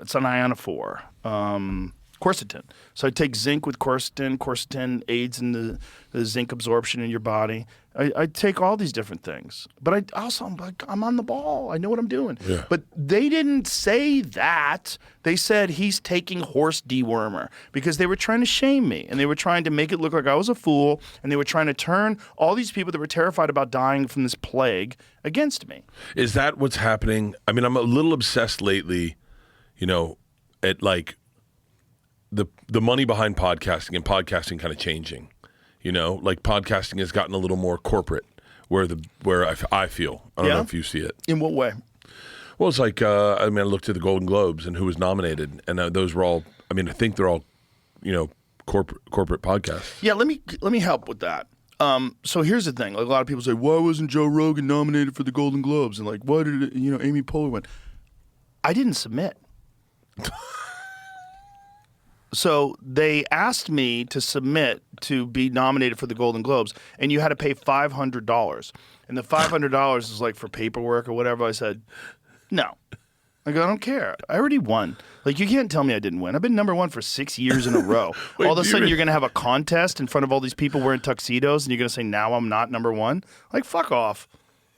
It's an ionophore. Quercetin. So I take zinc with quercetin. Quercetin aids in the zinc absorption in your body. I take all these different things. But I'm on the ball. I know what I'm doing. Yeah. But they didn't say that. They said he's taking horse dewormer because they were trying to shame me and they were trying to make it look like I was a fool and they were trying to turn all these people that were terrified about dying from this plague against me. Is that what's happening? I mean, I'm a little obsessed lately, at like the money behind podcasting and podcasting kind of changing. Like podcasting has gotten a little more corporate where I feel. I don't know if you see it. In what way? Well, it's like, I looked at the Golden Globes and who was nominated, and those were all, I think they're all, corporate podcasts. Yeah, let me help with that. So here's the thing. Like, a lot of people say, why wasn't Joe Rogan nominated for the Golden Globes? And like, why did Amy Poehler win? I didn't submit. So they asked me to submit to be nominated for the Golden Globes, and you had to pay $500. And the $500 is like for paperwork or whatever. I said, no. I go, I don't care. I already won. Like, you can't tell me I didn't win. I've been number one for 6 years in a row. Wait, all of a sudden, you're going to have a contest in front of all these people wearing tuxedos, and you're going to say, now I'm not number one? Like, fuck off.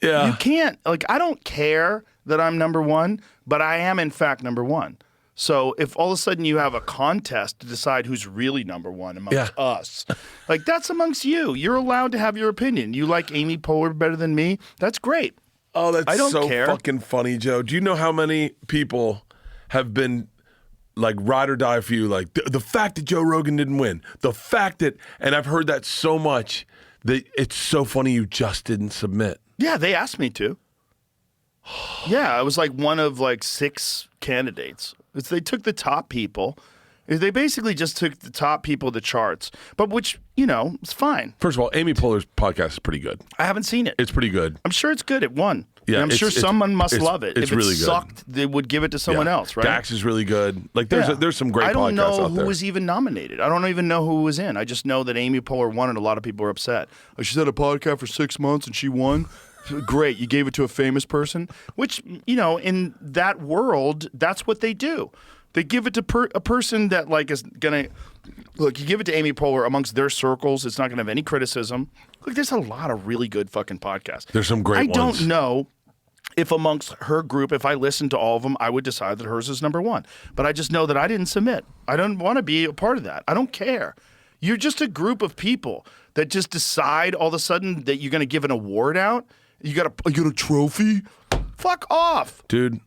Yeah. You can't. Like, I don't care that I'm number one, but I am, in fact, number one. So if all of a sudden you have a contest to decide who's really number one amongst us, like, that's amongst you. You're allowed to have your opinion. You like Amy Poehler better than me? That's great. Oh, that's I don't so care. fucking funny, Joe. Do you know how many people have been like ride or die for you? Like the fact that Joe Rogan didn't win, the fact that, and I've heard that so much that it's so funny you just didn't submit. Yeah, they asked me to. Yeah, I was like one of like 6 candidates. They took the top people. They basically just took the top people of the charts, but which, it's fine. First of all, Amy Poehler's podcast is pretty good. I haven't seen it. It's pretty good. I'm sure it's good. It won. Yeah, and I'm sure someone must love it. It's if it really good. sucked, they would give it to someone else, right? Dax is really good. Like there's some great podcasts out there. I don't know who was even nominated. I don't even know who was in. I just know that Amy Poehler won, and a lot of people are upset. She's had a podcast for 6 months and she won. Great, you gave it to a famous person, which in that world, that's what they do. They give it to a person that like is gonna look. You give it to Amy Poehler amongst their circles. It's not gonna have any criticism. Look, there's a lot of really good fucking podcasts. There's some great ones. I don't know if amongst her group, if I listened to all of them, I would decide that hers is number one. But I just know that I didn't submit. I don't want to be a part of that. I don't care. You're just a group of people that just decide all of a sudden that you're gonna give an award out. You got a trophy? Fuck off, dude.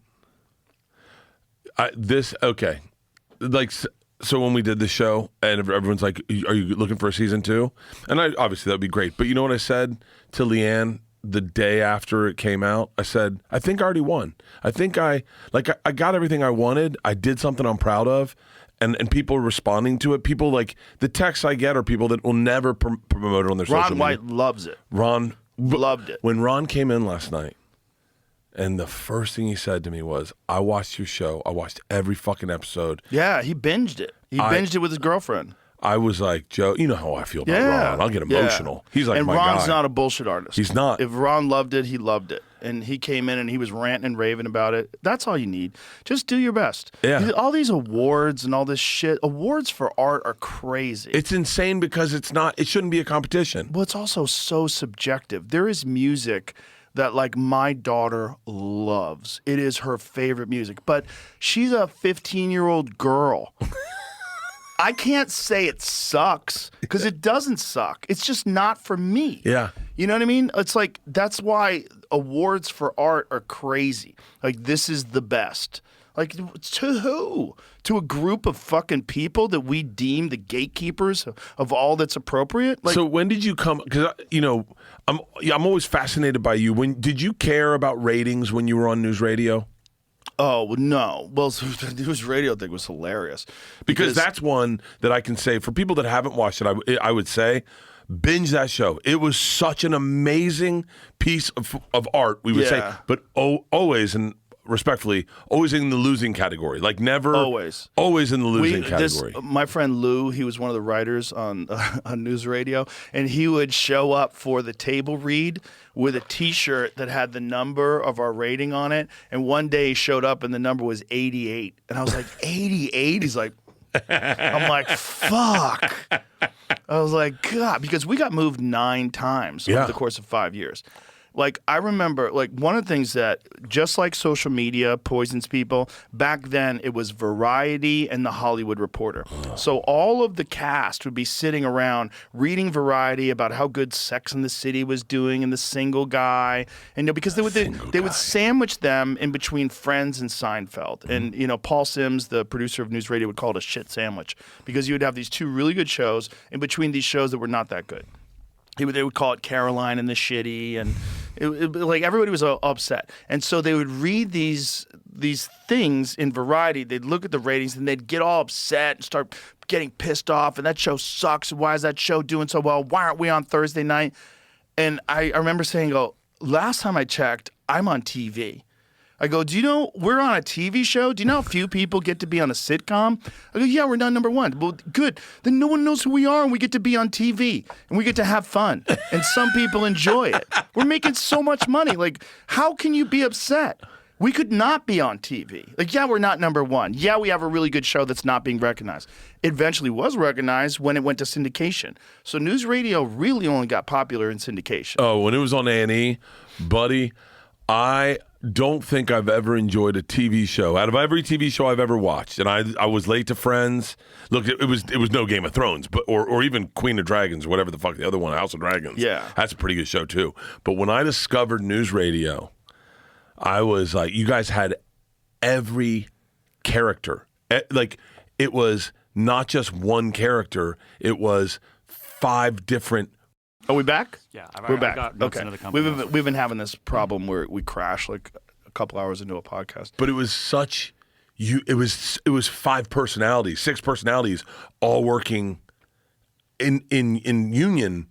Okay. Like, so when we did the show and everyone's like, are you looking for a season 2? And obviously that'd be great. But you know what I said to Leanne the day after it came out? I said, I think I already won. I think I got everything I wanted. I did something I'm proud of. And people are responding to it. People like the texts I get are people that will never promote it on their social media. Ron White loves it. Ron loved it. When Ron came in last night, and the first thing he said to me was, I watched your show. I watched every fucking episode. Yeah, he binged it. He binged it with his girlfriend. I was like, Joe, you know how I feel about Ron. I'll get emotional. He's like and my Ron's guy. not a bullshit artist. He's not. If Ron loved it, he loved it. And he came in and he was ranting and raving about it. That's all you need. Just do your best. Yeah. All these awards and all this shit. Awards for art are crazy. It's insane because it shouldn't be a competition. Well, it's also so subjective. There is music that like my daughter loves. It is her favorite music. But she's a 15-year-old girl. I can't say it sucks because it doesn't suck. It's just not for me. Yeah. You know what I mean? It's like, that's why awards for art are crazy. Like, this is the best. Like, to who? To a group of fucking people that we deem the gatekeepers of all that's appropriate? Like, so when did you come? Because, I'm always fascinated by you. Did you care about ratings when you were on NewsRadio? Oh, no. Well, the NewsRadio thing was hilarious. Because that's one that I can say, for people that haven't watched it, I would say, binge that show. It was such an amazing piece of art, we would say. But always, and respectfully, always in the losing category. Like never. Always in the losing category. My friend Lou, he was one of the writers on NewsRadio, and he would show up for the table read with a T-shirt that had the number of our rating on it. And one day he showed up and the number was 88. And I was like, 88? He's like, I'm like, fuck. I was like, God, because we got moved 9 times over the course of 5 years. Like, I remember, like, one of the things that, just like social media poisons people, back then it was Variety and The Hollywood Reporter. So all of the cast would be sitting around reading Variety about how good Sex and the City was doing and The Single Guy. And because they would sandwich them in between Friends and Seinfeld. And, Paul Sims, the producer of NewsRadio, would call it a shit sandwich because you would have these 2 really good shows in between these shows that were not that good. They would call it Caroline and the Shitty, and like everybody was upset. And so they would read these things in Variety. They'd look at the ratings and they'd get all upset and start getting pissed off. And that show sucks. Why is that show doing so well? Why aren't we on Thursday night? And I remember saying, last time I checked, I'm on TV. I go, do you know we're on a TV show? Do you know how few people get to be on a sitcom? I go, yeah, we're not number 1. Well, good. Then no one knows who we are and we get to be on TV and we get to have fun. And some people enjoy it. We're making so much money. Like, how can you be upset? We could not be on TV. Like, yeah, we're not number 1. Yeah, we have a really good show that's not being recognized. It eventually was recognized when it went to syndication. So NewsRadio really only got popular in syndication. Oh, when it was on A&E, buddy, I don't think I've ever enjoyed a TV show out of every TV show I've ever watched. And I was late to Friends. Look, it was no Game of Thrones, but or even Queen of Dragons, whatever the fuck the other one, House of Dragons. Yeah, that's a pretty good show too. But when I discovered NewsRadio, I was like, you guys had every character. Like, it was not just one character; it was 5 different. Are we back? Yeah, we're back. Got notes okay, into the company. we've been having this problem where we crash like a couple hours into a podcast. But it was such it was 5 personalities, 6 personalities, all working in union.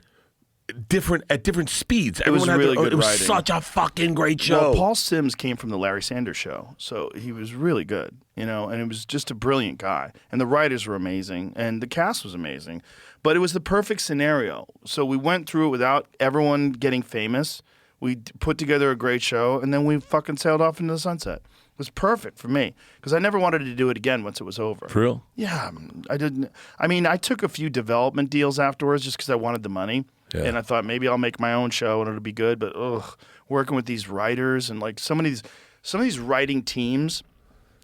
At different speeds. It was Everyone had really their own, good It was writing. such a fucking great show. Well, Paul Simms came from the Larry Sanders Show, so he was really good, and it was just a brilliant guy. And the writers were amazing, and the cast was amazing. But it was the perfect scenario. So we went through it without everyone getting famous. We put together a great show, and then we fucking sailed off into the sunset. It was perfect for me because I never wanted to do it again once it was over. For real? Yeah, I didn't. I mean, I took a few development deals afterwards just because I wanted the money. Yeah. And I thought maybe I'll make my own show and it'll be good. But working with these writers and like some of these writing teams,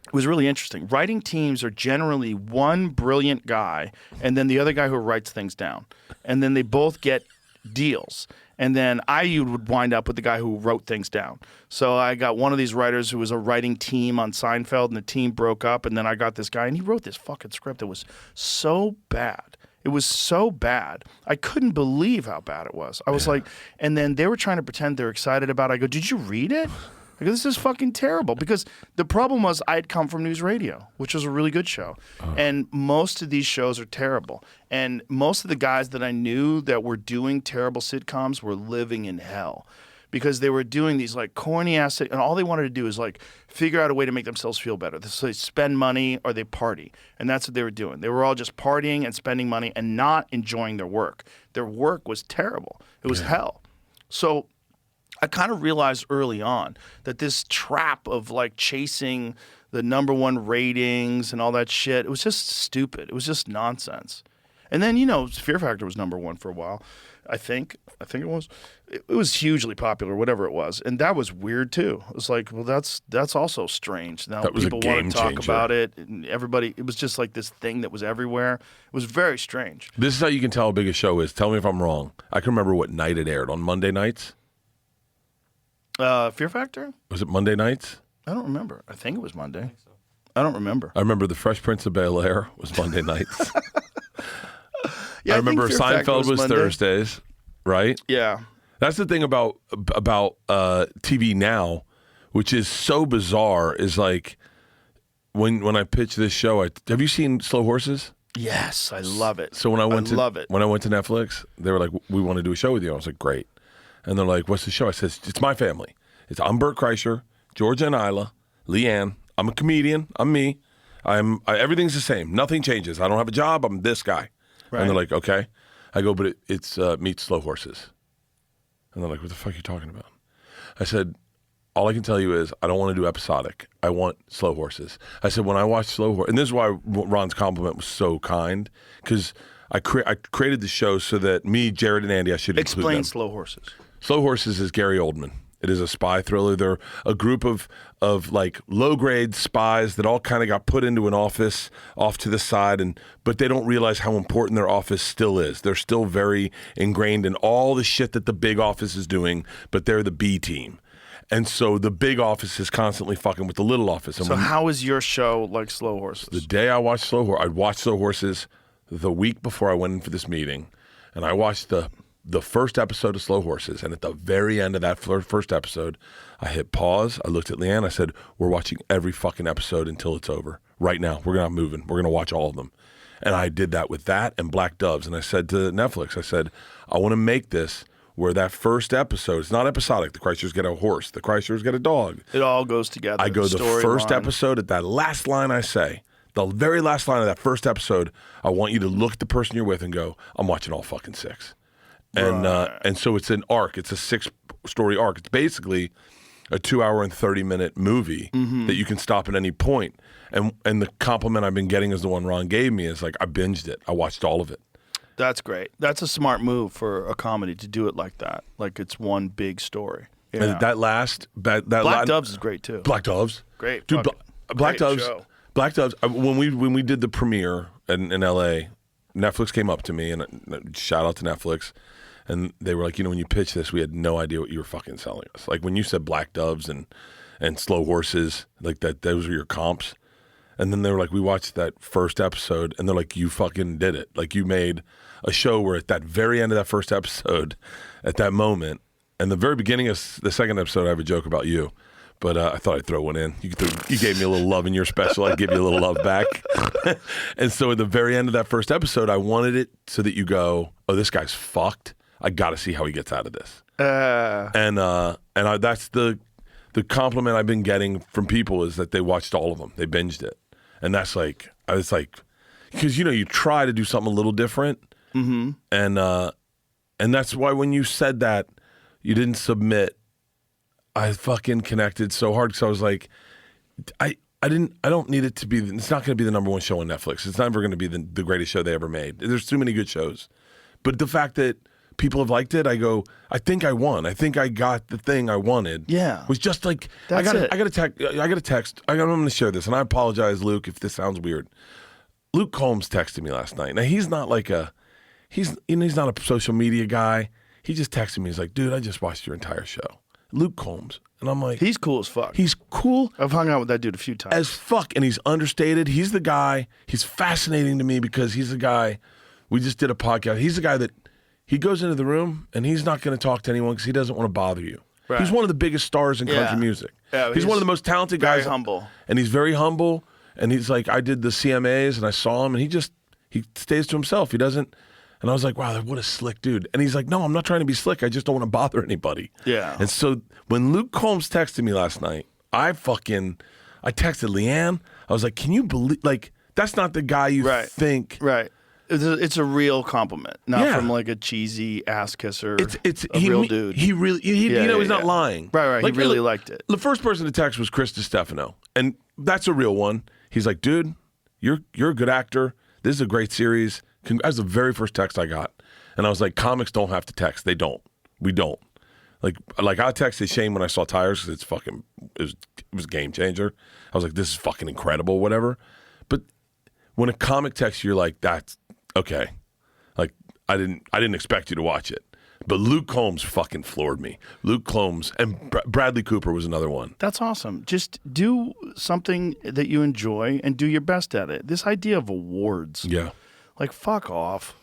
it was really interesting. Writing teams are generally one brilliant guy and then the other guy who writes things down. And then they both get deals. And then I would wind up with the guy who wrote things down. So I got one of these writers who was a writing team on Seinfeld, and the team broke up. And then I got this guy, and he wrote this fucking script that was so bad. It was so bad. I couldn't believe how bad it was. I was like, and then they were trying to pretend they're excited about it. I go, did you read it? I go, this is fucking terrible. Because the problem was I had come from NewsRadio, which was a really good show. And most of these shows are terrible. And most of the guys that I knew that were doing terrible sitcoms were living in hell. Because they were doing these like corny ass, and all they wanted to do is like figure out a way to make themselves feel better. So they spend money or they party, and that's what they were doing. They were all just partying and spending money and not enjoying their work. Their work was terrible. It was hell. So I kind of realized early on that this trap of like chasing the #1 ratings and all that shit, it was just stupid. It was just nonsense. And then Fear Factor was #1 for a while. I think it was. It was hugely popular, whatever it was, and that was weird too. It was like, well, that's also strange. Now That was a people want game to talk changer. about it, and everybody. It was just like this thing that was everywhere. It was very strange. This is how you can tell how big a show is. Tell me if I'm wrong. I can remember what night it aired. On Monday nights? Fear Factor? Was it Monday nights? I don't remember. I think it was Monday. I don't remember. I remember The Fresh Prince of Bel-Air was Monday nights. Yeah, I remember think Fear Factor Seinfeld was Monday. Thursdays, right? Yeah. That's the thing about TV now, which is so bizarre, is like when I pitch this show, have you seen Slow Horses? Yes, I love it. So when I love it. When I went to Netflix, they were like, we want to do a show with you. I was like, great. And they're like, what's the show? I said, it's my family. I'm Bert Kreischer, Georgia and Isla, Leanne. I'm a comedian. I'm me. Everything's the same. Nothing changes. I don't have a job. I'm this guy. Right. And they're like, okay. I go, but it's meet Slow Horses. And they're like, what the fuck are you talking about? I said, all I can tell you is I don't want to do episodic. I want Slow Horses. I said, when I watch Slow Horses, and this is why Ron's compliment was so kind, because I created the show so that me, Jared, and Andy, I should include Explain them. Slow Horses. Slow Horses is Gary Oldman. It is a spy thriller. They're a group of like low-grade spies that all kind of got put into an office off to the side, but they don't realize how important their office still is. They're still very ingrained in all the shit that the big office is doing, but they're the B team. And so the big office is constantly fucking with the little office. And So how is your show like Slow Horses? the day I watched Slow Horses, I'd watched Slow Horses the week before I went in for this meeting, and I watched the first episode of Slow Horses, and at the very end of that first episode, I hit pause. I looked at Leanne. I said, we're watching every fucking episode until it's over. Right now. We're not moving. We're going to watch all of them. And I did that with that and Black Doves. And I said to Netflix, I said, I want to make this where that first episode, it's not episodic. The Kreischers get a horse. The Kreischers get a dog. It all goes together. I go the first Storyline. episode at that last line I say. The very last line of that first episode, I want you to look at the person you're with and go, I'm watching all fucking 6. And so it's an arc. It's a 6-story arc. It's basically a 2-hour and 30-minute movie that you can stop at any point. And the compliment I've been getting is the one Ron gave me is like, I binged it. I watched all of it. That's great. That's a smart move for a comedy to do it like that. Like it's one big story. Yeah. And that last... Black Doves is great too. Black Doves. Great. Dude, fucking Black great Doves. show. Black Doves. When we did the premiere in L.A., Netflix came up to me, and shout out to Netflix, and they were like, when you pitched this, we had no idea what you were fucking selling us. Like when you said Black Doves and Slow Horses, like those were your comps. And then they were like, we watched that first episode, and they're like, you fucking did it. Like you made a show where at that very end of that first episode, at that moment, and the very beginning of the second episode, I have a joke about you. but I thought I'd throw one in. You gave me a little love in your special. I'd give you a little love back. And so at the very end of that first episode, I wanted it so that you go, oh, this guy's fucked. I got to see how he gets out of this. That's the compliment I've been getting from people is that they watched all of them. They binged it. And that's like, I was like, because, you try to do something a little different. Mm-hmm. And that's why when you said that you didn't submit, I fucking connected so hard because I was like, I don't need it to be, it's not going to be the number one show on Netflix. It's never going to be the greatest show they ever made. There's too many good shows. But the fact that people have liked it, I go, I think I won. I think I got the thing I wanted. Yeah. Was just like, I got a text. I'm going to share this, and I apologize, Luke, if this sounds weird. Luke Combs texted me last night. Now, he's not like he's not a social media guy. He just texted me. He's like, dude, I just watched your entire show. Luke Combs. And I'm like, he's cool as fuck. He's cool. I've hung out with that dude a few times. As fuck. And he's understated. He's the guy. He's fascinating to me because he's the guy. We just did a podcast. He's the guy that he goes into the room and he's not going to talk to anyone because he doesn't want to bother you. Right. He's one of the biggest stars in country music. Yeah, he's one of the most talented guys. Very humble. And he's very humble. And he's like, I did the CMAs and I saw him and he stays to himself. He doesn't. And I was like, wow, what a slick dude. And he's like, no, I'm not trying to be slick. I just don't want to bother anybody. Yeah. And so when Luke Combs texted me last night, I texted Leanne. I was like, can you believe, like, that's not the guy you think. Right. It's a real compliment, not from like a cheesy ass kisser. It's a real dude. He really, he's not lying. Right. Like, he really liked it. The first person to text was Chris DiStefano. And that's a real one. He's like, dude, you're a good actor. This is a great series. That was the very first text I got. And I was like, comics don't have to text. They don't. We don't. Like I texted Shane when I saw Tires because it was a game changer. I was like, this is fucking incredible, whatever. But when a comic texts you, you're like, that's okay. Like I didn't expect you to watch it. But Luke Combs fucking floored me. Luke Combs and Bradley Cooper was another one. That's awesome. Just do something that you enjoy and do your best at it. This idea of awards. Yeah. Like, fuck off.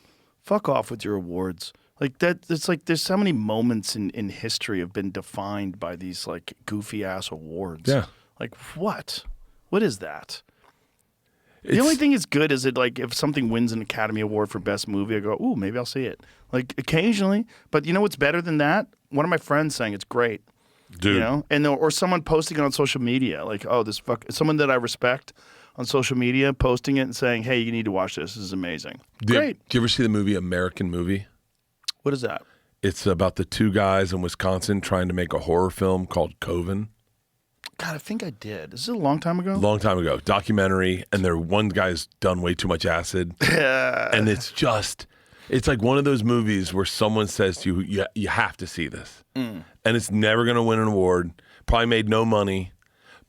Fuck off with your awards. Like, that. It's like there's so many moments in history have been defined by these, like, goofy-ass awards. Yeah. Like, what? What is that? The only thing that's good is like if something wins an Academy Award for Best Movie, I go, ooh, maybe I'll see it. Like, occasionally. But you know what's better than that? One of my friends saying it's great. Dude. You know? And or someone posting it on social media. Like, oh, someone that I respect on social media posting it and saying, hey, you need to watch this. This is amazing. Great. Do you ever see the movie American Movie? What is that? It's about the two guys in Wisconsin trying to make a horror film called Coven. God, I think I did. Is it a long time ago? Long time ago. Documentary, and one guy's done way too much acid. And it's like one of those movies where someone says to you, you have to see this. And it's never going to win an award. Probably made no money.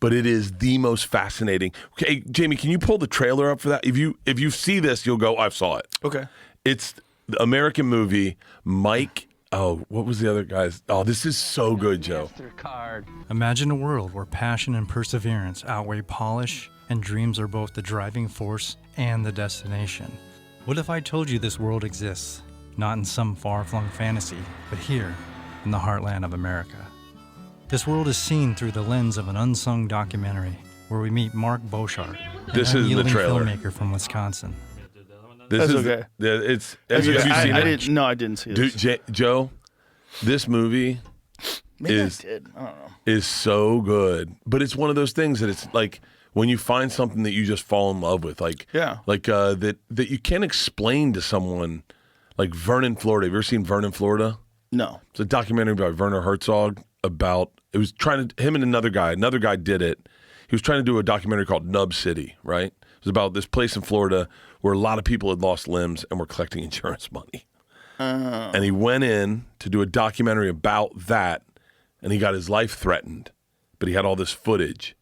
But it is the most fascinating. Okay, Jamie, can you pull the trailer up for that? If you see this, you'll go, I saw it. Okay. It's the American Movie. Mike, what was the other guy's? Oh, this is so good, Joe. Imagine a world where passion and perseverance outweigh polish, and dreams are both the driving force and the destination. What if I told you this world exists, not in some far-flung fantasy, but here, in the heartland of America? This world is seen through the lens of an unsung documentary where we meet Mark Beauchart, this is the trailer. Filmmaker from Wisconsin. That's okay. Have you seen it? I didn't see this. Dude, Joe, this movie is so good. But it's one of those things that it's like when you find something that you just fall in love with, that you can't explain to someone. Like Vernon, Florida. Have you ever seen Vernon, Florida? No. It's a documentary by Werner Herzog about. It was him and another guy did it. He was trying to do a documentary called Nub City, right? It was about this place in Florida where a lot of people had lost limbs and were collecting insurance money. And he went in to do a documentary about that, and he got his life threatened, but he had all this footage.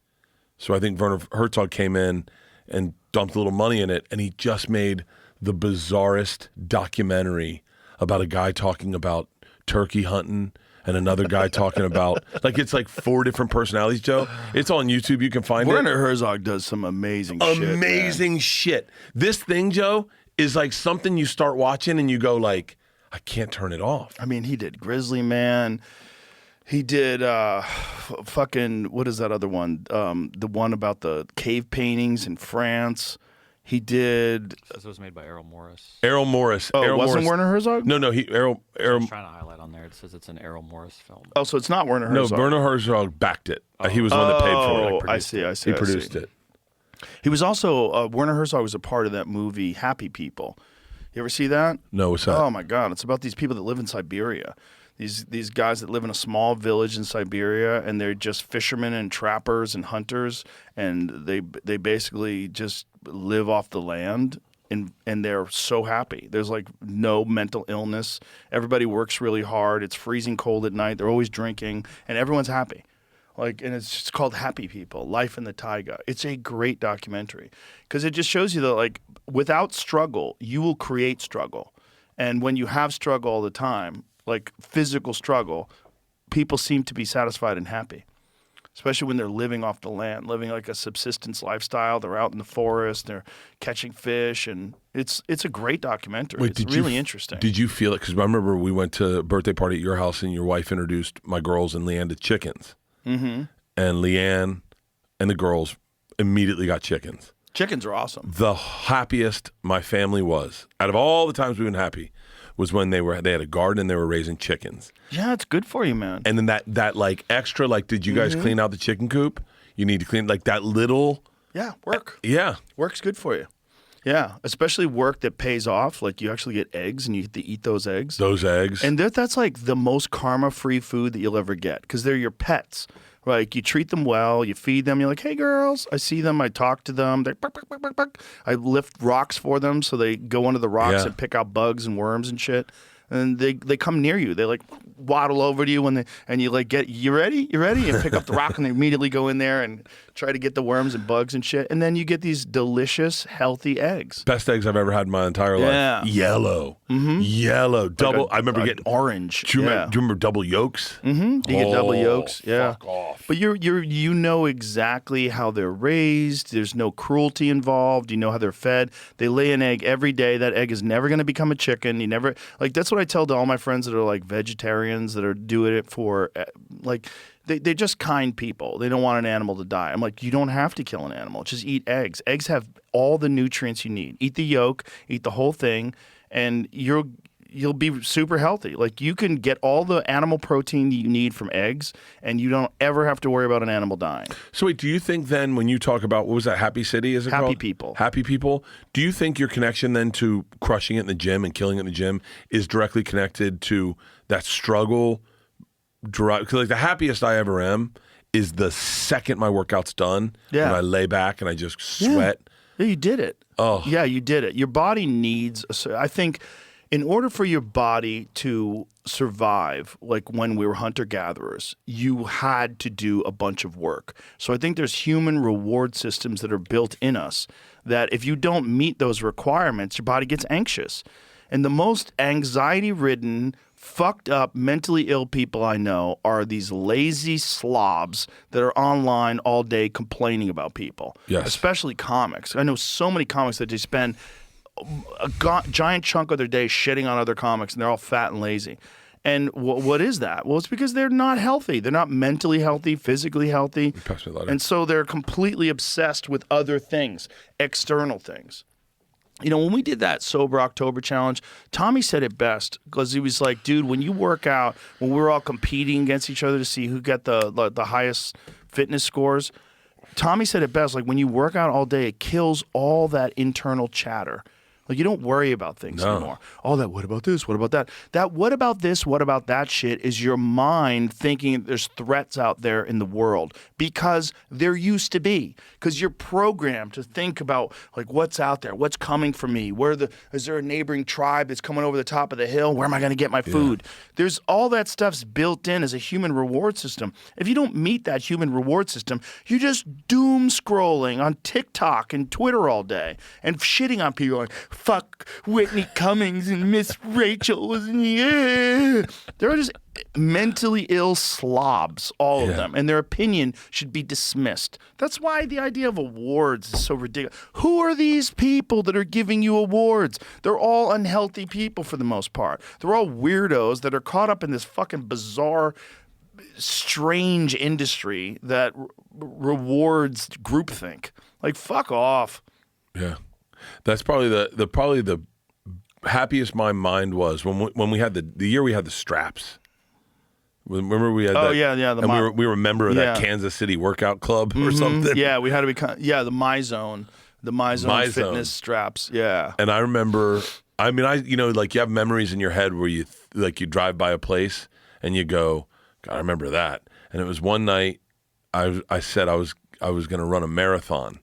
So I think Werner Herzog came in and dumped a little money in it, and he just made the bizarrest documentary about a guy talking about turkey hunting and another guy talking about, it's like 4 different personalities, Joe. It's on YouTube. You can find it. Werner Herzog does some amazing shit. This thing, Joe, is like something you start watching and you go like, I can't turn it off. I mean, he did Grizzly Man. He did fucking, what is that other one? The one about the cave paintings in France. He did. This was made by Errol Morris. Errol Morris. Oh, Errol it wasn't Morris. Werner Herzog? No, Errol. I was trying to highlight on there. It says it's an Errol Morris film. Oh, so it's not Werner No, Herzog. Werner Herzog backed it. He was the one that paid for it. Oh, I see. He produced it. He was also, Werner Herzog was a part of that movie, Happy People. You ever see that? No, what's that? Oh, my God. It's about these people that live in Siberia. These guys that live in a small village in Siberia, and they're just fishermen and trappers and hunters, and they basically just live off the land, and they're so happy. There's like no mental illness. Everybody works really hard. It's freezing cold at night. They're always drinking, and everyone's happy. And it's just called Happy People, Life in the Taiga. It's a great documentary because it just shows you that, like, without struggle, you will create struggle. And when you have struggle all the time, like physical struggle, people seem to be satisfied and happy, especially when they're living off the land, living like a subsistence lifestyle. They're out in the forest, they're catching fish, and it's a great documentary. It's really interesting. Did you feel it? Because I remember we went to a birthday party at your house, and your wife introduced my girls and Leanne to chickens. Mm-hmm. And Leanne and the girls immediately got chickens. Chickens are awesome. The happiest my family was, out of all the times we've been happy, was when they had a garden and they were raising chickens. Yeah, it's good for you, man. And then that like extra, like, did you guys clean out the chicken coop? You need to clean, like, that little. Yeah, work. Yeah. Work's good for you. Yeah, especially work that pays off. Like, you actually get eggs and you get to eat those eggs. Those eggs. And that's like the most karma-free food that you'll ever get because they're your pets. Like, you treat them well, you feed them, you're like, hey, girls. I see them, I talk to them. They bark, bark, bark, bark, bark. I lift rocks for them so they go under the rocks and pick out bugs and worms and shit. And they come near you. They, like, waddle over to you and you, like, you ready? You ready? And pick up the rock and they immediately go in there and try to get the worms and bugs and shit. And then you get these delicious, healthy eggs. Best eggs I've ever had in my entire life. Yeah. Yellow. Mm-hmm. Yellow. Double. I remember getting orange. Do you remember double yolks? Mm-hmm. You get double yolks. Yeah. Fuck off. But you know exactly how they're raised. There's no cruelty involved. You know how they're fed. They lay an egg every day. That egg is never going to become a chicken. You never, like, that's what I tell to all my friends that are like vegetarians that are doing it for, like, they're just kind people. They don't want an animal to die. I'm like, you don't have to kill an animal. Just eat eggs. Eggs have all the nutrients you need. Eat the yolk, eat the whole thing, and you'll be super healthy. Like, you can get all the animal protein that you need from eggs, and you don't ever have to worry about an animal dying. So wait, do you think then when you talk about, what was that, Happy City, is it Happy called? People. Happy People. Do you think your connection then to crushing it in the gym and killing it in the gym is directly connected to that struggle? Because, like, the happiest I ever am is the second my workout's done, and I lay back and I just sweat. Yeah, you did it. Oh. Yeah, you did it. Your body needs, I think, in order for your body to survive, like when we were hunter-gatherers, you had to do a bunch of work. So I think there's human reward systems that are built in us that if you don't meet those requirements, your body gets anxious. And the most anxiety-ridden, fucked up, mentally ill people I know are these lazy slobs that are online all day complaining about people. Yes. Especially comics. I know so many comics that they spend a giant chunk of their day shitting on other comics, and they're all fat and lazy. And what is that? Well, it's because they're not healthy. They're not mentally healthy, physically healthy. And so they're completely obsessed with other things, external things. You know, when we did that Sober October challenge, Tommy said it best because he was like, dude, when you work out, when we're all competing against each other to see who got the highest fitness scores, Tommy said it best, like, when you work out all day, it kills all that internal chatter. Like, you don't worry about things anymore. Oh, that what about this? What about that? That what about this? What about that shit is your mind thinking there's threats out there in the world because there used to be. Because you're programmed to think about, like, what's out there? What's coming for me? Is there a neighboring tribe that's coming over the top of the hill? Where am I going to get my food? There's all that stuff's built in as a human reward system. If you don't meet that human reward system, you're just doom scrolling on TikTok and Twitter all day and shitting on people like, fuck Whitney Cummings and Miss Rachel was in the air. They're just mentally ill slobs, all of them, and their opinion should be dismissed. That's why the idea of awards is so ridiculous. Who are these people that are giving you awards? They're all unhealthy people for the most part. They're all weirdos that are caught up in this fucking bizarre strange industry that rewards groupthink. Like, fuck off. Yeah, that's probably the happiest my mind was when we had the year we had the straps. Remember we had Oh, that, yeah, and we were a member of that Kansas City workout club or something. Yeah, we had to become the MyZone, fitness straps. Yeah, and I remember. I mean, like you have memories in your head where you you drive by a place and you go, God, I remember that. And it was one night I said I was going to run a marathon,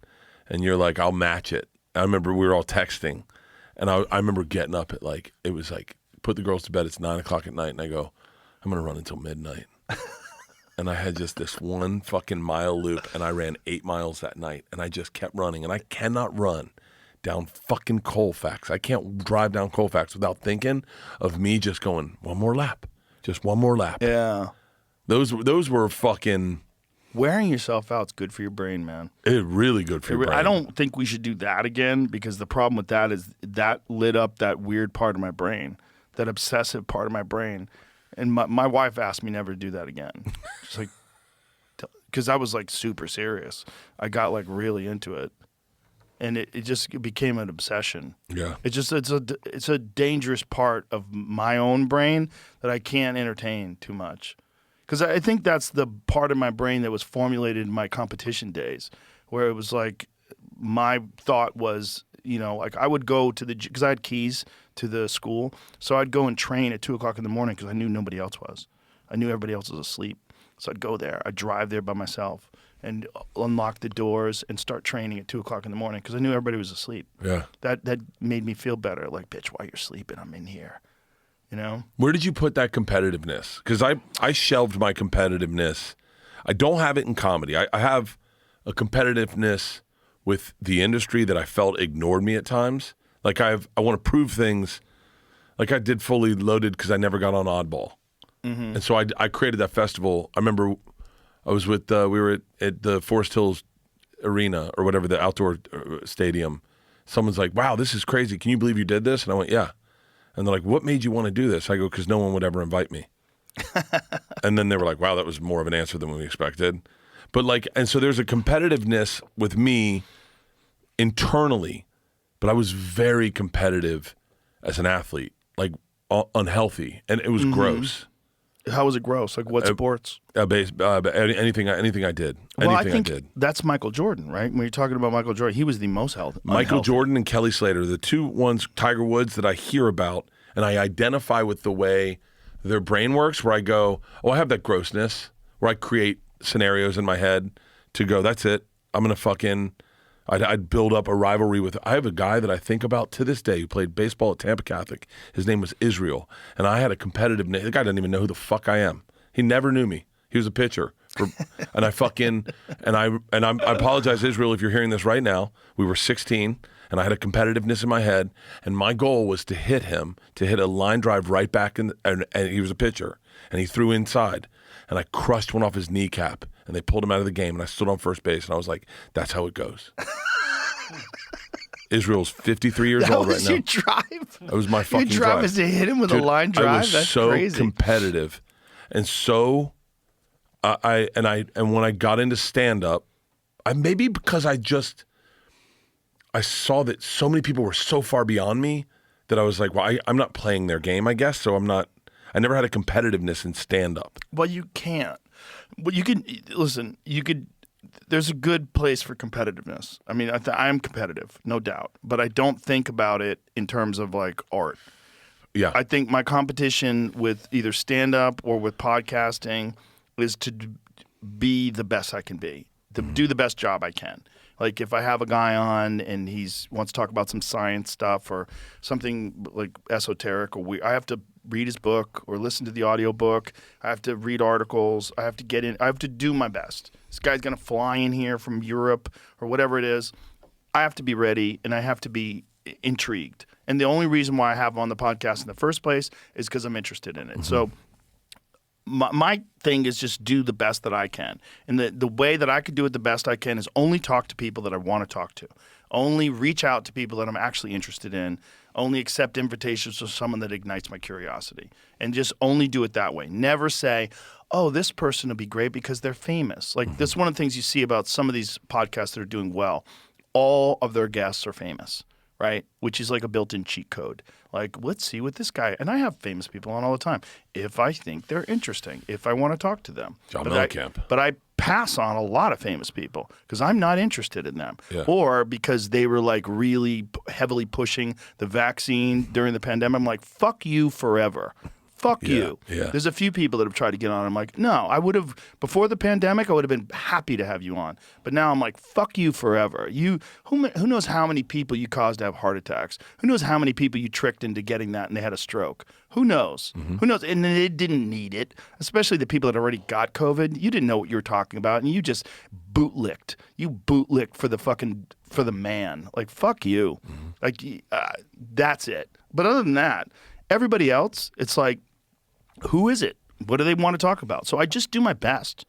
and you're like, I'll match it. I remember we were all texting, and I remember getting up at it was like, put the girls to bed. It's 9:00 at night, and I go, I'm going to run until midnight. And I had just this one fucking mile loop, and I ran 8 miles that night, and I just kept running, and I cannot run down fucking Colfax. I can't drive down Colfax without thinking of me just going, one more lap. Just one more lap. Yeah. Those were fucking... Wearing yourself out's good for your brain, man. It's really good for your brain. I don't think we should do that again, because the problem with that is that lit up that weird part of my brain, that obsessive part of my brain. And my wife asked me never to do that again. She's like, because I was like super serious. I got like really into it. And it just became an obsession. Yeah. It's a dangerous part of my own brain that I can't entertain too much. Because I think that's the part of my brain that was formulated in my competition days, where it was like my thought was, like I would go to because I had keys to the school, so I'd go and train at 2:00 in the morning because I knew nobody else was. I knew everybody else was asleep. So I'd go there. I'd drive there by myself and unlock the doors and start training at 2:00 in the morning because I knew everybody was asleep. Yeah. That made me feel better. Like, bitch, while you're sleeping, I'm in here. Where did you put that competitiveness? Because I shelved my competitiveness. I don't have it in comedy. I have a competitiveness with the industry that I felt ignored me at times. Like I want to prove things. Like I did Fully Loaded because I never got on Oddball. Mm-hmm. And so I created that festival. I remember I was with, we were at the Forest Hills Arena or whatever, the outdoor stadium. Someone's like, wow, this is crazy. Can you believe you did this? And I went, yeah. And they're like, what made you want to do this? I go, because no one would ever invite me. And then they were like, wow, that was more of an answer than we expected. But and so there's a competitiveness with me internally, but I was very competitive as an athlete, like unhealthy. And it was gross. How was it gross? Like what sports? Anything I did. Well, I think that's Michael Jordan, right? When you're talking about Michael Jordan, he was the most healthy. Michael Jordan and Kelly Slater, the two ones, Tiger Woods, that I hear about, and I identify with the way their brain works, where I go, oh, I have that grossness, where I create scenarios in my head to go, that's it. I'm going to fucking... I'd build up a rivalry with... I have a guy that I think about to this day who played baseball at Tampa Catholic. His name was Israel. And I had a competitive... The guy didn't even know who the fuck I am. He never knew me. He was a pitcher. And I fucking... And I apologize, Israel, if you're hearing this right now. We were 16, and I had a competitiveness in my head. And my goal was to hit him, to hit a line drive right back in... And he was a pitcher. And he threw inside. And I crushed one off his kneecap. And they pulled him out of the game, and I stood on first base, and I was like, that's how it goes. Israel's 53 years old right now. That was your drive? That was my fucking drive. Your drive is to hit him with a line drive? I was That's so crazy. competitive. And so, when I got into stand-up, maybe because I saw that so many people were so far beyond me that I was like, well, I'm not playing their game, I guess, so I never had a competitiveness in stand-up. Well, you can't. Well, you could listen. You could. There's a good place for competitiveness. I mean, I'm competitive, no doubt, but I don't think about it in terms of like art. Yeah, I think my competition with either stand-up or with podcasting is to be the best I can be, to do the best job I can. Like if I have a guy on and wants to talk about some science stuff or something like esoteric or I have to read his book or listen to the audiobook. I have to read articles. I have to get in. I have to do my best. This guy's going to fly in here from Europe or whatever it is. I have to be ready and I have to be intrigued. And the only reason why I have him on the podcast in the first place is because I'm interested in it. Mm-hmm. So my thing is just do the best that I can. And the way that I could do it the best I can is only talk to people that I want to talk to. Only reach out to people that I'm actually interested in. Only accept invitations from someone that ignites my curiosity. And just only do it that way. Never say, oh, this person will be great because they're famous. Like, this is one of the things you see about some of these podcasts that are doing well. All of their guests are famous, right? Which is like a built-in cheat code. Like, let's see what this guy, and I have famous people on all the time, if I think they're interesting, if I want to talk to them. John Mellencamp. But I pass on a lot of famous people because I'm not interested in them. Yeah. Or because they were like really heavily pushing the vaccine during the pandemic. I'm like, fuck you forever. Fuck you. Yeah. There's a few people that have tried to get on. I'm like, no, I would have, before the pandemic, I would have been happy to have you on. But now I'm like, fuck you forever. Who knows how many people you caused to have heart attacks? Who knows how many people you tricked into getting that and they had a stroke? Who knows? Who knows? And they didn't need it, especially the people that already got COVID. You didn't know what you were talking about, and you just bootlicked. You bootlicked for the man. Like, fuck you. Like, that's it. But other than that, everybody else, it's like, who is it? What do they want to talk about? So I just do my best.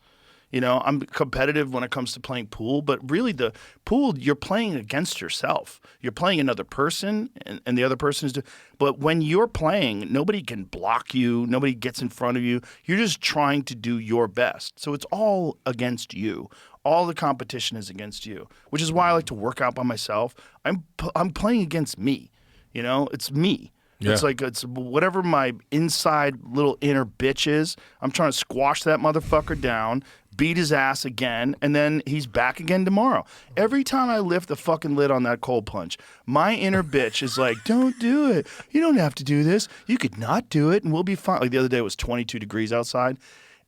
You know, I'm competitive when it comes to playing pool, but really the pool, you're playing against yourself. You're playing another person, and the other person is but when you're playing, nobody can block you. Nobody gets in front of you. You're just trying to do your best. So it's all against you. All the competition is against you, which is why I like to work out by myself. I'm playing against me. You know, it's me. Yeah. It's whatever my inside little inner bitch is. I'm trying to squash that motherfucker down, beat his ass again, and then he's back again tomorrow. Every time I lift the fucking lid on that cold plunge, my inner bitch is like, don't do it. You don't have to do this. You could not do it, and we'll be fine. Like the other day, it was 22 degrees outside,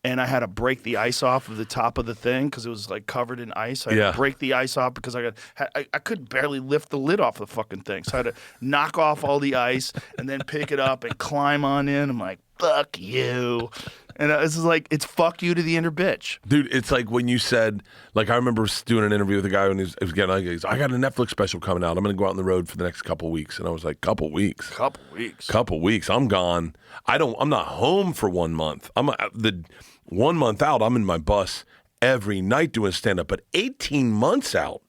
and I had to break the ice off of the top of the thing because it was like covered in ice. I had to break the ice off because I could barely lift the lid off the fucking thing. So I had to knock off all the ice and then pick it up and climb on in. I'm like, fuck you. And it's like, it's fuck you to the inner bitch. Dude, it's like when you said, like I remember doing an interview with a guy when he was getting like, I got a Netflix special coming out. I'm going to go out on the road for the next couple of weeks. And I was like, couple weeks? Couple weeks. I'm gone. I'm not home for 1 month. The 1 month out, I'm in my bus every night doing stand-up. But 18 months out,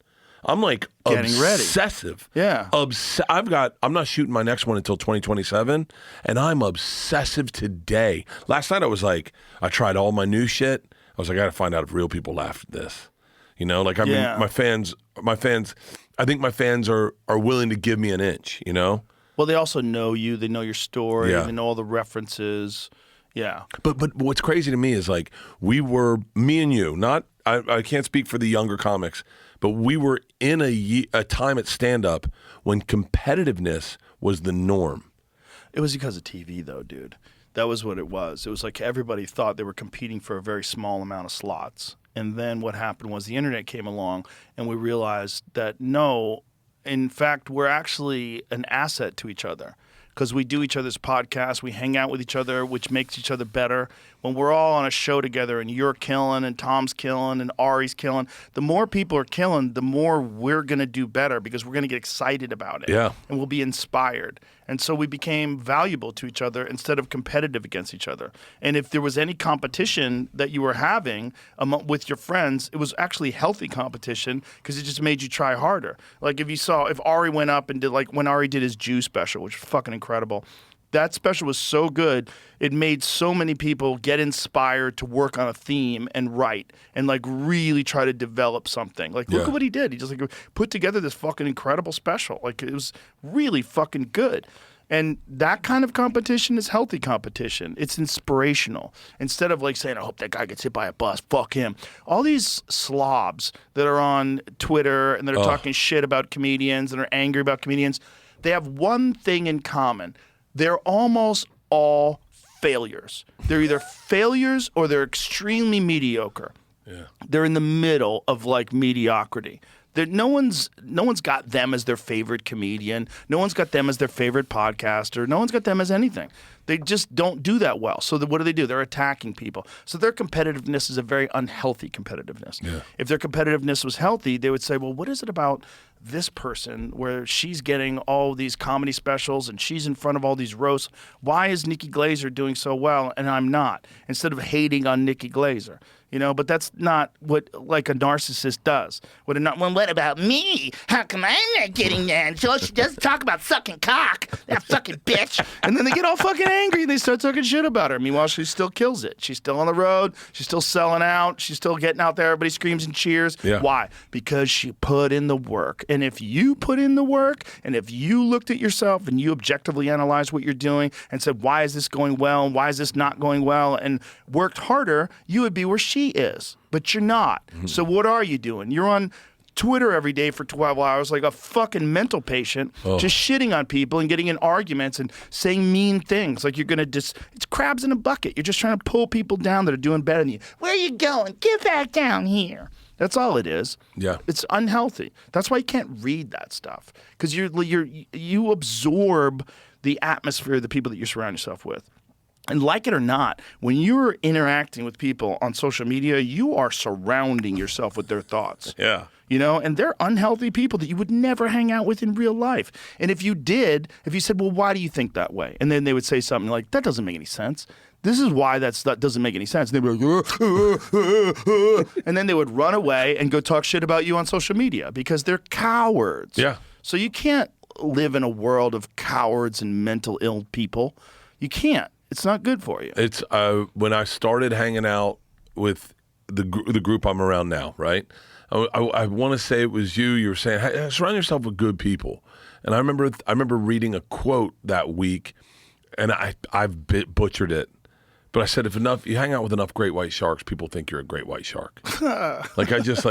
I'm like getting obsessive. Ready. Yeah. I'm not shooting my next one until 2027, and I'm obsessive today. Last night I was like, I tried all my new shit. I was like, I got to find out if real people laughed at this. You know, like my fans, I think my fans are willing to give me an inch, you know? Well, they also know you. They know your story. Yeah. They know all the references. Yeah. But what's crazy to me is like me and you, I can't speak for the younger comics, but we were in a time at stand-up when competitiveness was the norm. It was because of TV, though, dude. That was what it was. It was like everybody thought they were competing for a very small amount of slots. And then what happened was the internet came along, and we realized that no, in fact, we're actually an asset to each other. Because we do each other's podcasts, we hang out with each other, which makes each other better. When we're all on a show together and you're killing and Tom's killing and Ari's killing, the more people are killing, the more we're going to do better because we're going to get excited about it. Yeah. And we'll be inspired. And so we became valuable to each other instead of competitive against each other. And if there was any competition that you were having with your friends, it was actually healthy competition because it just made you try harder. Like if Ari went up and did like when Ari did his Jew special, which was fucking incredible. That special was so good, it made so many people get inspired to work on a theme and write and like really try to develop something. Like look at what he did. He just like put together this fucking incredible special. Like it was really fucking good. And that kind of competition is healthy competition. It's inspirational. Instead of like saying, I hope that guy gets hit by a bus, fuck him. All these slobs that are on Twitter and that are talking shit about comedians and are angry about comedians, they have one thing in common. They're almost all failures. They're either failures or they're extremely mediocre. Yeah. They're in the middle of like mediocrity. No one's got them as their favorite comedian. No one's got them as their favorite podcaster. No one's got them as anything. They just don't do that well. So what do? They're attacking people. So their competitiveness is a very unhealthy competitiveness. Yeah. If their competitiveness was healthy, they would say, well, what is it about this person where she's getting all these comedy specials and she's in front of all these roasts. Why is Nikki Glaser doing so well and I'm not? Instead of hating on Nikki Glaser. But that's not what like a narcissist does. Well, what about me? How come I'm not getting that? She does talk about sucking cock, that fucking bitch. And then they get all fucking angry and they start talking shit about her. Meanwhile, she still kills it. She's still on the road. She's still selling out. She's still getting out there. Everybody screams and cheers. Yeah. Why? Because she put in the work. And if you put in the work, and if you looked at yourself and you objectively analyzed what you're doing and said, why is this going well? And why is this not going well? And worked harder, you would be where she is, but you're not. So what are you doing? You're on Twitter every day for 12 hours like a fucking mental patient, just shitting on people and getting in arguments and saying mean things. Like you're going to it's crabs in a bucket. You're just trying to pull people down that are doing better than you. Where are you going? Get back down here. That's all it is. Yeah. It's unhealthy. That's why you can't read that stuff, because you absorb the atmosphere of the people that you surround yourself with. And like it or not, when you're interacting with people on social media, you are surrounding yourself with their thoughts. Yeah. And they're unhealthy people that you would never hang out with in real life. And if you said, well, why do you think that way? And then they would say something like, that doesn't make any sense. This is why that doesn't make any sense. And they'd be like, and then they would run away and go talk shit about you on social media because they're cowards. Yeah. So you can't live in a world of cowards and mental ill people. You can't. It's not good for you. It's when I started hanging out with the group I'm around now, right? I want to say it was you. You were saying, hey, surround yourself with good people. And I remember reading a quote that week, and I've butchered it. But I said, if you hang out with enough great white sharks, people think you're a great white shark. Like I just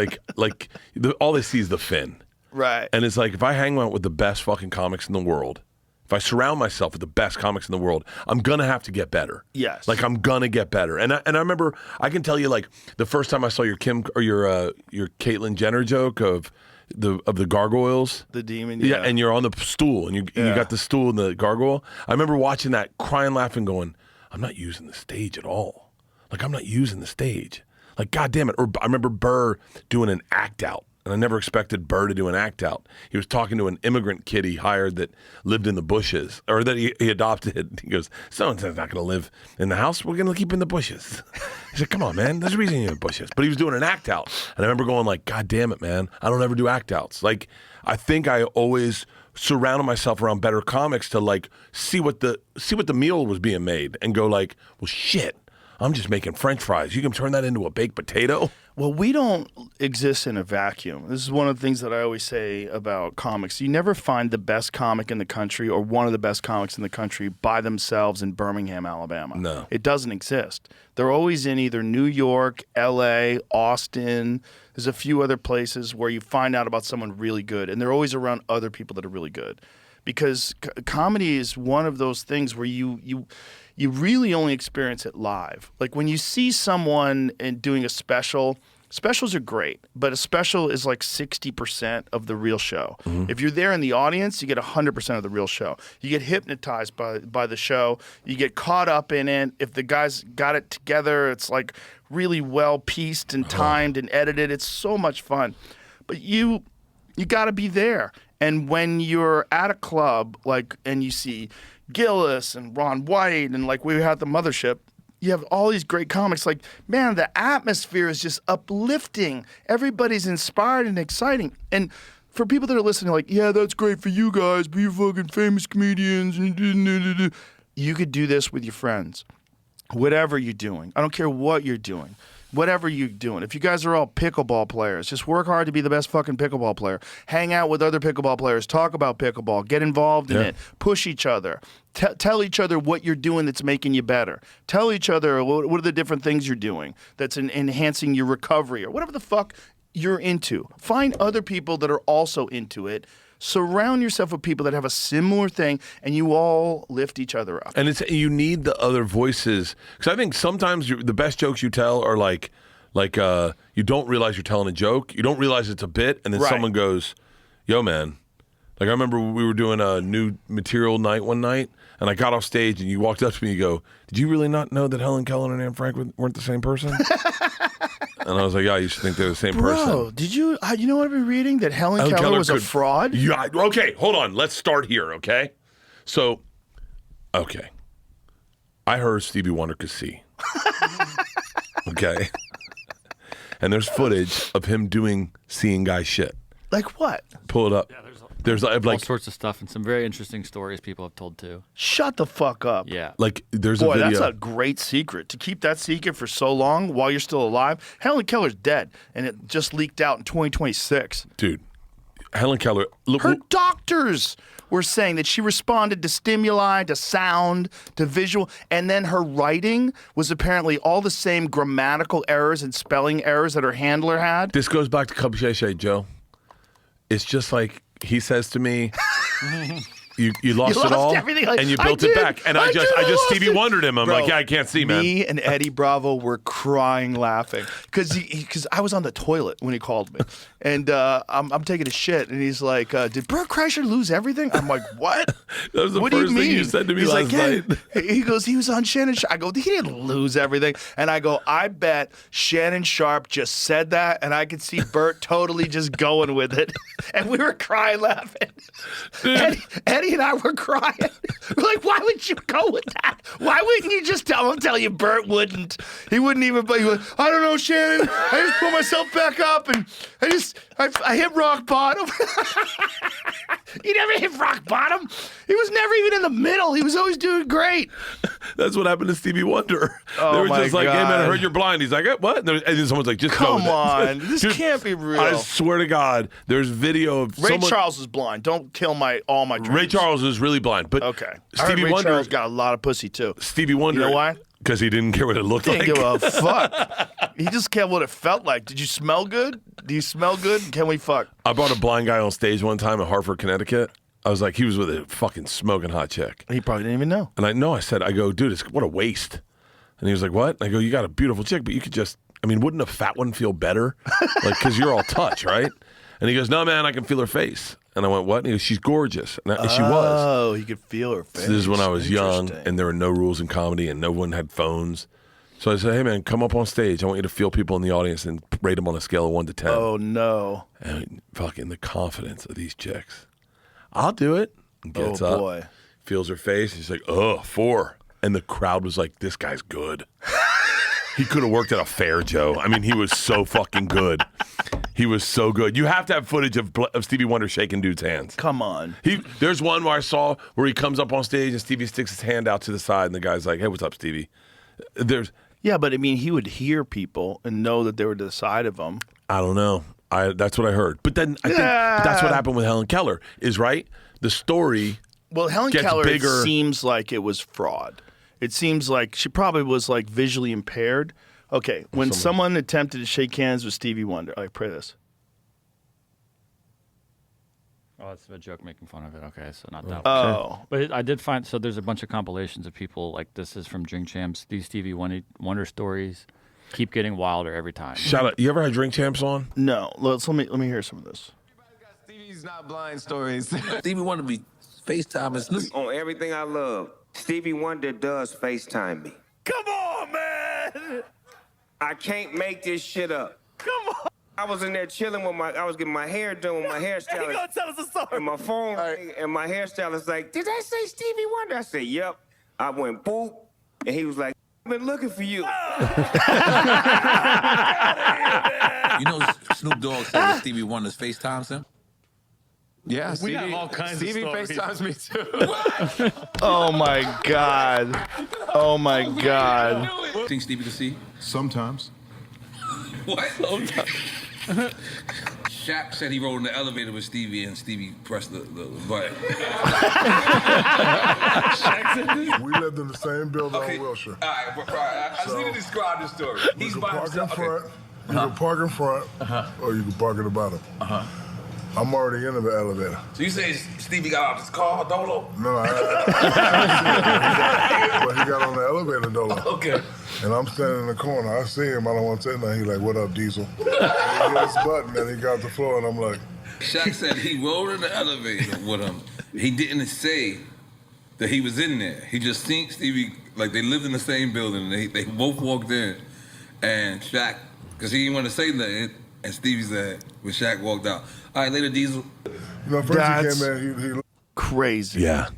all they see is the fin. Right. And it's like, if I hang out with the best fucking comics in the world, if I surround myself with the best comics in the world, I'm gonna have to get better. Yes. Like I'm gonna get better. And I remember, I can tell you, like the first time I saw your Caitlyn Jenner joke of the gargoyles. The demon. Yeah. And you're on the stool and you got the stool and the gargoyle. I remember watching that, crying, laughing, going, I'm not using the stage at all. Like I'm not using the stage. Like, God damn it. Or I remember Burr doing an act out. And I never expected Burr to do an act out. He was talking to an immigrant kid he hired that lived in the bushes, or that he adopted. He goes, so-and-so's not going to live in the house. We're going to keep him in the bushes. He said, come on, man. There's a reason you're in the bushes. But he was doing an act out. And I remember going like, God damn it, man. I don't ever do act outs. Like, I think I always surrounded myself around better comics to like see what the meal was being made and go like, well, shit. I'm just making French fries. You can turn that into a baked potato? Well, we don't exist in a vacuum. This is one of the things that I always say about comics. You never find the best comic in the country or one of the best comics in the country by themselves in Birmingham, Alabama. No. It doesn't exist. They're always in either New York, L.A., Austin. There's a few other places where you find out about someone really good, and they're always around other people that are really good. Because comedy is one of those things where you really only experience it live. Like when you see someone doing a special, specials are great, but a special is like 60% of the real show. Mm-hmm. If you're there in the audience, you get 100% of the real show. You get hypnotized by the show. You get caught up in it. If the guys got it together, it's like really well pieced and timed and edited. It's so much fun. But you got to be there. And when you're at a club, like, and you see Gillis and Ron White, and like we had the Mothership, you have all these great comics. Like, man, the atmosphere is just uplifting. Everybody's inspired and exciting. And for people that are listening, like, yeah, that's great for you guys, but you're fucking famous comedians. You could do this with your friends. Whatever you're doing. I don't care what you're doing. Whatever you're doing. If you guys are all pickleball players, just work hard to be the best fucking pickleball player. Hang out with other pickleball players. Talk about pickleball. Get involved in it. Push each other. Tell each other what you're doing that's making you better. Tell each other what are the different things you're doing that's enhancing your recovery or whatever the fuck you're into. Find other people that are also into it. Surround yourself with people that have a similar thing, and you all lift each other up. And you need the other voices, because I think sometimes the best jokes you tell are like you don't realize you're telling a joke, you don't realize it's a bit, and then someone goes, "Yo, man." Like I remember we were doing a new material night one night, and I got off stage, and you walked up to me and you go, "Did you really not know that Helen Keller and Anne Frank weren't the same person?" And I was like, yeah, you should think they're the same Bro, person. did you? You know what I've been reading? That Helen Keller was a fraud. Yeah. Okay, hold on. Let's start here. Okay. So, okay, I heard Stevie Wonder could see. Okay. And there's footage of him doing seeing guy shit. Like what? Pull it up. Yeah, There's all like sorts of stuff and some very interesting stories people have told too. Shut the fuck up. Yeah. like there's Boy, a video. that's a great secret. To keep that secret for so long while you're still alive. Helen Keller's dead, and it just leaked out in 2026. Dude, Helen Keller. Look, Her doctors were saying that she responded to stimuli, to sound, to visual, and then her writing was apparently all the same grammatical errors and spelling errors that her handler had. this goes back to Cub Shay Shay, Joe. It's just like he says to me, you lost it lost all, everything. Like, and you I built it did. back. And I I just lost Stevie it. Wondered him. I'm Bro, like, yeah, I can't see, man. Me and Eddie Bravo were crying laughing because I was on the toilet when he called me, and I'm taking a shit, and he's like, "Did Bert Kreischer lose everything?" I'm like, "What? That was the what first do you mean?" thing you said to me he's last like, night. "Yeah." He goes, "He was on Shannon Sharp." I go, "He didn't lose everything," and I go, "I bet Shannon Sharp just said that, and I could see Bert totally just going with it," and we were crying laughing. Eddie and I were crying. We're like, why would you go with that? Why wouldn't you just tell you Bert wouldn't? He wouldn't even, but he was, I don't know, Shannon. I just pulled myself back up and I hit rock bottom. He never hit rock bottom. He was never even in the middle. He was always doing great. That's what happened to Stevie Wonder. Oh, they were my just like, hey, man, I God. heard you're blind. He's like, what? And then someone's like, just go Come with it. on. This Dude, can't be real. I swear to God, there's video of Ray someone. Charles is blind. Don't kill all my dreams. Ray Charles is really blind. But Okay. I heard Stevie Ray Wonder Charles got a lot of pussy, too. Stevie Wonder. You know why? Because he didn't care what it looked Didn't like. give a fuck. He just cared what it felt like. Did you smell good? Do you smell good? Can we fuck? I brought a blind guy on stage one time in Hartford, Connecticut. I was like, he was with a fucking smoking hot chick. He probably didn't even know. And I said, dude, what a waste. And he was like, what? And I go, you got a beautiful chick, but you could just, wouldn't a fat one feel better? Like, because you're all touch, right? And he goes, no, man, I can feel her face. And I went, what? And he goes, she's gorgeous. And she was. Oh, he could feel her face. So this is when I was young, Interesting. and there were no rules in comedy, and no one had phones. So I said, hey, man, come up on stage. I want you to feel people in the audience and rate them on a scale of 1 to 10. Oh, no. And fucking the confidence of these chicks. I'll do it. And gets up, boy. feels her face. He's like, 4. And the crowd was like, this guy's good. He could have worked at a fair, Joe. He was so fucking good. He was so good. You have to have footage of Stevie Wonder shaking dudes' hands. Come on. There's one where I saw where he comes up on stage and Stevie sticks his hand out to the side and the guy's like, hey, what's up, Stevie? Yeah, but he would hear people and know that they were to the side of him. I don't know. That's what I heard. But then I think that's what happened with Helen Keller is, right? The story Helen gets Keller, bigger. it seems like it was fraud. It seems like she probably was like visually impaired. Okay, when someone attempted to shake hands with Stevie Wonder, pray this. Oh, it's a joke making fun of it. Okay, so not that one. Oh. But I did find, so there's a bunch of compilations of people, like this is from Drink Champs, these Stevie Wonder stories keep getting wilder every time. Shout out. You ever had Drink Champs on? No. Let me hear some of this. Stevie's not blind stories. Stevie Wonder be FaceTiming on everything I love. Stevie Wonder does FaceTime me. Come on, man. I can't make this shit up. Come on. I was in there chilling I was getting my hair done with my hairstylist. He gonna tell us a story. And my phone rang, and my hairstylist like, did I say Stevie Wonder? I said, yep. I went boop, and he was like, I've been looking for you. You know Snoop Dogg said that Stevie Wonder's FaceTimes him? Yeah, We have all kinds Stevie of stories. FaceTimes me too. Oh my God. Oh my God. Think Stevie can see? Sometimes. What? Shaq said he rode in the elevator with Stevie and Stevie pressed the button. We lived in the same building on Wilshire. All right, I just need to describe this story. You can park in front. You can park in front, or you can park in the bottom. I'm already in the elevator. So you say Stevie got out his car, Dolo? No, but he got on the elevator, though. Okay. And I'm standing in the corner. I see him. I don't want to say nothing. He's like, what up, Diesel? And he hit his button, and he got the floor, and I'm like... Shaq said he rode in the elevator with him. He didn't say that he was in there. He just seen Stevie, like they lived in the same building, and they both walked in, and Shaq because he didn't want to say nothing. And Stevie said, when Shaq walked out, all right, later, Diesel. First That's he came in, he crazy. Yeah.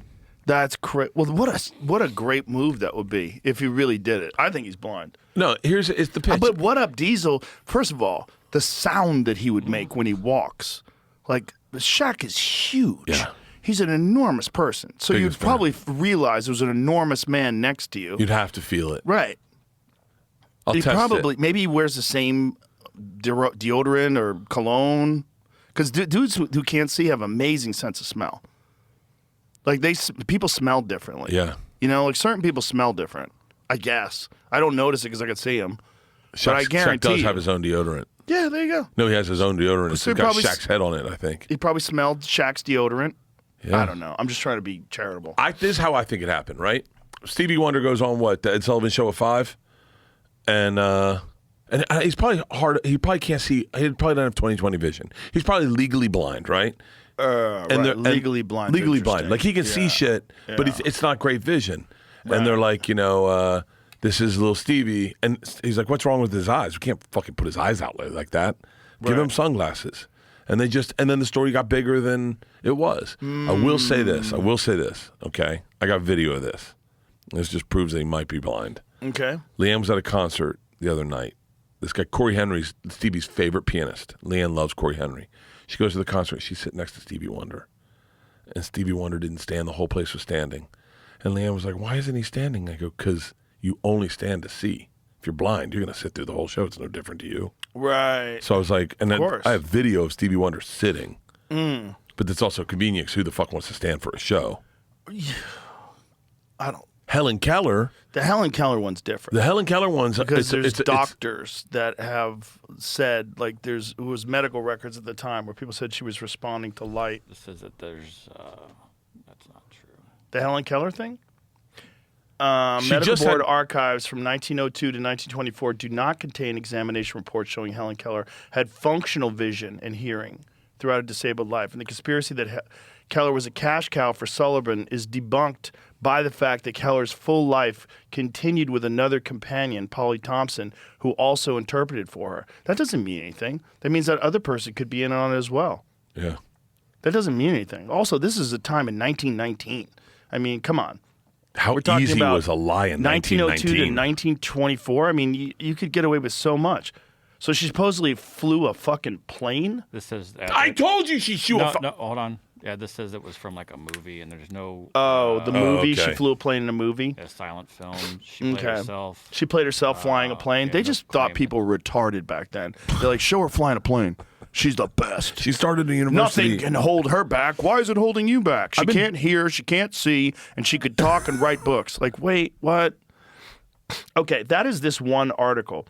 That's crazy. Well, what a great move that would be if he really did it. I think he's blind. No, it's the pitch. But what up, Diesel? First of all, the sound that he would make when he walks. Like, Shaq is huge. Yeah. He's an enormous person. So Biggest you'd probably realize there was an enormous man next to you. You'd have to feel it. Right. I'll He test probably, it. maybe he wears the same deodorant or cologne. Because dudes who can't see have amazing sense of smell. Like, people smell differently. Yeah. You know, like certain people smell different, I guess. I don't notice it because I can see them. But I guarantee Shaq does have his own deodorant. Yeah, there you go. No, he has his own deodorant. It's So he got probably Shaq's head on it, I think. He probably smelled Shaq's deodorant. Yeah. I don't know. I'm just trying to be charitable. This is how I think it happened, right? Stevie Wonder goes on the Ed Sullivan Show at 5, and he's probably hard. He probably can't see. He probably doesn't have 20/20 vision. He's probably legally blind, right? Right, legally blind. Legally Interesting. blind. Like he can see shit, but it's not great vision. Right. And they're like, this is little Stevie, and he's like, what's wrong with his eyes? We can't fucking put his eyes out like that. Give him sunglasses. And then the story got bigger than it was. I will say this. Okay, I got video of this. This just proves that he might be blind. Okay. Leanne was at a concert the other night. This guy, Corey Henry's Stevie's favorite pianist. Leanne loves Corey Henry. She goes to the concert. She's sitting next to Stevie Wonder. And Stevie Wonder didn't stand. The whole place was standing. And Leanne was like, why isn't he standing? I go, because you only stand to see. If you're blind, you're going to sit through the whole show. It's no different to you. Right. So I was like, and then I have video of Stevie Wonder sitting. Mm. But it's also convenient because who the fuck wants to stand for a show? I don't. Helen Keller. The Helen Keller one's different. The Helen Keller one's because there's doctors that have said, like, it was medical records at the time where people said she was responding to light. This says that that's not true. The Helen Keller thing? Medical board archives from 1902 to 1924 do not contain examination reports showing Helen Keller had functional vision and hearing throughout a disabled life. And the conspiracy that Keller was a cash cow for Sullivan is debunked by the fact that Keller's full life continued with another companion, Polly Thompson, who also interpreted for her. That doesn't mean anything. That means that other person could be in on it as well. Yeah. That doesn't mean anything. Also, this is a time in 1919. I mean, come on. How We're talking easy about was a lie in 1902 to 1919? 1924. I mean, you could get away with so much. So she supposedly flew a fucking plane? This says I told you she flew a No, hold on. Yeah, this says it was from like a movie, and there's no. The movie. okay. She flew a plane in a movie. A silent film. She played herself. She played herself flying a plane. yeah, They no just thought people were retarded back then. They're like, show her flying a plane. She's the best. She started a university. Nothing can hold her back. Why is it holding you back? She can't hear, she can't see, and she could talk and write books. Like, wait, what? Okay, that is this one article.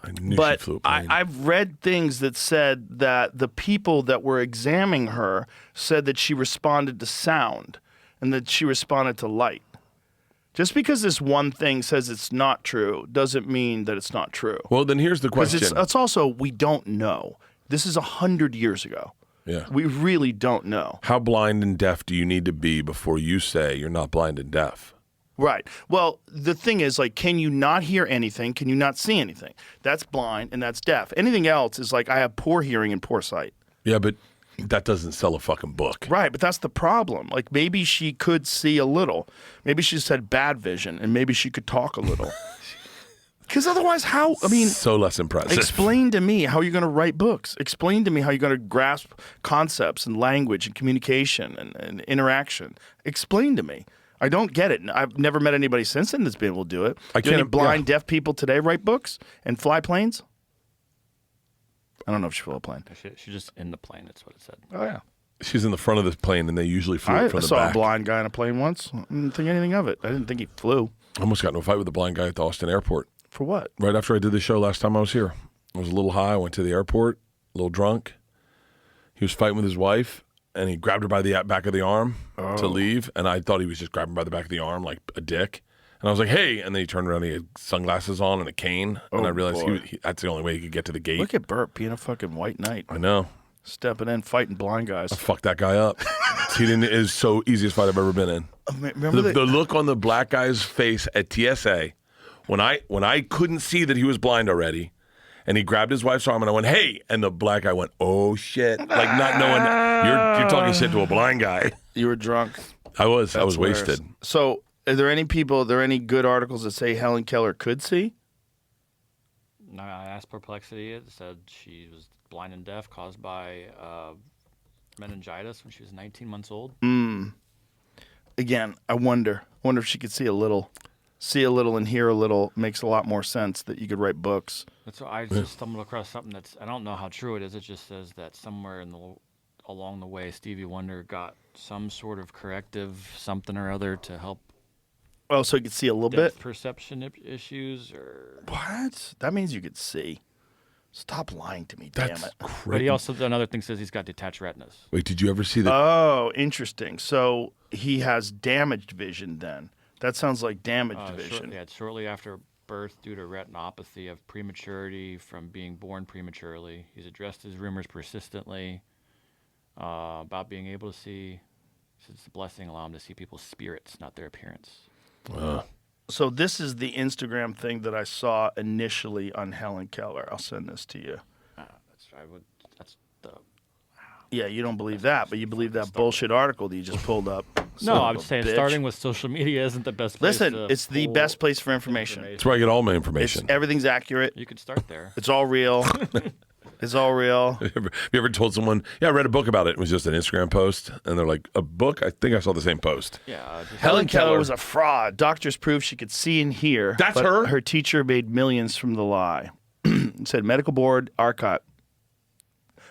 I knew But she flew a plane. I've read things that said that the people that were examining her said that she responded to sound and that she responded to light. Just because this one thing says it's not true doesn't mean that it's not true. Well, then here's the question. Because it's also, we don't know. This is 100 years ago. Yeah. We really don't know. How blind and deaf do you need to be before you say you're not blind and deaf? Right. Well, the thing is, like, can you not hear anything? Can you not see anything? That's blind and that's deaf. Anything else is like, I have poor hearing and poor sight. Yeah, but that doesn't sell a fucking book. Right, but that's the problem. Like, maybe she could see a little. Maybe she just had bad vision, and maybe she could talk a little. Because otherwise, how? I mean, so less impressive. Explain to me how you're going to write books. Explain to me how you're going to grasp concepts and language and communication and interaction. Explain to me. I don't get it. I've never met anybody since then that's been able to do it. Do any blind, deaf people today write books and fly planes? I don't know if she flew a plane. She's just in the plane. That's what it said. Oh, yeah. She's in the front of the plane, and they usually flew it from the saw back. a blind guy in a plane once. I didn't think anything of it. I didn't think he flew. I almost got in a fight with a blind guy at the Austin airport. For what? Right after I did the show last time I was here. I was a little high. I went to the airport, a little drunk. He was fighting with his wife, and he grabbed her by the back of the arm to leave, and I thought he was just grabbing her by the back of the arm like a dick. And I was like, hey, and then he turned around, he had sunglasses on and a cane, and I realized that's the only way he could get to the gate. Look at Bert being a fucking white knight. I know. Stepping in, fighting blind guys. I fucked that guy up. It is so easiest fight I've ever been in. Remember the look on the black guy's face at TSA when I couldn't see that he was blind already, And he grabbed his wife's arm, and I went, "Hey!" And the black guy went, "Oh shit!" Like not knowing you're talking shit to a blind guy. You were drunk. I was. I was hilarious. wasted. So, are there any good articles that say Helen Keller could see? No, I asked Perplexity. It said she was blind and deaf, caused by meningitis when she was 19 months old. Again, I wonder if she could see a little and hear a little. Makes a lot more sense that you could write books. That's why I just stumbled across something that's, I don't know how true it is. It just says that somewhere along the way, Stevie Wonder got some sort of corrective something or other to help. Oh, so you could see a little bit? Perception issues or... What? That means you could see. Stop lying to me, damn it. Crazy. But he also, another thing says he's got detached retinas. Wait, did you ever see that? Oh, interesting. So he has damaged vision then. That sounds like damaged vision. Shortly after birth due to retinopathy of prematurity from being born prematurely. He's addressed his rumors persistently about being able to see. Since the blessing allow him to see people's spirits, not their appearance. So this is the Instagram thing that I saw initially on Helen Keller. I'll send this to you. Yeah, you don't believe that, but you believe that bullshit article that you just pulled up. No, I'm saying starting with social media isn't the best place. Listen, it's the best place for information. That's where I get all my information. Everything's accurate. You could start there. It's all real. It's all real. Have you ever told someone, yeah, I read a book about it. It was just an Instagram post. And they're like, a book? I think I saw the same post. Yeah. Helen Keller was a fraud. Doctors proved she could see and hear. That's her? Her teacher made millions from the lie. It said Medical Board archives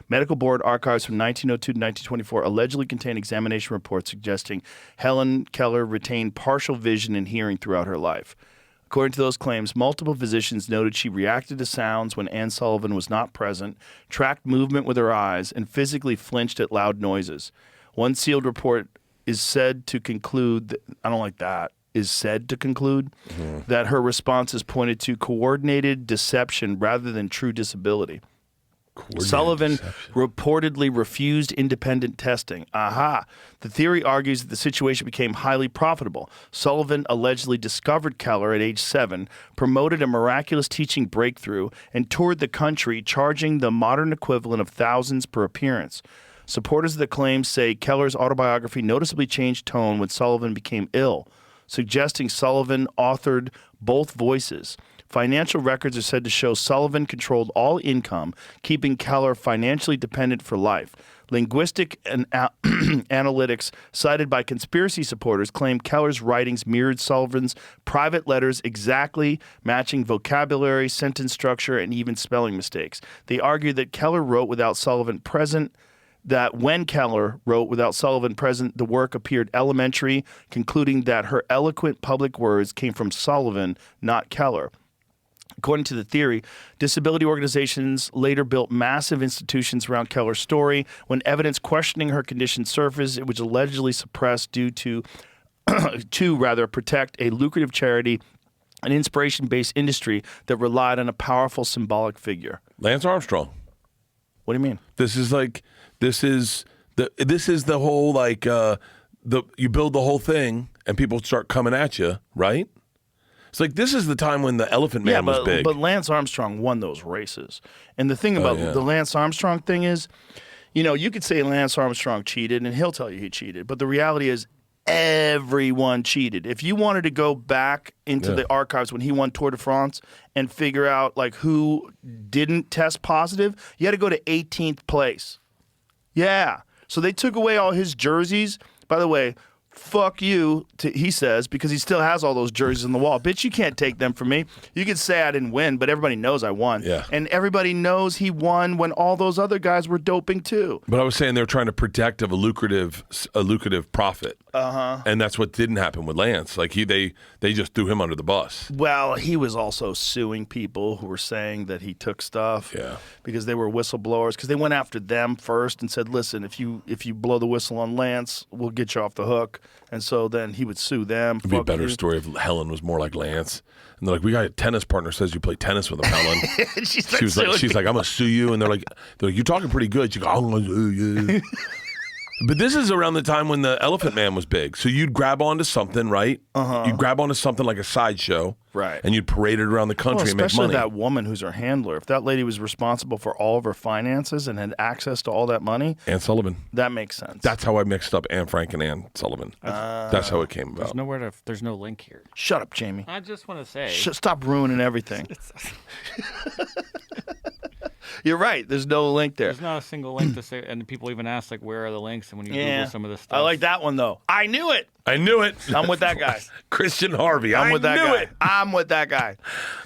from 1902 to 1924 allegedly contain examination reports suggesting Helen Keller retained partial vision and hearing throughout her life. According to those claims, multiple physicians noted she reacted to sounds when Anne Sullivan was not present, tracked movement with her eyes, and physically flinched at loud noises. One sealed report is said to conclude that her responses pointed to coordinated deception rather than true disability. Sullivan reportedly refused independent testing. Aha. The theory argues that the situation became highly profitable. Sullivan allegedly discovered Keller at age 7, promoted a miraculous teaching breakthrough, and toured the country, charging the modern equivalent of thousands per appearance. Supporters of the claim say Keller's autobiography noticeably changed tone when Sullivan became ill, suggesting Sullivan authored both voices. Financial records are said to show Sullivan controlled all income, keeping Keller financially dependent for life. Linguistic and analytics cited by conspiracy supporters claim Keller's writings mirrored Sullivan's private letters exactly, matching vocabulary, sentence structure, and even spelling mistakes. They argue that Keller wrote without Sullivan present, that when Keller wrote without Sullivan present, the work appeared elementary, concluding that her eloquent public words came from Sullivan, not Keller. According to the theory, disability organizations later built massive institutions around Keller's story. When evidence questioning her condition surfaced, it was allegedly suppressed due to protect a lucrative charity, an inspiration-based industry that relied on a powerful symbolic figure. Lance Armstrong. What do you mean? This is the whole you build the whole thing and people start coming at you, right? It's like this is the time when the Elephant Man was big. But Lance Armstrong won those races. And the thing about the Lance Armstrong thing is, you could say Lance Armstrong cheated, and he'll tell you he cheated. But the reality is everyone cheated. If you wanted to go back into the archives when he won Tour de France and figure out who didn't test positive, you had to go to 18th place. Yeah. So they took away all his jerseys. By the way, fuck you, he says, because he still has all those jerseys on the wall. Bitch, you can't take them from me. You could say I didn't win, but everybody knows I won. Yeah. And everybody knows he won when all those other guys were doping too. But I was saying they were trying to protect a lucrative profit. Uh-huh. And that's what didn't happen with Lance. They just threw him under the bus. Well, he was also suing people who were saying that he took stuff because they were whistleblowers, because they went after them first and said, listen, if you blow the whistle on Lance, we'll get you off the hook. And so then he would sue them. It'd be a better story if Helen was more like Lance. And they're like, we got a tennis partner says you play tennis with him, Helen. she's like, I'm going to sue you. And they're like, you're talking pretty good. She goes, I'm going to sue you. But this is around the time when the Elephant Man was big. So you'd grab onto something, right? You'd grab onto something like a sideshow. Right. And you'd parade it around the country and make especially money. that woman who's her handler. If that lady was responsible for all of her finances and had access to all that money. Ann Sullivan. That makes sense. That's how I mixed up Anne Frank and Ann Sullivan. That's how it came about. There's no link here. Shut up, Jamie. I just want to say. Stop ruining everything. You're right. There's no link there. There's not a single link to say, and people even ask, like, where are the links? And when you Google some of this stuff. I like that one, though. I knew it. I knew it. I'm with that guy. Christian Harvey. I'm I with that knew guy. it. I'm with that guy.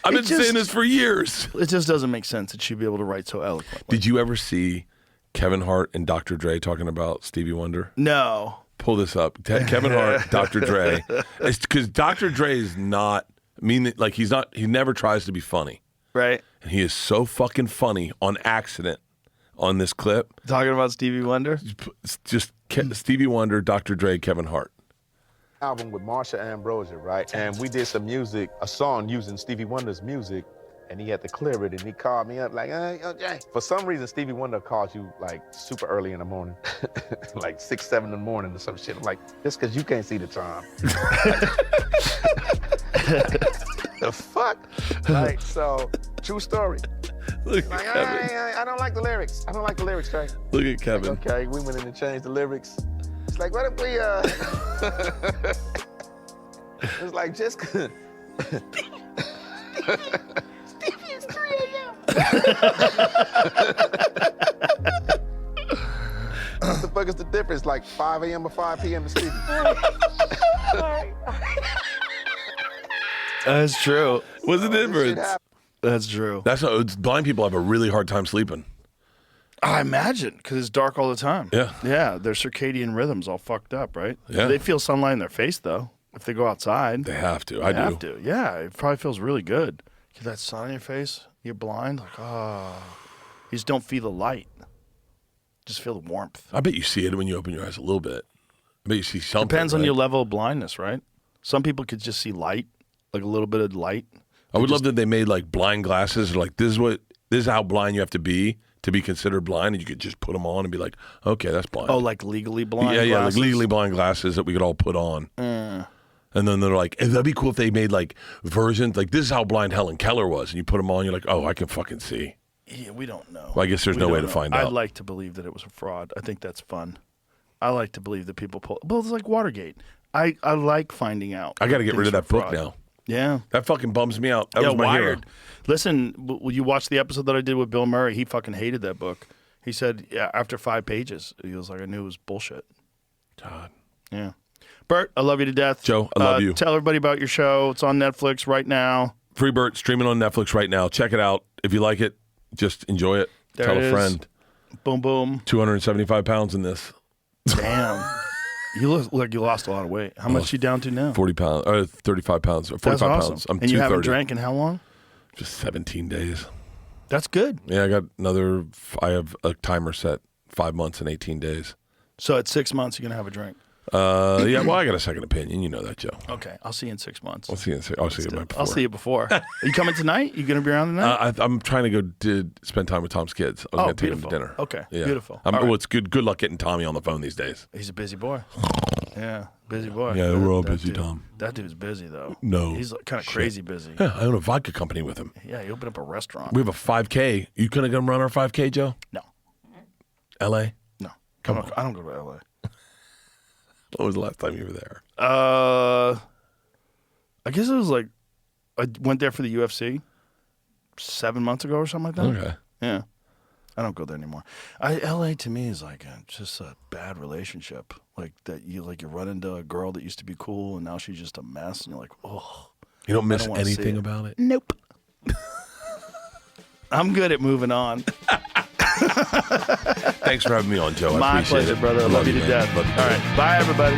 I've been saying this for years. It just doesn't make sense that she'd be able to write so eloquently. Did you ever see Kevin Hart and Dr. Dre talking about Stevie Wonder? No. Pull this up. Kevin Hart, Dr. Dre. It's because Dr. Dre is not, he never tries to be funny. Right. And he is so fucking funny on accident on this clip. Talking about Stevie Wonder? Just Stevie Wonder, Dr. Dre, Kevin Hart. Album with Marsha Ambrosius, right? And we did some music, a song using Stevie Wonder's music, and he had to clear it, and he called me up like, yo, Jay. For some reason, Stevie Wonder calls you like super early in the morning, like 6, 7 in the morning or some shit. I'm like, just because you can't see the time. The fuck? Like, so, true story. Look like, at Kevin. I don't like the lyrics. I don't like the lyrics, Trey. Look at Kevin. Like, okay, we went in and changed the lyrics. It's like, what if we, it's like, just... Stevie, it's 3 a.m. What the fuck is the difference? Like 5 a.m. or 5 p.m. to Stevie? That's true. What's the difference? That's true. That's how blind people have a really hard time sleeping. I imagine, because it's dark all the time. Yeah. Yeah, their circadian rhythm's all fucked up, right? Yeah. They feel sunlight in their face, though, if they go outside. They have to. They have to. Yeah, it probably feels really good. Get that sun on your face, you're blind, like, you just don't feel the light. Just feel the warmth. I bet you see it when you open your eyes a little bit. I bet you see something. Depends on right? your level of blindness, right? Some people could just see light, like a little bit of light. I would love that they made like blind glasses. Like this is how blind you have to be considered blind, and you could just put them on and be like, okay, that's blind. Oh, like legally blind. Yeah, glasses? like legally blind glasses that we could all put on. And then they're like, that'd be cool if they made like versions, like this is how blind Helen Keller was, and you put them on, you're like, oh, I can fucking see. Yeah, we don't know. Well, I guess there's no way to find out. I'd like to believe that it was a fraud. I think that's fun. I like to believe that people pull. Well, it's like Watergate. I like finding out. I got to get rid of that book fraud. now. Yeah. That fucking bums me out. That was my hero. Listen, you watched the episode that I did with Bill Murray. He fucking hated that book. He said, yeah, after 5 pages, he was like, I knew it was bullshit. God. Yeah. Bert, I love you to death. Joe, I love you. Tell everybody about your show. It's on Netflix right now. Free Bert, streaming on Netflix right now. Check it out. If you like it, just enjoy it. There Tell it a is. friend. Boom, boom. 275 pounds in this. Damn. You look like you lost a lot of weight. How much you down to now? 40 pounds, or 35 pounds, or 45 That's awesome. pounds. I'm and you haven't 230. drank in how long? Just 17 days. That's good. Yeah, I have a timer set, 5 months and 18 days. So at 6 months, you're going to have a drink. Yeah, well, I got a second opinion. You know that, Joe. Okay, I'll see you in 6 months. I'll see you before. I'll see you before. Are you coming tonight? You going to be around tonight? I'm trying to go spend time with Tom's kids. I was going to take them to dinner. Okay, Yeah. beautiful. Well, All right. it's good luck getting Tommy on the phone these days. He's a busy boy. Yeah, busy boy. Yeah, we're all That busy, dude- Tom. That dude's busy, though. No. He's kind of Shit. crazy busy. Yeah, I own a vodka company with him. Yeah, he opened up a restaurant. We have a 5K. You going to come run our 5K, Joe? No. L.A.? No. Come I don't go to L.A. When was the last time you were there? I guess it was like, I went there for the UFC 7 months ago or something like that. Okay. Yeah. I don't go there anymore. L.A. to me is like just a bad relationship. Like that you run into a girl that used to be cool and now she's just a mess and you're like, oh. You don't miss I don't wanna see anything it. about it? Nope. I'm good at moving on. Thanks for having me on, Joe. I My appreciate pleasure, it. brother. I love you to man. death. Love you. All right. Bye, everybody.